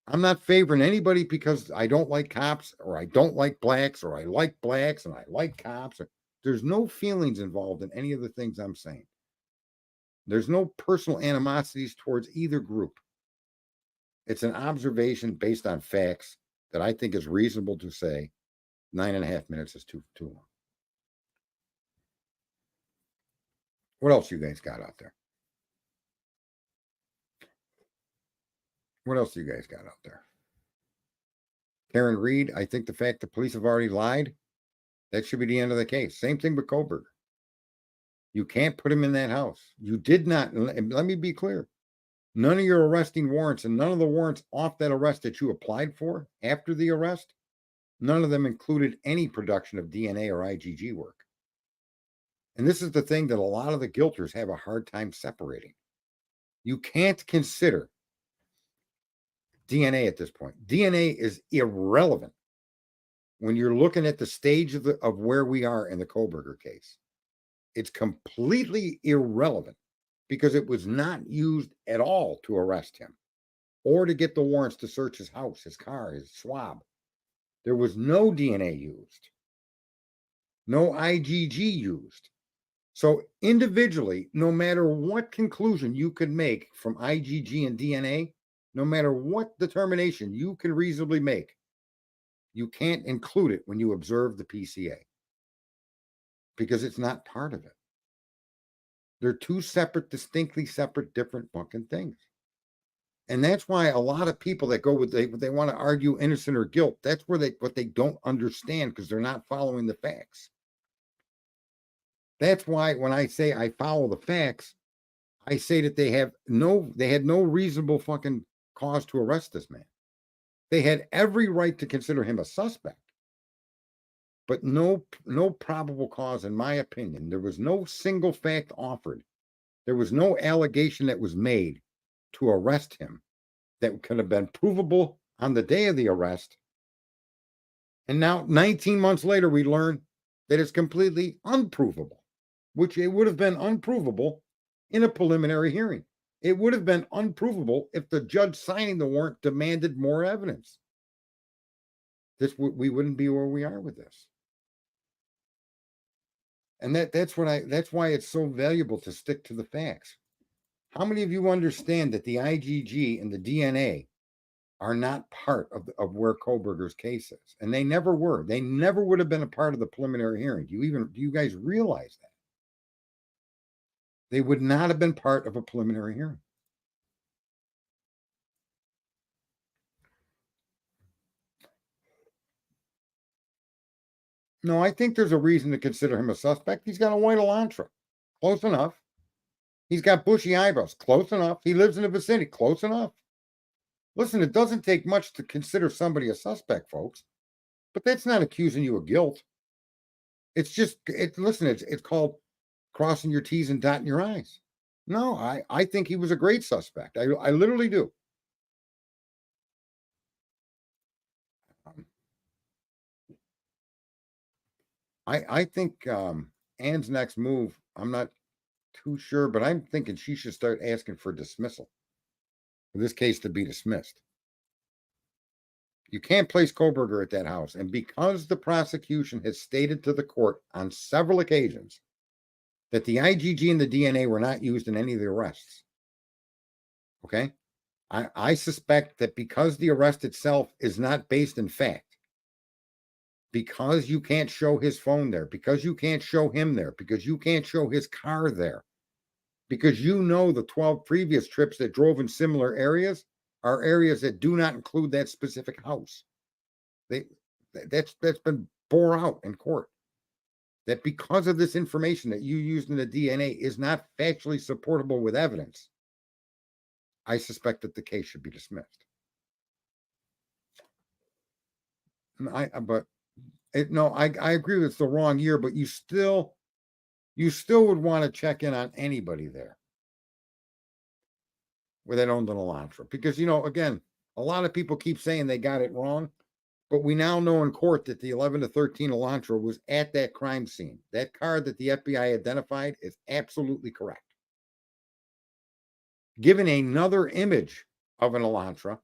I'm not favoring anybody because I don't like cops or I don't like blacks or I like blacks and I like cops. There's no feelings involved in any of the things I'm saying. There's no personal animosities towards either group. It's an observation based on facts that I think is reasonable to say 9.5 minutes is too long. What else you guys got out there? What else do you guys got out there? Karen Reed, I think the fact the police have already lied, that should be the end of the case. Same thing with Kohberger. You can't put him in that house. You did not. Let me be clear. None of your arresting warrants and none of the warrants off that arrest that you applied for after the arrest, none of them included any production of DNA or IgG work. And this is the thing that a lot of the guilters have a hard time separating. You can't consider DNA at this point. DNA is irrelevant when you're looking at the stage of where we are in the Kohberger case. It's completely irrelevant because it was not used at all to arrest him or to get the warrants to search his house, his car, his swab. There was no DNA used, no IgG used. So individually, no matter what conclusion you could make from IgG and DNA, no matter what determination you can reasonably make, you can't include it when you observe the PCA because it's not part of it. They're two separate, distinctly separate, different fucking things. And that's why a lot of people that go with they want to argue innocent or guilt, that's where what they don't understand because they're not following the facts. That's why when I say I follow the facts, I say that they had no reasonable fucking cause to arrest this man. They had every right to consider him a suspect, but no probable cause, in my opinion. There was no single fact offered. There was no allegation that was made to arrest him that could have been provable on the day of the arrest. And now, 19 months later, we learn that it's completely unprovable, which it would have been unprovable in a preliminary hearing. It would have been unprovable if the judge signing the warrant demanded more evidence. We wouldn't be where we are with this. And that's why it's so valuable to stick to the facts. How many of you understand that the IgG and the DNA are not part of where Kohberger's case is? And they never were. They never would have been a part of the preliminary hearing. Do you guys realize that? They would not have been part of a preliminary hearing. No, I think there's a reason to consider him a suspect. He's got a white Elantra. Close enough. He's got bushy eyebrows. Close enough. He lives in the vicinity. Close enough. Listen, it doesn't take much to consider somebody a suspect, folks. But that's not accusing you of guilt. It's just, it's called crossing your T's and dotting your I's. No, I think he was a great suspect. I literally do. I think Ann's next move, I'm not too sure, but I'm thinking she should start asking for dismissal. For this case to be dismissed. You can't place Kohberger at that house. And because the prosecution has stated to the court on several occasions that the IgG and the DNA were not used in any of the arrests. Okay. I suspect that because the arrest itself is not based in fact, because you can't show his phone there, because you can't show him there, because you can't show his car there, because the 12 previous trips that drove in similar areas are areas that do not include that specific house. That's been bore out in court. That because of this information that you used in the DNA is not factually supportable with evidence, I suspect that the case should be dismissed. I agree with it's the wrong year, but you still would want to check in on anybody there where they owned an Elantra. Because, again, a lot of people keep saying they got it wrong, but we now know in court that the 11 to 13 Elantra was at that crime scene. That car that the FBI identified is absolutely correct. Given another image of an Elantra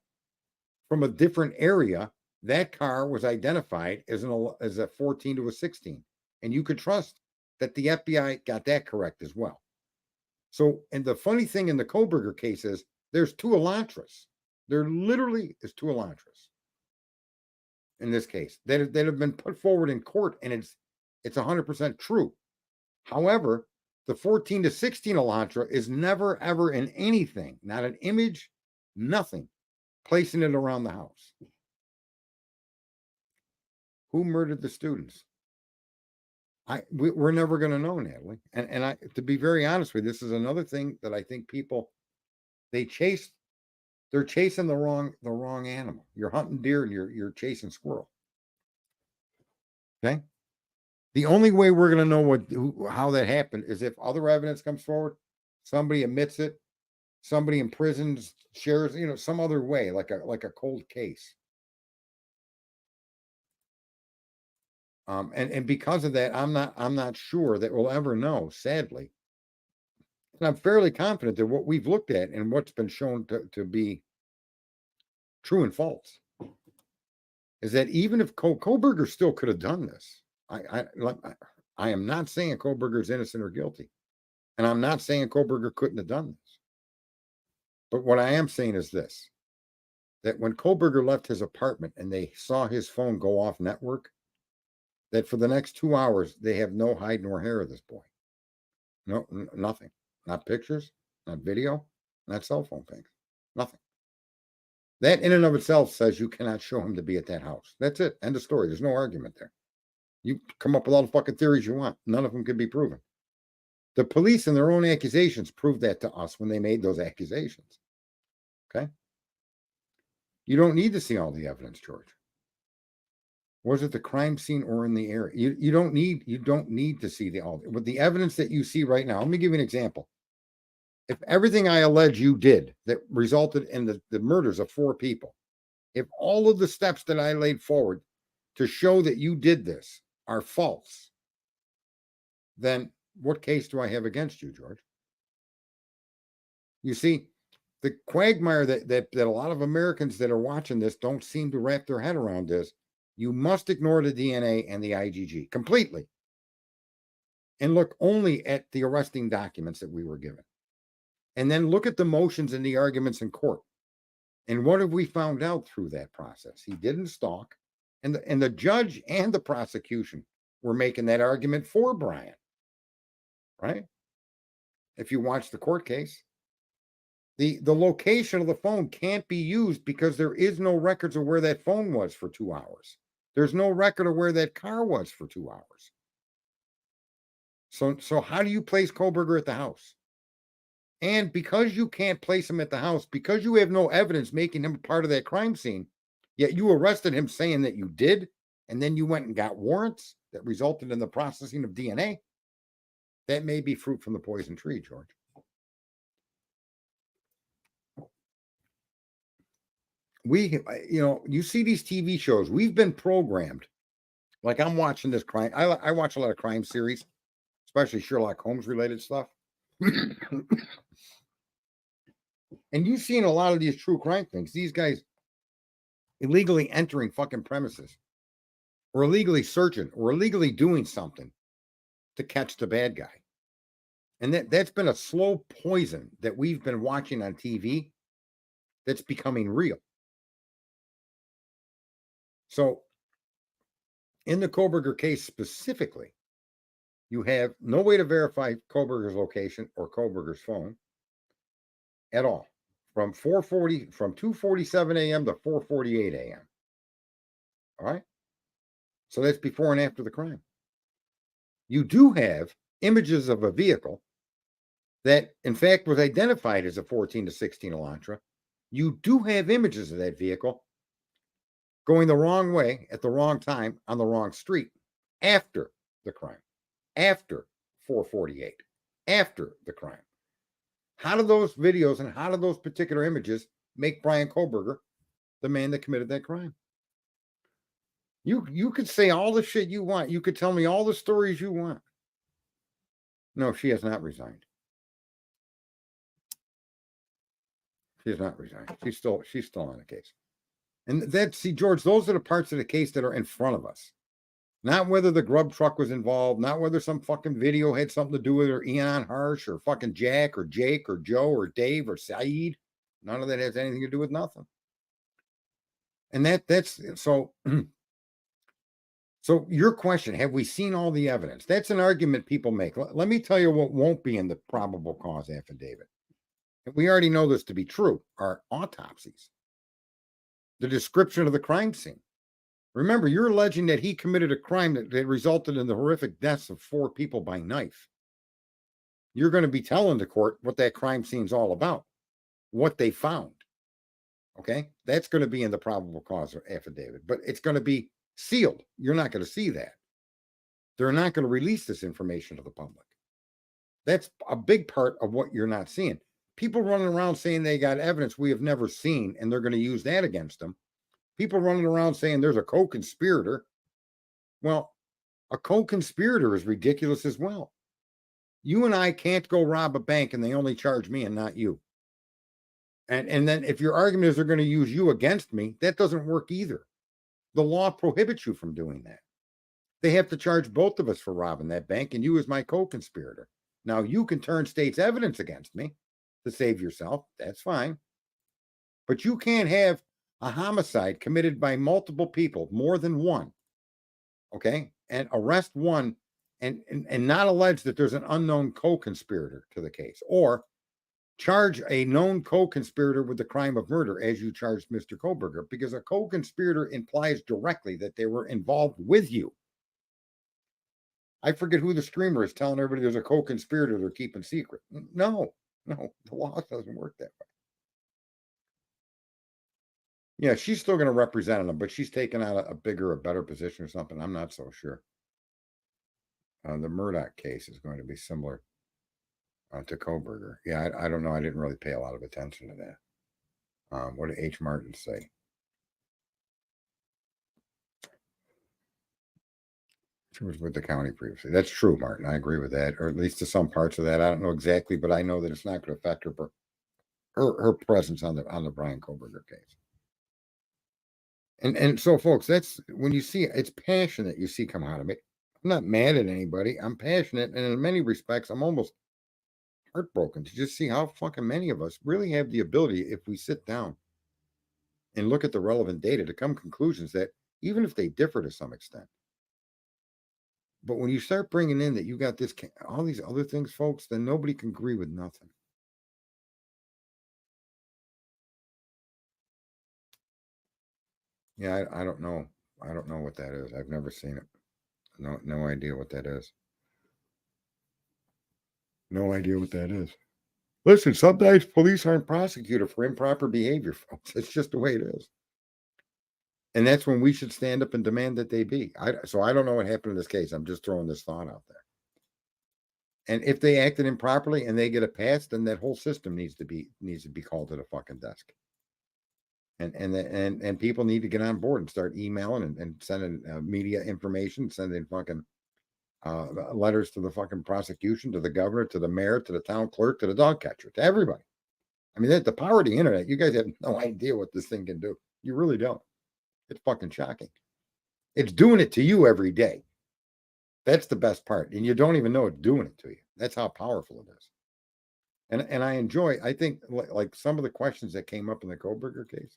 from a different area, that car was identified as a 14 to a 16. And you could trust that the FBI got that correct as well. So, and the funny thing in the Kohberger case is there's two Elantras. There literally is two Elantras in this case that have been put forward in court, and it's 100% true. However, the 14 to 16 Elantra is never, ever in anything, not an image, nothing, placing it around the house. Who murdered the students? We're never going to know, Natalie. And to be very honest with you, this is another thing that I think people, they're chasing the wrong animal. You're hunting deer and you're chasing squirrel. Okay. The only way we're going to know how that happened is if other evidence comes forward, somebody admits it, somebody in prisons shares, some other way, like a cold case. And because of that, I'm not sure that we'll ever know, sadly. And I'm fairly confident that what we've looked at and what's been shown to be true and false is that even if Kohberger still could have done this, I am not saying Koberger is innocent or guilty. And I'm not saying Koberger couldn't have done this. But what I am saying is this, that when Koberger left his apartment and they saw his phone go off network, that for the next 2 hours, they have no hide nor hair of this boy. No, nothing. Not pictures, not video, not cell phone things. Nothing. That in and of itself says you cannot show him to be at that house. That's it. End of story. There's no argument there. You come up with all the fucking theories you want. None of them can be proven. The police in their own accusations proved that to us when they made those accusations. Okay? You don't need to see all the evidence, George. Was it the crime scene or in the area? You don't need to see all with the evidence that you see right now. Let me give you an example. If everything I allege you did that resulted in the murders of 4 people, if all of the steps that I laid forward to show that you did this are false, then what case do I have against you, George? You see, the quagmire that a lot of Americans that are watching this don't seem to wrap their head around is you must ignore the DNA and the IgG completely and look only at the arresting documents that we were given. And then look at the motions and the arguments in court. And what have we found out through that process? He didn't stalk. And the judge and the prosecution were making that argument for Brian. Right? If you watch the court case, the location of the phone can't be used because there is no records of where that phone was for 2 hours. There's no record of where that car was for 2 hours. So how do you place Koberger at the house? And because you can't place him at the house, because you have no evidence making him part of that crime scene, yet you arrested him saying that you did, and then you went and got warrants that resulted in the processing of DNA, that may be fruit from the poison tree, George. You see these TV shows, we've been programmed. Like I'm watching this crime. I watch a lot of crime series, especially Sherlock Holmes related stuff. And you've seen a lot of these true crime things. These guys illegally entering fucking premises or illegally searching or illegally doing something to catch the bad guy. And that's been a slow poison that we've been watching on TV that's becoming real. So in the Koberger case specifically, you have no way to verify Koberger's location or Koberger's phone at all from 2:47 a.m. to 4:48 a.m. All right. So that's before and after the crime. You do have images of a vehicle that in fact was identified as a 14 to 16 Elantra. You do have images of that vehicle going the wrong way at the wrong time on the wrong street after the crime, after 4:48, after the crime. How do those videos and how do those particular images make Brian Koberger the man that committed that crime? You could say all the shit you want. You could tell me all the stories you want. No, she has not resigned. She has not resigned. She's still on the case. And see, George, those are the parts of the case that are in front of us. Not whether the grub truck was involved, not whether some fucking video had something to do with it, or Eon Harsh, or fucking Jack, or Jake, or Joe, or Dave, or Saeed. None of that has anything to do with nothing. And that's so. So your question, have we seen all the evidence? That's an argument people make. Let me tell you what won't be in the probable cause affidavit. And we already know this to be true, are autopsies. The description of the crime scene. Remember, you're alleging that he committed a crime that resulted in the horrific deaths of 4 people by knife. You're going to be telling the court what that crime scene's all about, what they found. Okay? That's going to be in the probable cause affidavit, but it's going to be sealed. You're not going to see that. They're not going to release this information to the public. That's a big part of what you're not seeing. People running around saying they got evidence we have never seen, and they're going to use that against them. People running around saying there's a co-conspirator. Well, a co-conspirator is ridiculous as well. You and I can't go rob a bank and they only charge me and not you. And then if your argument is they're going to use you against me, that doesn't work either. The law prohibits you from doing that. They have to charge both of us for robbing that bank, and you as my co-conspirator. Now you can turn state's evidence against me to save yourself. That's fine. But you can't have a homicide committed by multiple people, more than one. Okay. And arrest one and not allege that there's an unknown co-conspirator to the case, or charge a known co-conspirator with the crime of murder as you charged Mr. Koberger, because a co-conspirator implies directly that they were involved with you. I forget who the streamer is telling everybody there's a co-conspirator they're keeping secret. No, the law doesn't work that way. Yeah, she's still going to represent them, but she's taken out a bigger, a better position or something. I'm not so sure. The Murdoch case is going to be similar to Koberger. Yeah, I don't know. I didn't really pay a lot of attention to that. What did H. Martin say? She was with the county previously. That's true, Martin. I agree with that, or at least to some parts of that. I don't know exactly, but I know that it's not going to affect her presence on the Brian Koberger case. And so, folks, that's when you see it's passion that you see come out of me. I'm not mad at anybody. I'm passionate, and in many respects, I'm almost heartbroken to just see how fucking many of us really have the ability, if we sit down and look at the relevant data, to come conclusions that, even if they differ to some extent. But when you start bringing in that you got this, all these other things, folks, then nobody can agree with nothing. Yeah, I don't know. I don't know what that is. I've never seen it. No idea what that is. No idea what that is. Listen, sometimes police aren't prosecuted for improper behavior, folks. It's just the way it is. And that's when we should stand up and demand that they be. So I don't know what happened in this case. I'm just throwing this thought out there. And if they acted improperly and they get a pass, then that whole system needs to be called to the fucking desk. And people need to get on board and start emailing and sending media information, sending fucking letters to the fucking prosecution, to the governor, to the mayor, to the town clerk, to the dog catcher, to everybody. I mean, the power of the internet, you guys have no idea what this thing can do. You really don't. It's fucking shocking. It's doing it to you every day. That's the best part. And you don't even know it's doing it to you. That's how powerful it is. And I think like some of the questions that came up in the Koberger case,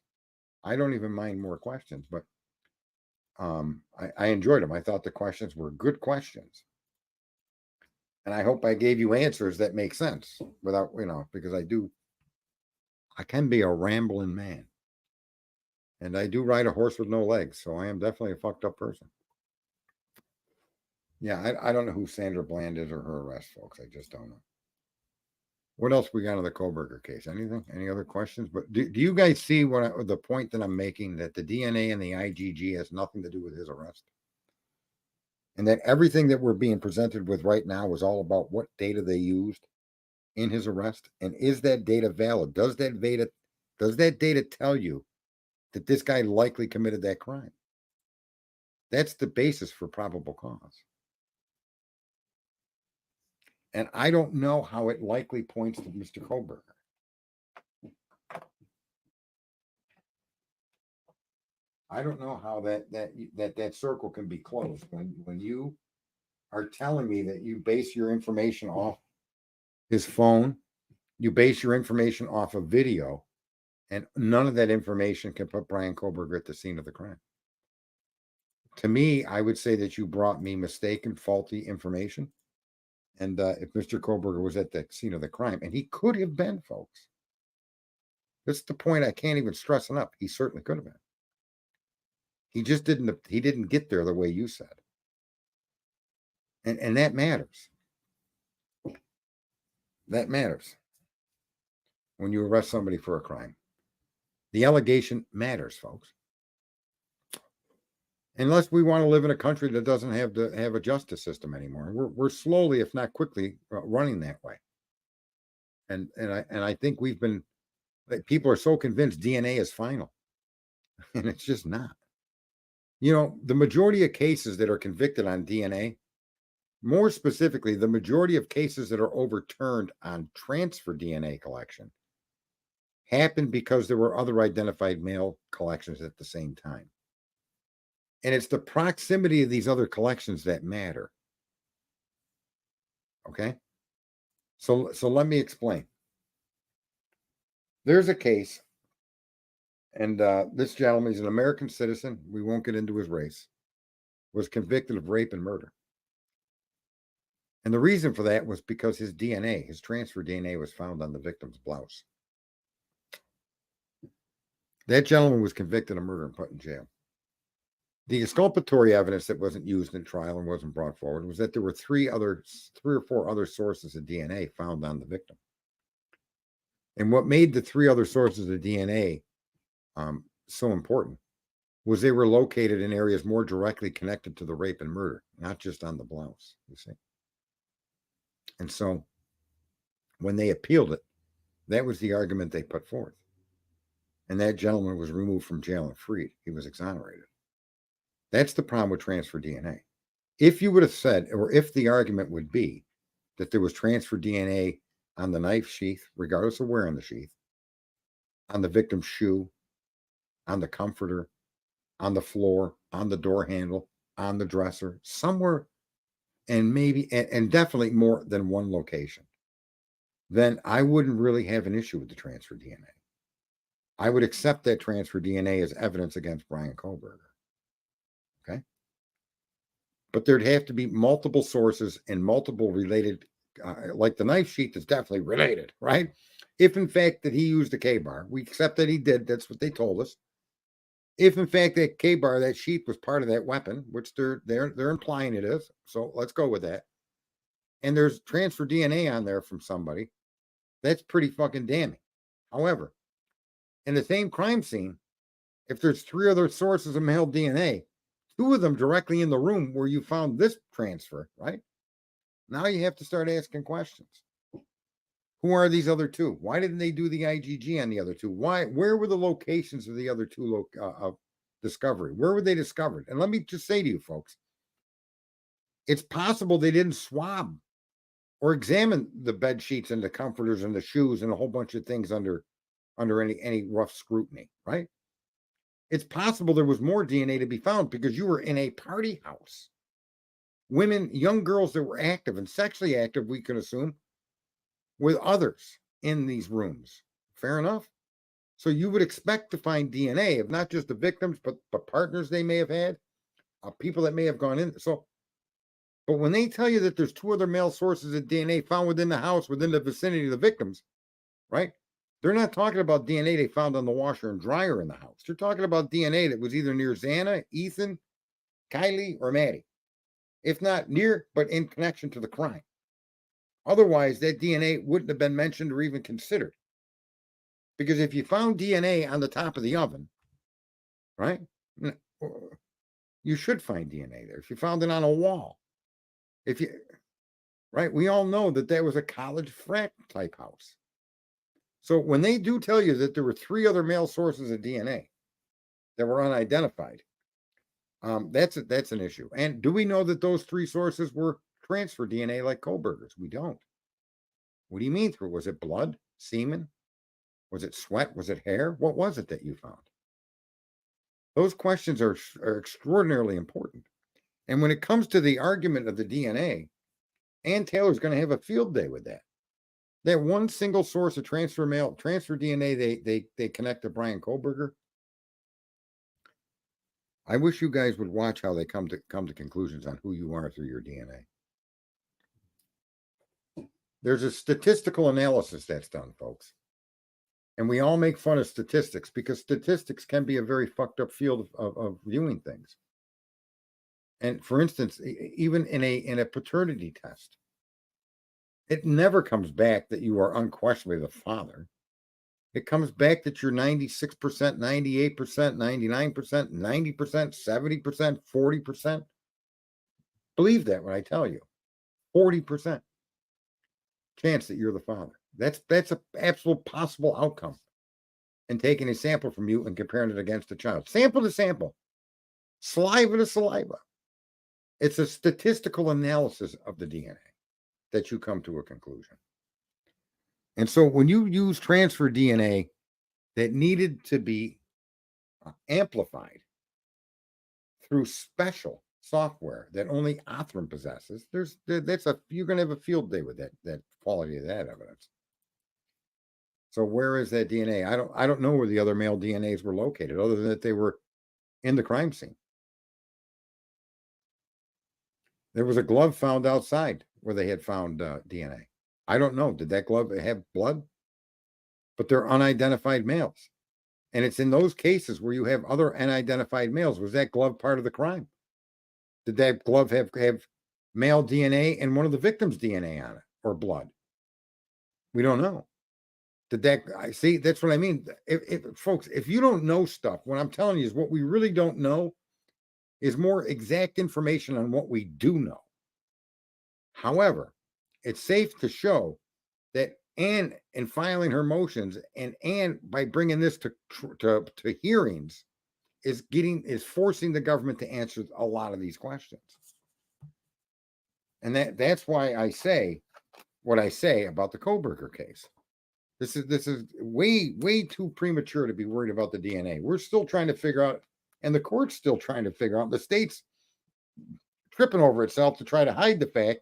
I don't even mind more questions, but I enjoyed them. I thought the questions were good questions. And I hope I gave you answers that make sense without, because I can be a rambling man. And I do ride a horse with no legs, so I am definitely a fucked up person. Yeah, I don't know who Sandra Bland is or her arrest, folks. I just don't know. What else we got in the Koberger case? Anything? Any other questions? But do you guys see the point that I'm making, that the DNA and the IgG has nothing to do with his arrest? And that everything that we're being presented with right now is all about what data they used in his arrest? And is that data valid? Does that data tell you that this guy likely committed that crime? That's the basis for probable cause. And I don't know how it likely points to Mr. Koberger. I don't know how that circle can be closed when you are telling me that you base your information off his phone, you base your information off of video, and none of that information can put Brian Koberger at the scene of the crime. To me, I would say that you brought me mistaken, faulty information. And if Mr. Koberger was at the scene of the crime, and he could have been, folks. That's the point I can't even stress enough. He certainly could have been. He just didn't get there the way you said. And that matters. That matters. When you arrest somebody for a crime. The allegation matters, folks. Unless we want to live in a country that doesn't have a justice system anymore. We're slowly, if not quickly, running that way. And I think people are so convinced DNA is final. And it's just not. The majority of cases that are convicted on DNA, more specifically, the majority of cases that are overturned on transfer DNA collection, happened because there were other identified male collections at the same time. And it's the proximity of these other collections that matter. Okay. So let me explain. There's a case, and this gentleman is an American citizen. We won't get into his race. Was convicted of rape and murder. And the reason for that was because his DNA, his transfer DNA, was found on the victim's blouse. That gentleman was convicted of murder and put in jail. The exculpatory evidence that wasn't used in trial and wasn't brought forward was that there were three or four other sources of DNA found on the victim. And what made the three other sources of DNA so important was they were located in areas more directly connected to the rape and murder, not just on the blouse, you see. And so when they appealed it, that was the argument they put forth. And that gentleman was removed from jail and freed. He was exonerated. That's the problem with transfer DNA. If you would have said, or if the argument would be that there was transfer DNA on the knife sheath, regardless of where on the sheath, on the victim's shoe, on the comforter, on the floor, on the door handle, on the dresser, somewhere, and maybe, and definitely more than one location, then I wouldn't really have an issue with the transfer DNA. I would accept that transfer DNA as evidence against Bryan Kohberger. Okay. But there'd have to be multiple sources and multiple related, like the knife sheath is definitely related, right? If in fact that he used a K-bar, we accept that he did. That's what they told us. If in fact that K-bar, that sheath was part of that weapon, which they're implying it is. So let's go with that. And there's transfer DNA on there from somebody. That's pretty fucking damning. However, in the same crime scene, if there's three other sources of male DNA, two of them directly in the room where you found this transfer, right? Now you have to start asking questions. Who are these other two? Why didn't they do the IgG on the other two? Where were the locations of the other two of discovery? Where were they discovered? And let me just say to you folks, it's possible they didn't swab or examine the bed sheets and the comforters and the shoes and a whole bunch of things under any rough scrutiny, right? It's possible there was more DNA to be found because you were in a party house. Women, young girls that were active and sexually active, we can assume, with others in these rooms. Fair enough? So you would expect to find DNA of not just the victims, but partners they may have had, people that may have gone in. So, but when they tell you that there's two other male sources of DNA found within the house, within the vicinity of the victims, right? They're not talking about DNA they found on the washer and dryer in the house. They're talking about DNA that was either near Xana, Ethan, Kylie, or Maddie. If not near, but in connection to the crime. Otherwise, that DNA wouldn't have been mentioned or even considered. Because if you found DNA on the top of the oven, right, you should find DNA there. If you found it on a wall, right, we all know that was a college frat type house. So when they do tell you that there were three other male sources of DNA that were unidentified, that's an issue. And do we know that those three sources were transfer DNA like Kohberger's? We don't. What do you mean through? Was it blood, semen? Was it sweat? Was it hair? What was it that you found? Those questions are extraordinarily important. And when it comes to the argument of the DNA, Ann Taylor's going to have a field day with that. That one single source of transfer DNA they connect to Bryan Kohberger. I wish you guys would watch how they come to conclusions on who you are through your DNA. There's a statistical analysis that's done, folks. And we all make fun of statistics because statistics can be a very fucked up field of viewing things. And for instance, even in a paternity test, it never comes back that you are unquestionably the father. It comes back that you're 96%, 98%, 99%, 90%, 70%, 40%. Believe that when I tell you, 40% chance that you're the father. That's an absolute possible outcome. And taking a sample from you and comparing it against a child. Sample to sample. Saliva to saliva. It's a statistical analysis of the DNA that you come to a conclusion. And so when you use transfer DNA that needed to be amplified through special software that only Othram possesses. You're going to have a field day with that quality of that evidence. So where is that DNA? I don't know where the other male DNAs were located, other than that they were in the crime scene. There was a glove found outside where they had found DNA. I don't know. Did that glove have blood? But they're unidentified males. And it's in those cases where you have other unidentified males. Was that glove part of the crime? Did that glove have male DNA and one of the victims' DNA on it or blood? We don't know. I see? That's what I mean. Folks, if you don't know stuff, what I'm telling you is what we really don't know is more exact information on what we do know. However, it's safe to show that Anne, in filing her motions, and Anne, by bringing this to hearings, is forcing the government to answer a lot of these questions. And that's why I say what I say about the Kohberger case. This is way too premature to be worried about the DNA. We're still trying to figure out, and the court's still trying to figure out, the state's tripping over itself to try to hide the fact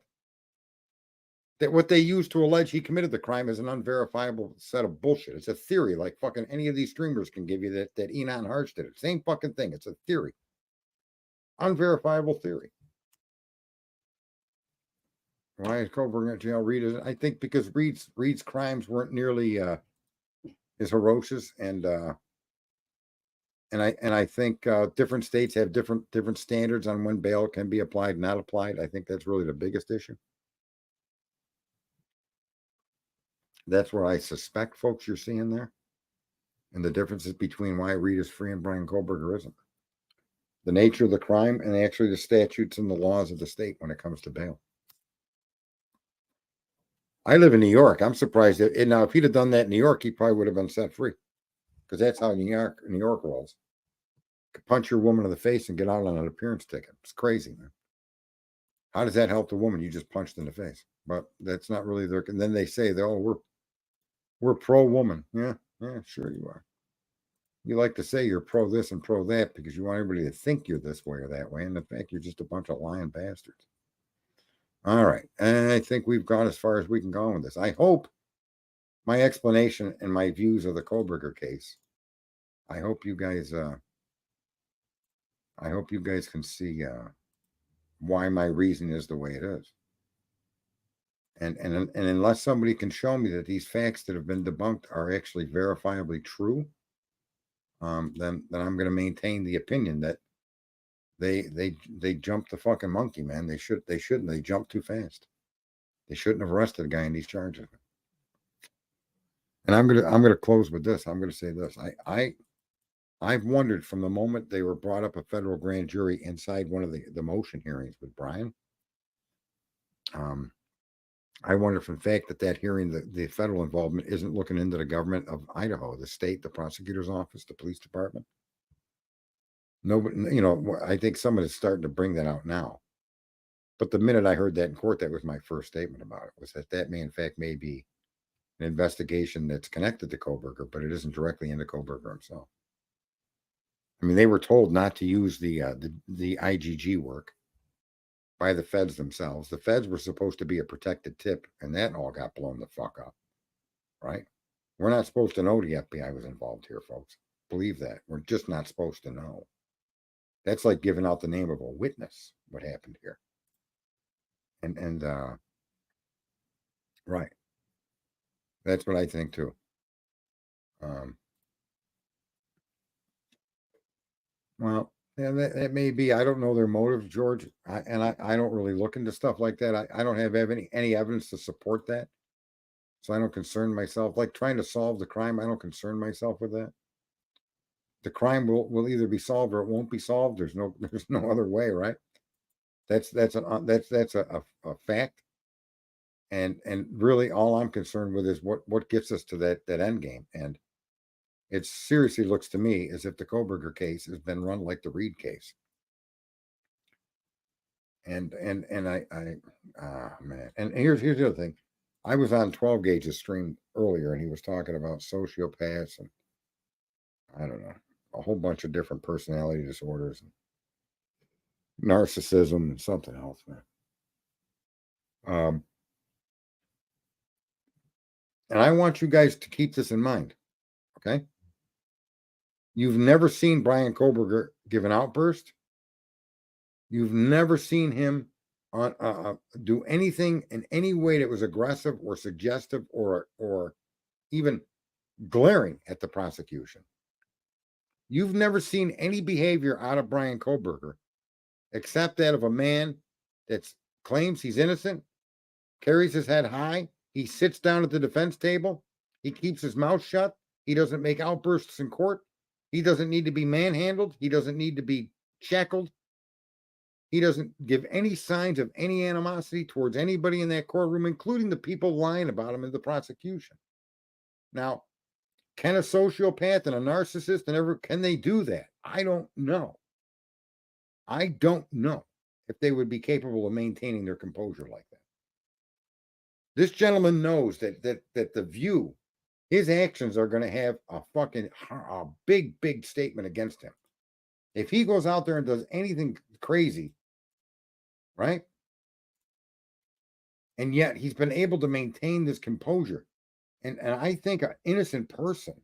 that what they used to allege he committed the crime is an unverifiable set of bullshit. It's a theory, like fucking any of these streamers can give you that Enon Harsh did it. Same fucking thing. It's a theory. Unverifiable theory. Why is Kohberger in jail? I think because Reed's crimes weren't nearly as ferocious, and I think different states have different standards on when bail can be applied, not applied. I think that's really the biggest issue. That's what I suspect, folks, you're seeing there. And the differences between why Reed is free and Brian Kohberger isn't. The nature of the crime and actually the statutes and the laws of the state when it comes to bail. I live in New York. I'm surprised that now if he'd have done that in New York, he probably would have been set free. Because that's how New York rolls. Could punch your woman in the face and get out on an appearance ticket. It's crazy, man. How does that help the woman you just punched in the face? But that's not really their. And then they say, we're pro-woman. Yeah, sure you are. You like to say you're pro this and pro that because you want everybody to think you're this way or that way. And in fact, you're just a bunch of lying bastards. All right. And I think we've gone as far as we can go with this. I hope my explanation and my views of the Kohberger case, I hope you guys can see why my reason is the way it is. And unless somebody can show me that these facts that have been debunked are actually verifiably true, then I'm going to maintain the opinion that they jumped the fucking monkey, man. They shouldn't. They jumped too fast. They shouldn't have arrested a guy in these charges. And I'm gonna close with this. I'm gonna say this. I've wondered from the moment they were brought up a federal grand jury inside one of the motion hearings with Brian. I wonder from the fact that hearing, the federal involvement isn't looking into the government of Idaho, the state, the prosecutor's office, the police department. Nobody, I think someone is starting to bring that out now. But the minute I heard that in court, that was my first statement about it, was that may in fact may be an investigation that's connected to Kohberger, but it isn't directly into Kohberger himself. I mean, they were told not to use the IGG work by the feds themselves. The feds were supposed to be a protected tip, and that all got blown the fuck up, right? We're not supposed to know the FBI was involved here, folks. Believe that. We're just not supposed to know. That's like giving out the name of a witness, what happened here. And right. That's what I think too. Well, yeah, that may be. I don't know their motive, George. I don't really look into stuff like that. I don't have any evidence to support that. So I don't concern myself. Like trying to solve the crime, I don't concern myself with that. The crime will either be solved or it won't be solved. There's no other way, right? That's a fact. And really all I'm concerned with is what gets us to that end game. And it seriously looks to me as if the Kohberger case has been run like the Reed case. And I man. And here's the other thing. I was on 12 Gauge's stream earlier and he was talking about sociopaths and I don't know, a whole bunch of different personality disorders. narcissism and something else, man. And I want you guys to keep this in mind, okay? You've never seen Brian Koberger give an outburst. You've never seen him do anything in any way that was aggressive or suggestive or even glaring at the prosecution. You've never seen any behavior out of Brian Koberger except that of a man that claims he's innocent, carries his head high, he sits down at the defense table, he keeps his mouth shut, he doesn't make outbursts in court, he doesn't need to be manhandled, he doesn't need to be shackled, he doesn't give any signs of any animosity towards anybody in that courtroom, including the people lying about him in the prosecution. Now, can a sociopath and a narcissist can they do that? I don't know. I don't know if they would be capable of maintaining their composure like that. This gentleman knows that the View, his actions are going to have a big statement against him. If he goes out there and does anything crazy, right? And yet he's been able to maintain this composure. And I think an innocent person,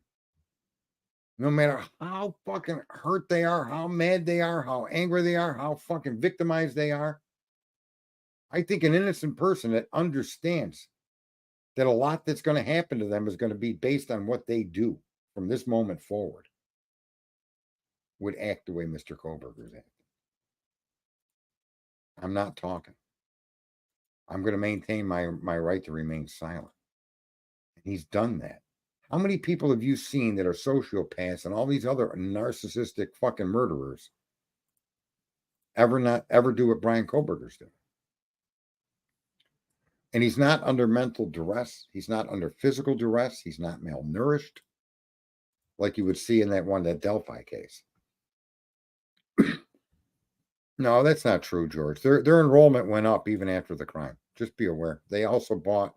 no matter how fucking hurt they are, how mad they are, how angry they are, how fucking victimized they are, I think an innocent person that understands that a lot that's going to happen to them is going to be based on what they do from this moment forward would act the way Mr. Koberger's acting. I'm not talking. I'm going to maintain my right to remain silent. And he's done that. How many people have you seen that are sociopaths and all these other narcissistic fucking murderers ever do what Brian Koberger's doing? And he's not under mental duress. He's not under physical duress. He's not malnourished like you would see in that Delphi case. No, that's not true, George. Their enrollment went up even after the crime. Just be aware. They also bought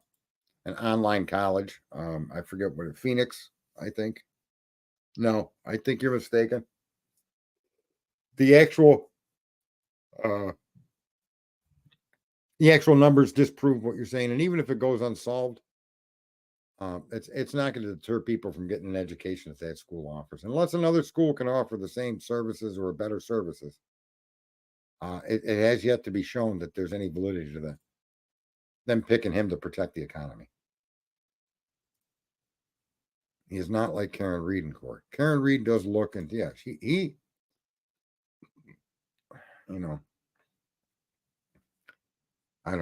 an online college. I forget what, Phoenix, I think. No, I think you're mistaken. The actual numbers disprove what you're saying. And even if it goes unsolved, it's not going to deter people from getting an education that school offers. Unless another school can offer the same services or better services. It has yet to be shown that there's any validity to that. Them picking him to protect the economy. He is not like Karen Reed in court. Karen Reed does look, and yeah, he I don't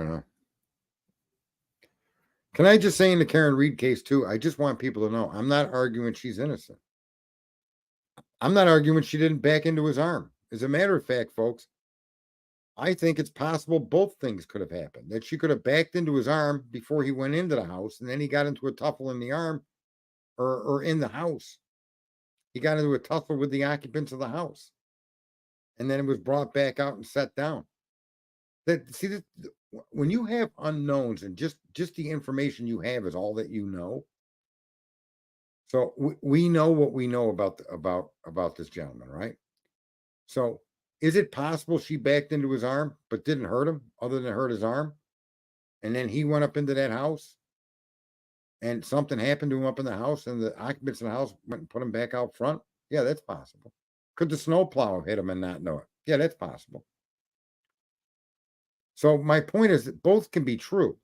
know. Can I just say in the Karen Reed case too, I just want people to know, I'm not arguing she's innocent. I'm not arguing she didn't back into his arm. As a matter of fact, folks, I think it's possible both things could have happened. That she could have backed into his arm before he went into the house, and then he got into a tussle in the arm or in the house. He got into a tussle with the occupants of the house. And then it was brought back out and set down. When you have unknowns and just the information you have is all that you know. So we know what we know about this gentleman, right? So is it possible she backed into his arm but didn't hurt him other than hurt his arm? And then he went up into that house and something happened to him up in the house and the occupants of the house went and put him back out front? Yeah, that's possible. Could the snowplow hit him and not know it? Yeah, that's possible. So my point is that both can be true.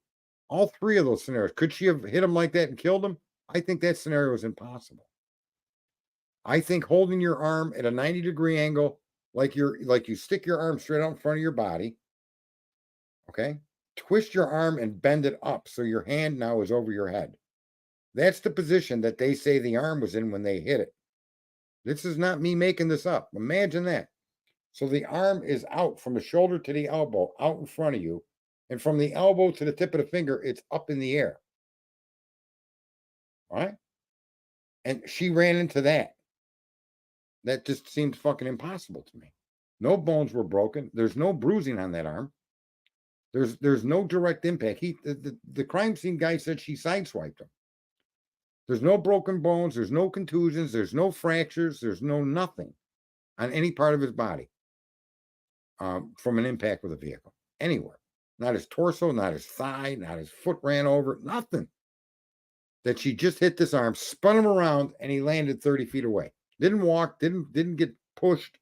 All three of those scenarios. Could she have hit him like that and killed him? I think that scenario is impossible. I think holding your arm at a 90-degree angle, like you stick your arm straight out in front of your body, okay? Twist your arm and bend it up so your hand now is over your head. That's the position that they say the arm was in when they hit it. This is not me making this up. Imagine that. So the arm is out from the shoulder to the elbow, out in front of you. And from the elbow to the tip of the finger, it's up in the air. All right? And she ran into that. That just seems fucking impossible to me. No bones were broken. There's no bruising on that arm. There's no direct impact. The crime scene guy said she sideswiped him. There's no broken bones. There's no contusions. There's no fractures. There's no nothing on any part of his body. from an impact with a vehicle anywhere. Not his torso, not his thigh, not his foot ran over, nothing. That she just hit this arm, spun him around, and he landed 30 feet away. Didn't walk, didn't get pushed,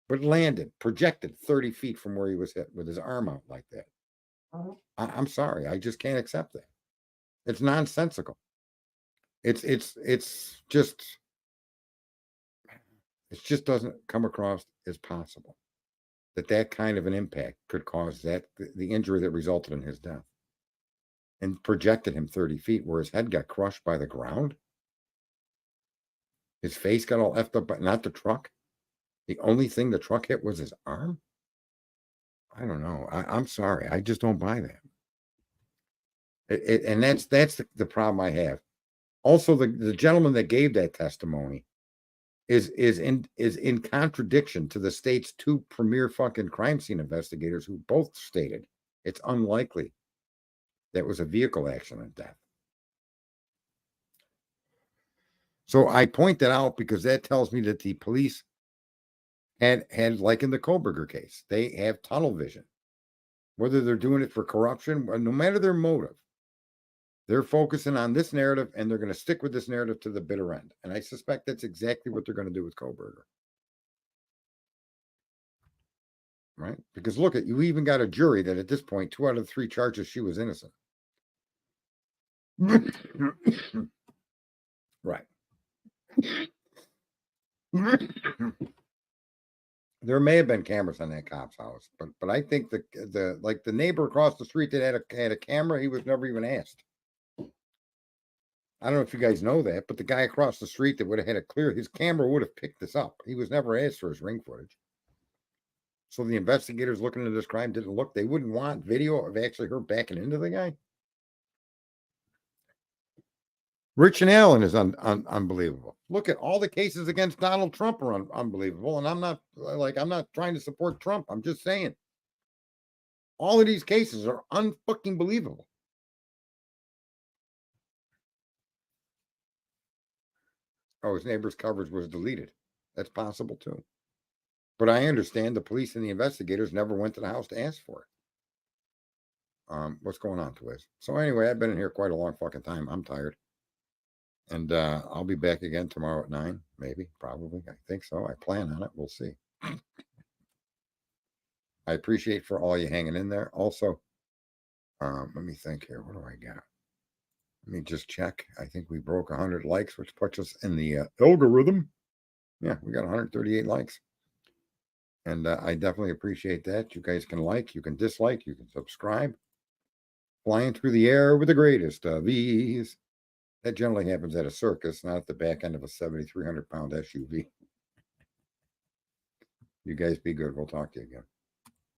but landed, projected 30 feet from where he was hit with his arm out like that. I'm sorry, I just can't accept that. It's nonsensical. It just doesn't come across as possible that kind of an impact could cause the injury that resulted in his death and projected him 30 feet where his head got crushed by the ground. His face got all effed up, but not the truck. The only thing the truck hit was his arm. I don't know. I'm sorry. I just don't buy that. And that's the problem I have. Also, the gentleman that gave that testimony is in contradiction to the state's two premier fucking crime scene investigators who both stated it's unlikely that was a vehicle accident death. So I point that out because that tells me that the police had like in the Kohberger case, they have tunnel vision. Whether they're doing it for corruption, no matter their motive, they're focusing on this narrative and they're going to stick with this narrative to the bitter end. And I suspect that's exactly what they're going to do with Kohberger. Right? Because look at, you even got a jury that at this point, 2 out of 3 charges, she was innocent. Right. There may have been cameras on that cop's house, but I think the neighbor across the street that had a camera, he was never even asked. I don't know if you guys know that, but the guy across the street that would have had it clear, his camera would have picked this up. He was never asked for his ring footage. So the investigators looking into this crime didn't look. They wouldn't want video of actually her backing into the guy. Rich and Allen is unbelievable. Look at all the cases against Donald Trump are unbelievable. And I'm not trying to support Trump. I'm just saying all of these cases are unfucking believable. Oh, his neighbor's coverage was deleted. That's possible too. But I understand the police and the investigators never went to the house to ask for it. What's going on, Twiz? So anyway, I've been in here quite a long fucking time. I'm tired. And I'll be back again tomorrow at 9, maybe, probably. I think so. I plan on it. We'll see. I appreciate for all you hanging in there. Also, let me think here. What do I got? Let me just check. I think we broke 100 likes, which puts us in the algorithm. Yeah, we got 138 likes. And I definitely appreciate that. You guys can like, you can dislike, you can subscribe. Flying through the air with the greatest of ease. That generally happens at a circus, not at the back end of a 7,300-pound SUV. You guys be good. We'll talk to you again.